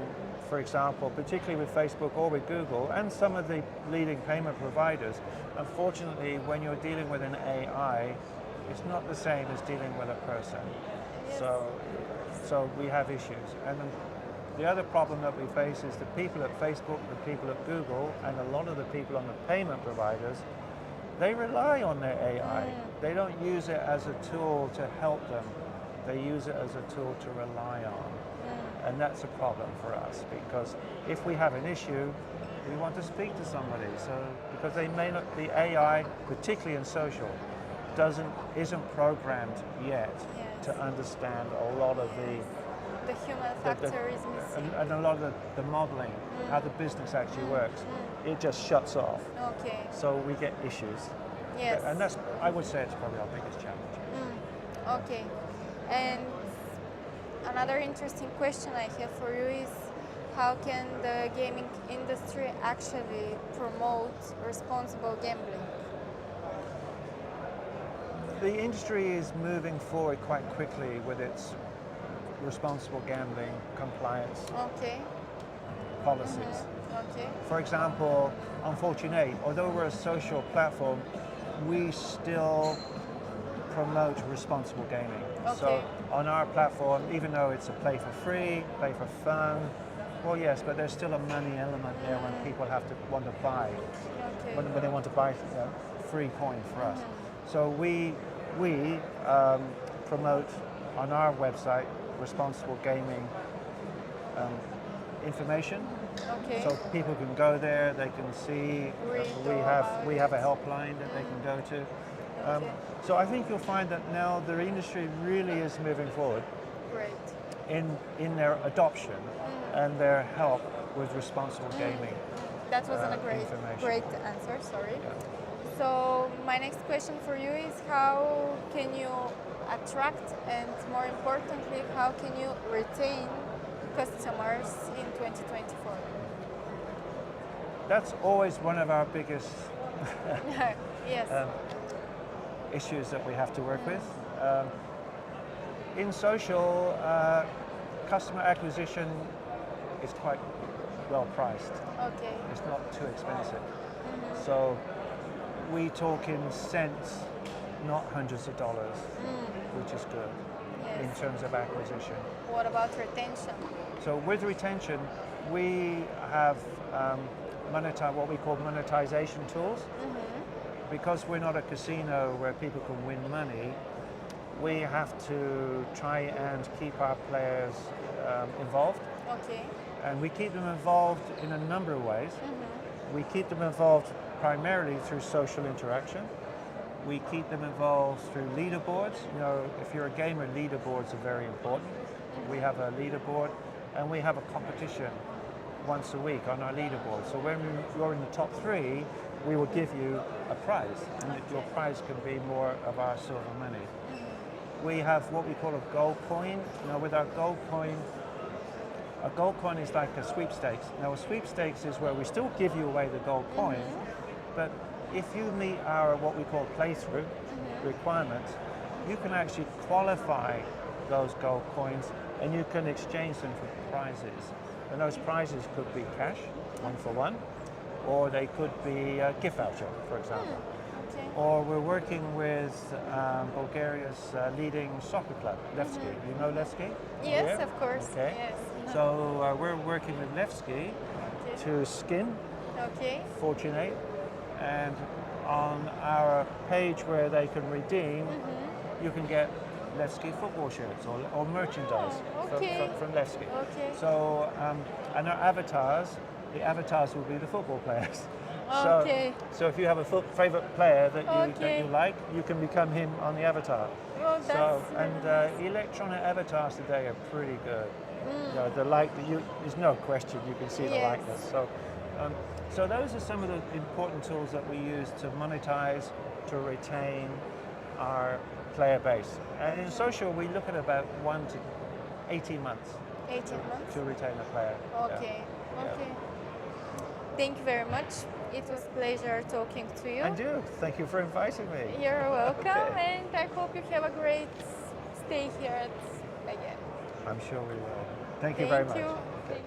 for example, particularly with Facebook or with Google and some of the leading payment providers, unfortunately, when you're dealing with an AI, it's not the same as dealing with a person. So we have issues. And the other problem that we face is the people at Facebook, the people at Google, and a lot of the people on the payment providers, they rely on their AI. They don't use it as a tool to help them. They use it as a tool to rely on. And that's a problem for us, because if we have an issue, we want to speak to somebody. So because they may not, the AI, particularly in social, isn't programmed yet to understand a lot of the human factor is missing. And a lot of the modeling, how the business actually works. It just shuts off. Okay. So we get issues. Yes. And that's, I would say, it's probably our biggest challenge. Okay. And another interesting question I have for you is, how can the gaming industry actually promote responsible gambling? The industry is moving forward quite quickly with its responsible gambling compliance policies. For example, on Fortune8, although we're a social platform, we still promote responsible gaming. So on our platform, even though it's a play for free, play for fun, well, yes, but there's still a money element there when people want to buy, when they want to buy free coin for us. So we promote on our website responsible gaming information. So people can go there, they can see, we have a helpline that they can go to. So I think you'll find that now the industry really is moving forward in their adoption and their help with responsible gaming. That wasn't a great answer, sorry. So my next question for you is, how can you attract, and more importantly, how can you retain customers in 2024? That's always one of our biggest yes. Issues that we have to work with. In social, customer acquisition is quite well priced. It's not too expensive. So we talk in cents, not hundreds of dollars, which is good in terms of acquisition. What about retention? So with retention, we have what we call monetization tools. Because we're not a casino where people can win money, we have to try and keep our players involved. And we keep them involved in a number of ways. We keep them involved primarily through social interaction. We keep them involved through leaderboards. You know, if you're a gamer, leaderboards are very important. We have a leaderboard, and we have a competition once a week on our leaderboard. So when you're in the top 3, we will give you a prize, and your prize can be more of our silver money. We have what we call a gold coin. Now with our gold coin, a gold coin is like a sweepstakes. Now a sweepstakes is where we still give you away the gold coin, but if you meet our what we call playthrough requirements, you can actually qualify those gold coins and you can exchange them for prizes. And those prizes could be cash, 1-for-1, or they could be a gift voucher, for example. Or we're working with Bulgaria's leading soccer club, Levski. You know Levski? Yes, of course. Okay. Yes. So we're working with Levski to skin Fortune 8, and on our page where they can redeem, you can get Levski football shirts or merchandise from Levski. So, and our avatars, the avatars will be the football players. So if you have a favorite player that you like, you can become him on the avatar. Electronic avatars today are pretty good. You know, there's no question you can see the likeness. So those are some of the important tools that we use to monetize, to retain our player base. And in social, we look at about 1 to 18 months. 18 months? To retain a player. Okay. Thank you very much. It was a pleasure talking to you. And you. Thank you for inviting me. You're welcome, and I hope you have a great stay here at Bege. I'm sure we will. Thank you very much. Thank you.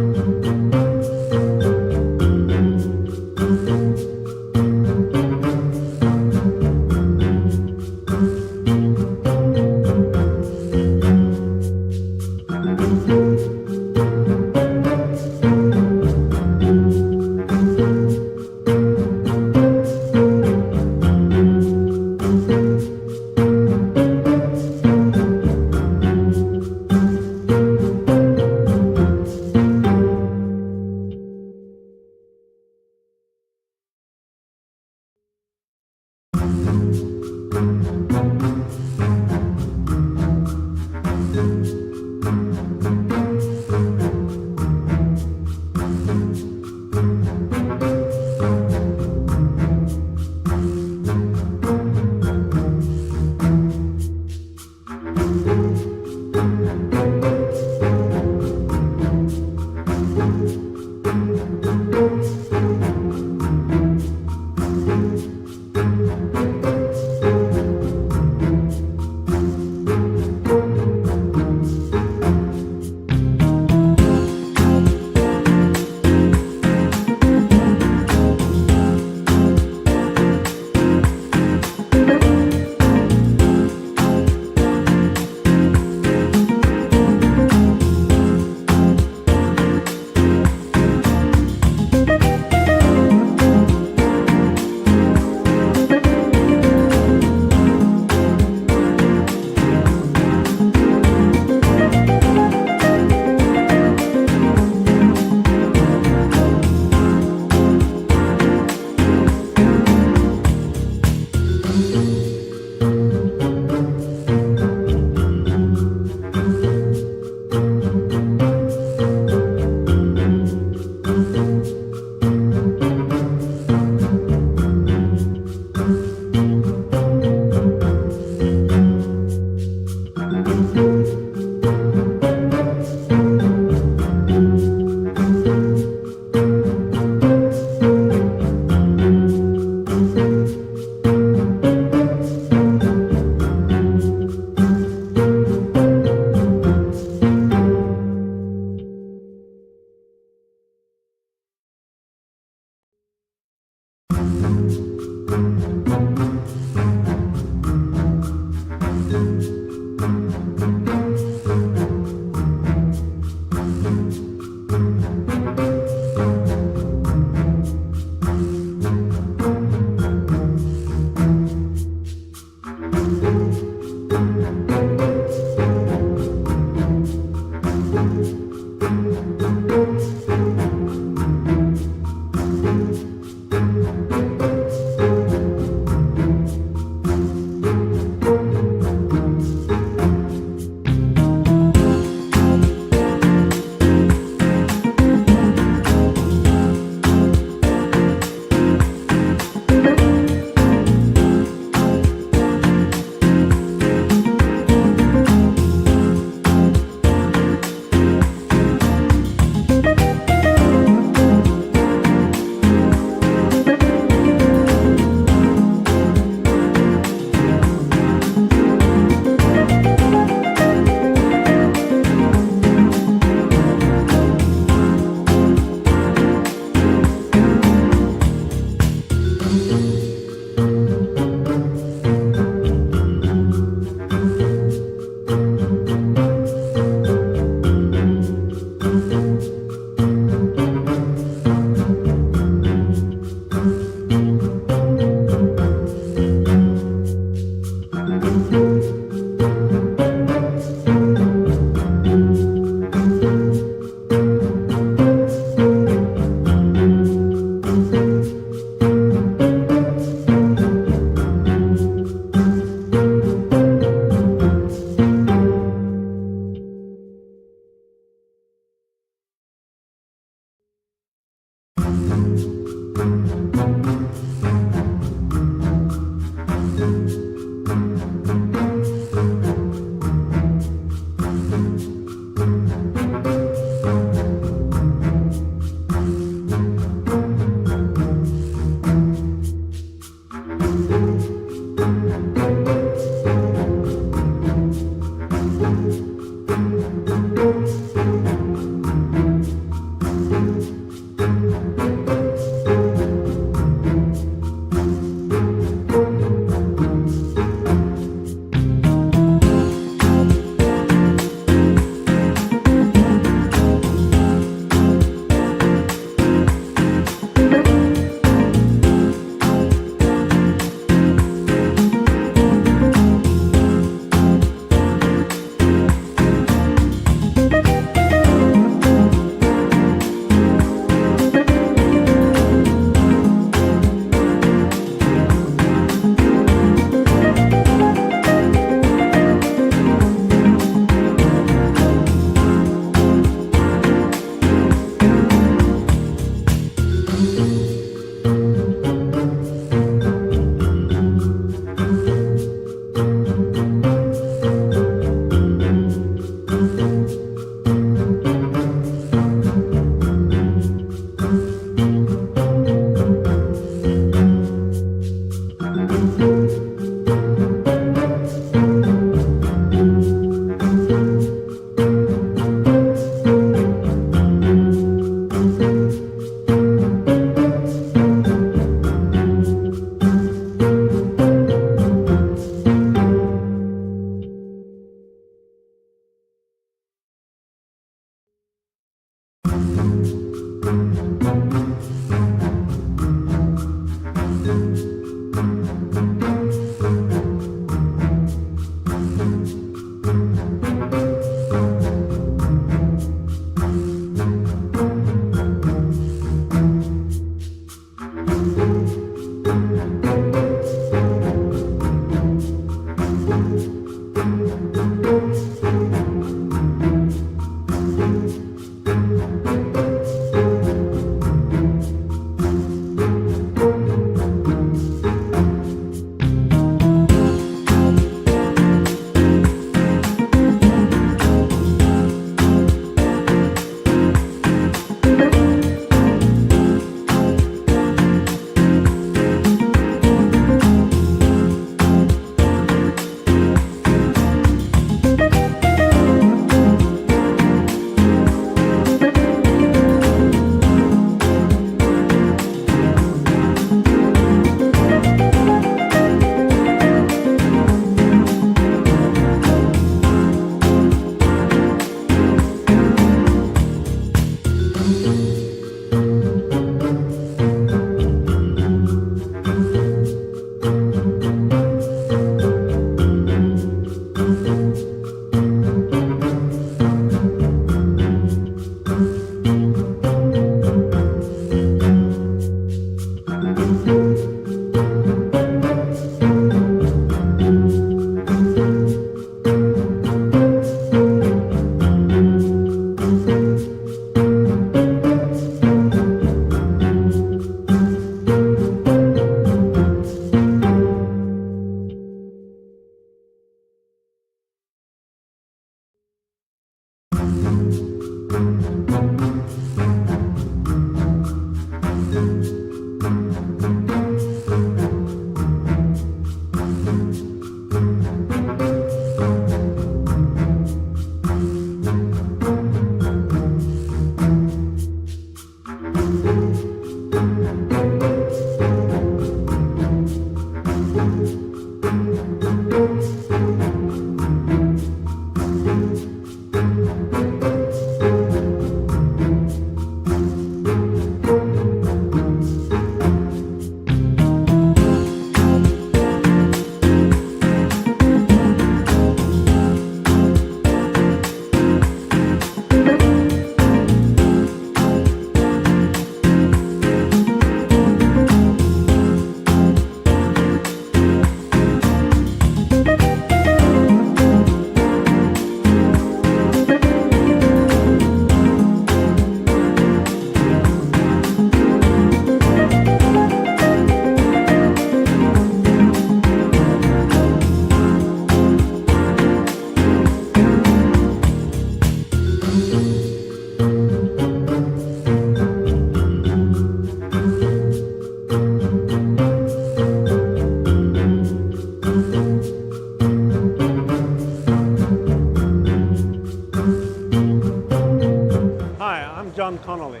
John Connolly,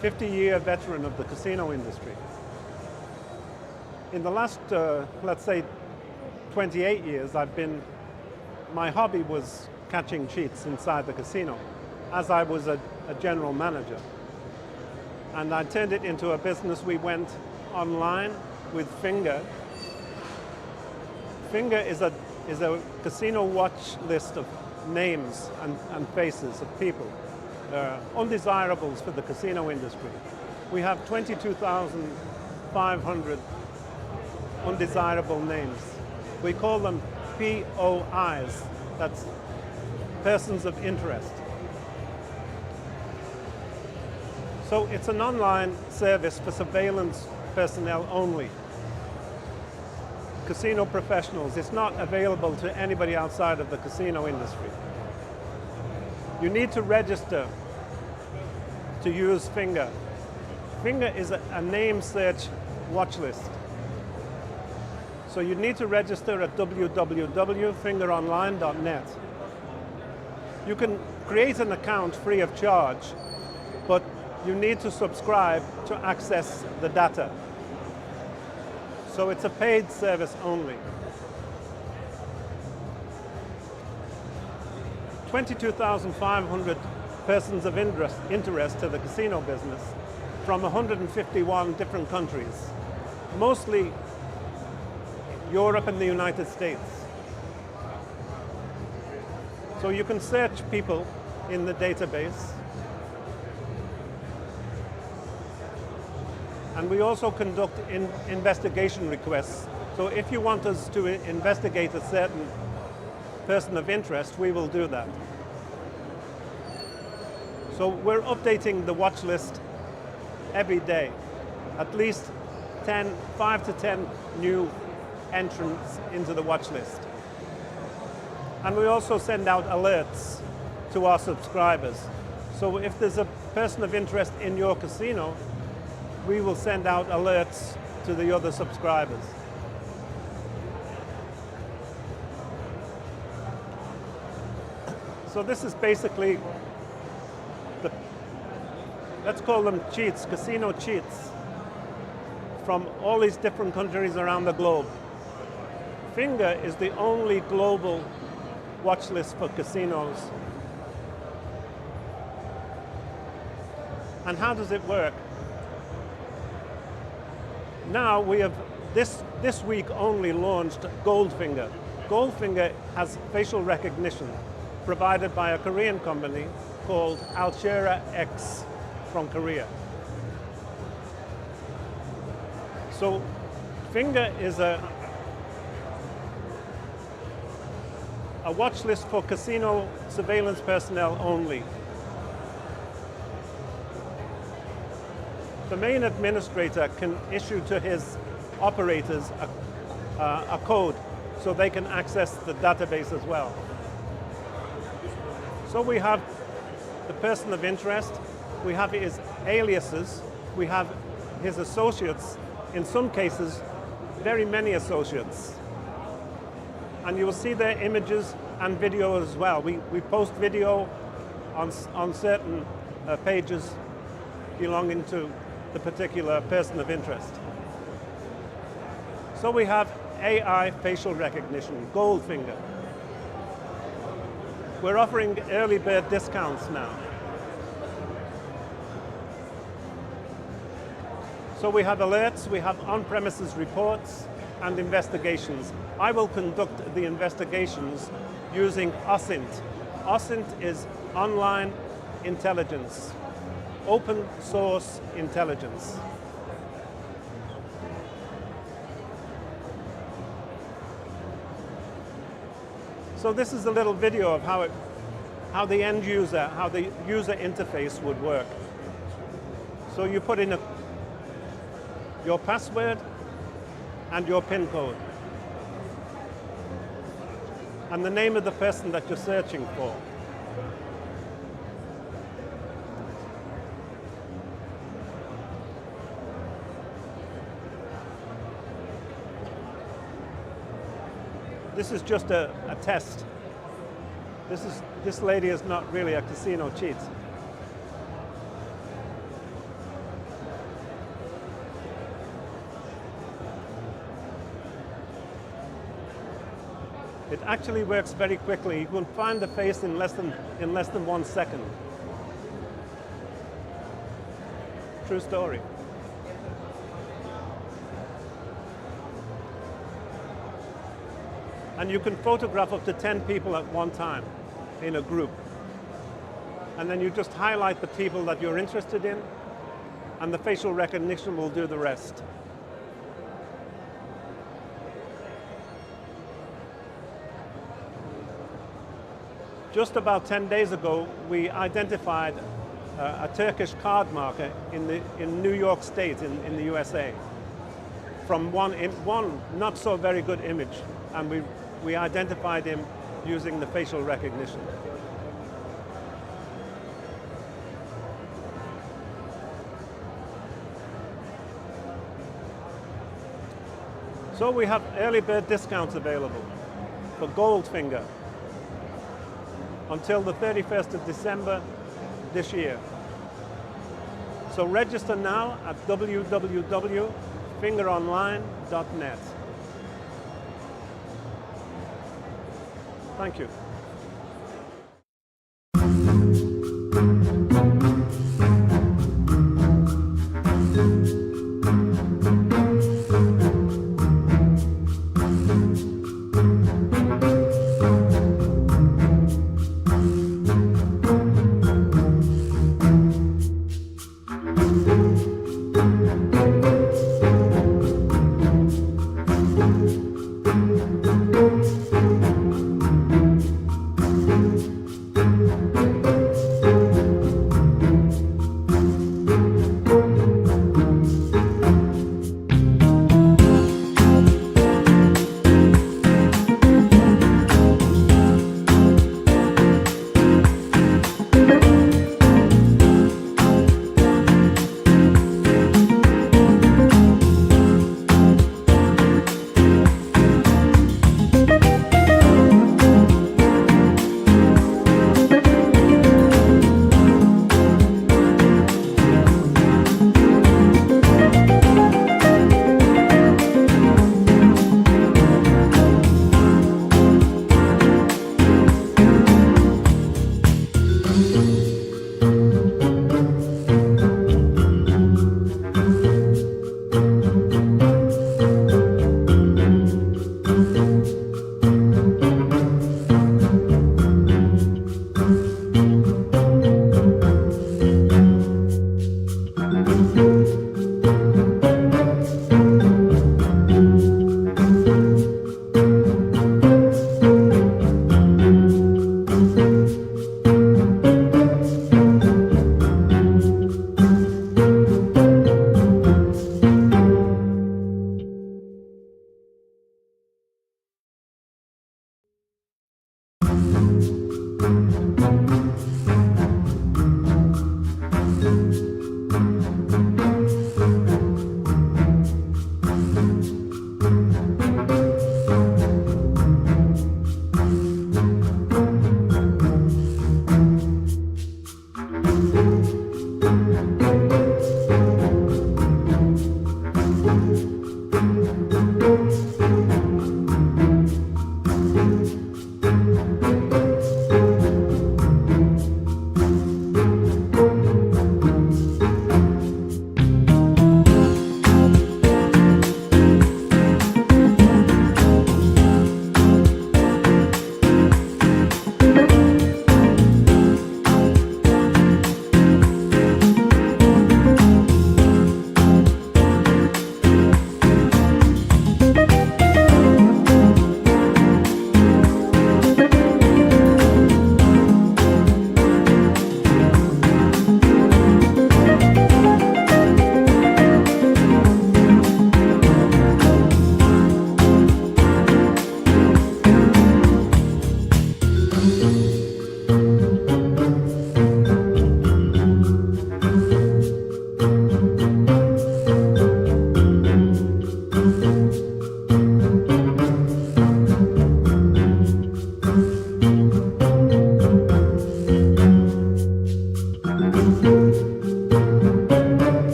50-year veteran of the casino industry. In the last, let's say, 28 years, my hobby was catching cheats inside the casino, as I was a general manager. And I turned it into a business. We went online with Finger. Finger is a casino watch list of names and faces of people, undesirables for the casino industry. We have 22,500 undesirable names. We call them POIs, that's persons of interest. So it's an online service for surveillance personnel only. Casino professionals. It's not available to anybody outside of the casino industry. You need to register to use Finger. Finger is a name search watch list. So you need to register at www.fingeronline.net. You can create an account free of charge, but you need to subscribe to access the data. So it's a paid service only. 22,500 persons of interest to the casino business from 151 different countries, mostly Europe and the United States. So you can search people in the database. And we also conduct investigation requests. So if you want us to investigate a certain person of interest, we will do that. So we're updating the watch list every day. At least 5 to 10 new entrants into the watch list. And we also send out alerts to our subscribers. So if there's a person of interest in your casino, we will send out alerts to the other subscribers. So this is basically let's call them cheats, casino cheats, from all these different countries around the globe. Finger is the only global watch list for casinos. And how does it work? Now we have this week only launched Goldfinger. Goldfinger has facial recognition provided by a Korean company called Bege Eegs from Korea. So Finger is a watch list for casino surveillance personnel only. The main administrator can issue to his operators a code so they can access the database as well. So we have the person of interest, we have his aliases, we have his associates, in some cases, very many associates. And you will see their images and video as well. We post video on certain pages belonging to the particular person of interest. So we have AI facial recognition, Goldfinger. We're offering early bird discounts now. So we have alerts, we have on-premises reports and investigations. I will conduct the investigations using OSINT. OSINT is online intelligence, open source intelligence. So this is a little video of how the end user, how the user interface would work. So you put in your password and your PIN code and the name of the person that you're searching for. This is just a test. This lady is not really a casino cheat. It actually works very quickly. You can find the face in less than 1 second. True story. And you can photograph up to 10 people at one time in a group. And then you just highlight the people that you're interested in, and the facial recognition will do the rest. Just about 10 days ago, we identified a Turkish card marker in New York State in the USA from one not so very good image, and we identified him using the facial recognition. So we have early bird discounts available for Goldfinger until the 31st of December this year. So register now at www.fingeronline.net. Thank you.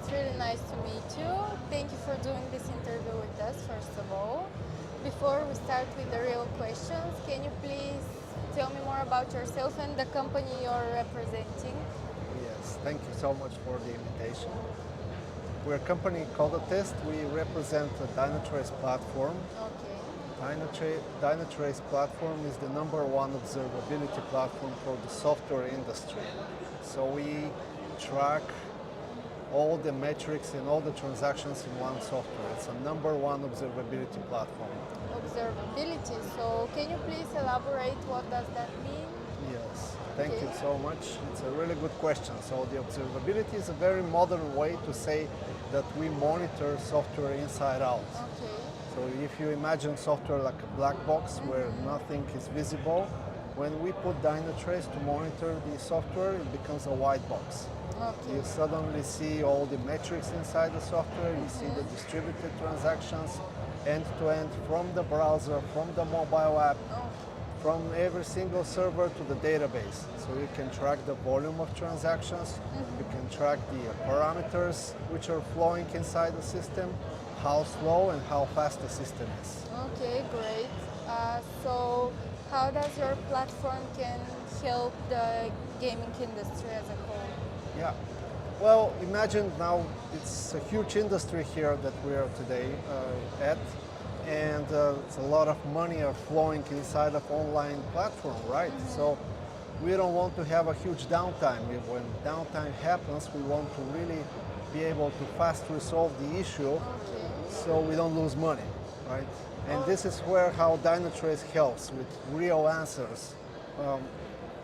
It's really nice to meet you. Thank you for doing this interview with us, first of all. Before we start with the real questions, can you please tell me more about yourself and the company you're representing? Yes, thank you so much for the invitation. We're a company called Test. We represent a Dynatrace platform. Okay. Dynatrace platform is the #1 observability platform for the software industry. So we track all the metrics and all the transactions in one software. It's a #1 observability platform. Observability. So can you please elaborate what does that mean? Yes, thank you so much. It's a really good question. So the observability is a very modern way to say that we monitor software inside out. Okay. So if you imagine software like a black box where nothing is visible, when we put Dynatrace to monitor the software, it becomes a white box. Okay. You suddenly see all the metrics inside the software, you see the distributed transactions end to end from the browser, from the mobile app, from every single server to the database. So you can track the volume of transactions, you can track the parameters which are flowing inside the system, how slow and how fast the system is. Okay, great. So how does your platform can help the gaming industry as a whole? Yeah. Well, imagine now it's a huge industry here that we are today at, and it's a lot of money are flowing inside of online platform, right? So we don't want to have a huge downtime. When downtime happens, we want to really be able to fast resolve the issue so we don't lose money, right? And this is where how Dynatrace helps with real answers,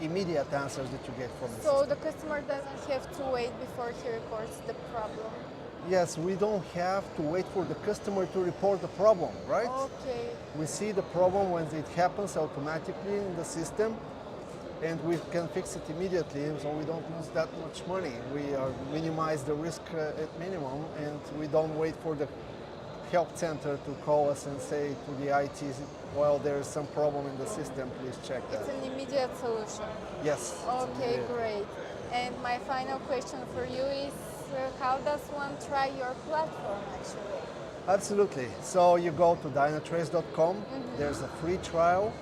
immediate answers that you get from the So system. the customer doesn't have to wait before he reports the problem. Yes, we don't have to wait for the customer to report the problem, right? Okay. We see the problem when it happens automatically in the system, and we can fix it immediately, so we don't lose that much money. We minimize the risk at minimum, and we don't wait for the help center to call us and say to the IT, well, there is some problem in the system, please check that. It's an immediate solution. Yes. Okay, great. And my final question for you is, how does one try your platform actually? Absolutely. So you go to dynatrace.com, there's a free trial.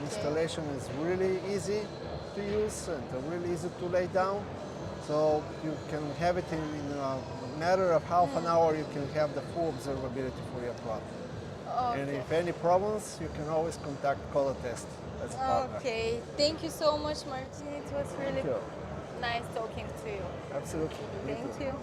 Installation is really easy to use and really easy to lay down. So you can have it in a matter of half an hour, you can have the full observability for your platform. Okay. And if any problems, you can always contact Colatest as a partner. Okay, thank you so much, Martin. It was really you. nice talking to you. Absolutely. Me Thank too. you.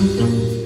Thank you.